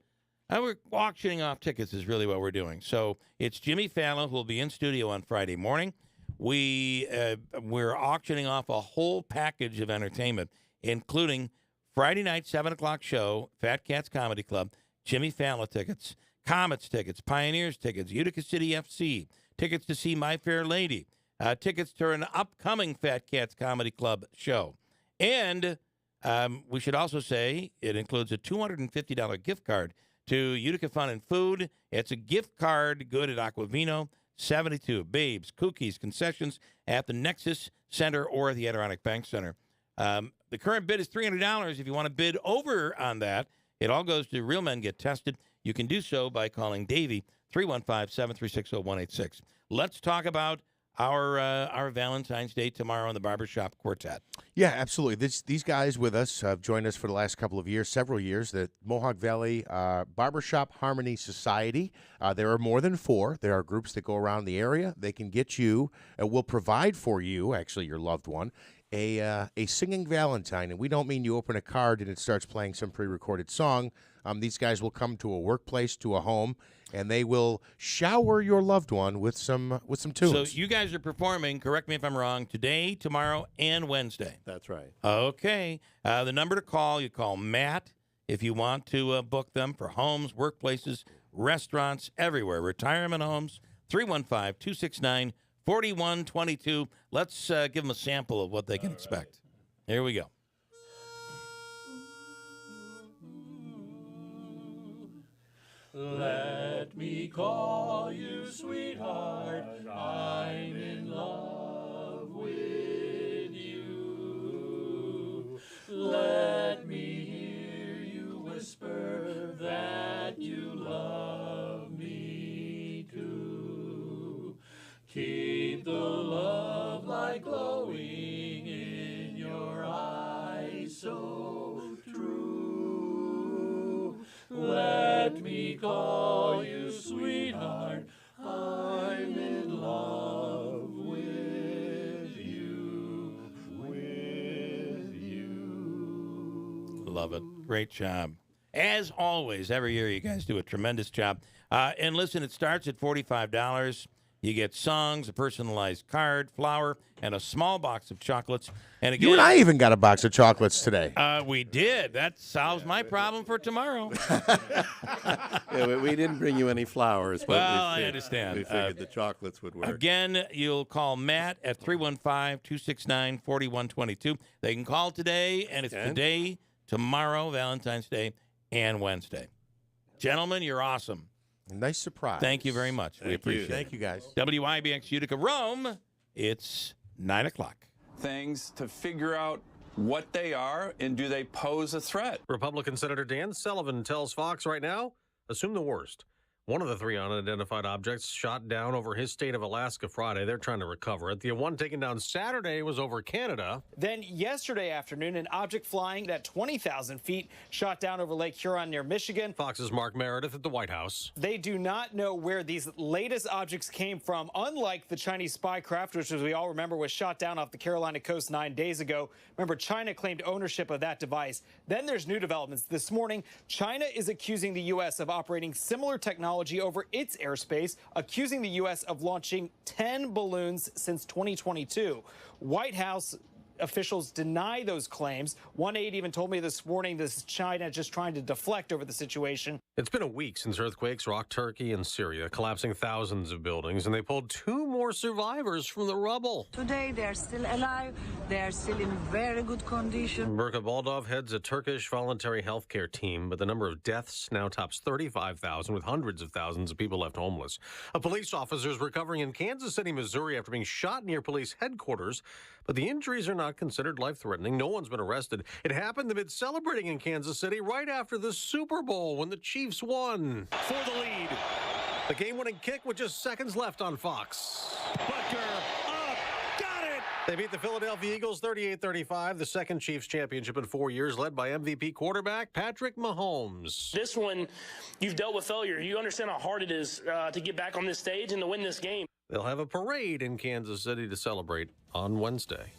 We're auctioning off tickets is really what we're doing. So it's Jimmy Fallon who will be in studio on Friday morning. We're auctioning off a whole package of entertainment, including Friday night, 7 o'clock show, Fat Cats Comedy Club, Jimmy Fallon tickets, Comets tickets, Pioneers tickets, Utica City FC, tickets to see My Fair Lady, tickets to an upcoming Fat Cats Comedy Club show. And we should also say it includes a $250 gift card to Utica Fun and Food. It's a gift card good at Aquavino, 72, Babes, Cookies, concessions at the Nexus Center or the Adirondack Bank Center. The current bid is $300. If you want to bid over on that, it all goes to Real Men Get Tested. you can do so by calling Davey, 315-736-0186. Let's talk about our Valentine's Day tomorrow in the Barbershop Quartet. Yeah, absolutely. These guys with us have joined us for the last couple of years, several years, the Mohawk Valley Barbershop Harmony Society. There are more than 4. There are groups that go around the area. They can get you, and will provide for you, actually your loved one, a singing Valentine. And we don't mean you open a card and it starts playing some pre-recorded song. These guys will come to a workplace, to a home, and they will shower your loved one with some tunes. So you guys are performing, correct me if I'm wrong, today, tomorrow, and Wednesday. That's right. Okay. The number to call, you call Matt if you want to book them for homes, workplaces, restaurants, everywhere. Retirement homes, 315-269-4122. Let's give them a sample of what they can expect. Here we go. Let me call you sweetheart, I'm in love with you. Let me hear you whisper that you love me too. Keep the love light glowing in your eyes so true. Let me call you sweetheart, I'm in love with you, Love it. Great job. As always, every year you guys do a tremendous job. And listen, it starts at $45. You get songs, a personalized card, flower, and a small box of chocolates. And again, you and I even got a box of chocolates today. We did. That solves my problem for tomorrow. Yeah, we didn't bring you any flowers. But I understand. We figured the chocolates would work. Again, you'll call Matt at 315-269-4122. They can call today, and it's today, tomorrow, Valentine's Day, and Wednesday. Gentlemen, you're awesome. Nice surprise. Thank you very much. We appreciate it. Thank you, guys. WIBX Utica Rome, it's 9 o'clock. Things to figure out what they are and do they pose a threat. Republican Senator Dan Sullivan tells Fox right now, assume the worst. One of the 3 unidentified objects shot down over his state of Alaska Friday. They're trying to recover it. The one taken down Saturday was over Canada. Then yesterday afternoon, an object flying at 20,000 feet shot down over Lake Huron near Michigan. Fox's Mark Meredith at the White House. They do not know where these latest objects came from, unlike the Chinese spy craft, which, as we all remember, was shot down off the Carolina coast 9 days ago. Remember, China claimed ownership of that device. Then there's new developments. This morning, China is accusing the U.S. of operating similar technology over its airspace, accusing the U.S. of launching 10 balloons since 2022. White House officials deny those claims. One aide even told me this morning this is China just trying to deflect over the situation. It's been a week since earthquakes rocked Turkey and Syria, collapsing thousands of buildings, and they pulled 2 more survivors from the rubble. Today, they're still alive. They're still in very good condition. Burka Baldov heads a Turkish voluntary healthcare team, but the number of deaths now tops 35,000, with hundreds of thousands of people left homeless. A police officer is recovering in Kansas City, Missouri, after being shot near police headquarters, but the injuries are not considered life-threatening. No one's been arrested. It happened amid celebrating in Kansas City right after the Super Bowl when the Chiefs won. For the lead. The game-winning kick with just seconds left on Fox. Butker up. Got it. They beat the Philadelphia Eagles 38-35, the second Chiefs championship in 4 years, led by MVP quarterback Patrick Mahomes. This one, you've dealt with failure. You understand how hard it is to get back on this stage and to win this game. They'll have a parade in Kansas City to celebrate on Wednesday.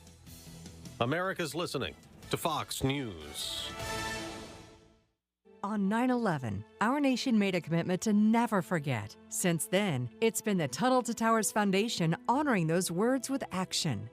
America's listening to Fox News. On 9/11, our nation made a commitment to never forget. Since then, it's been the Tunnel to Towers Foundation honoring those words with action.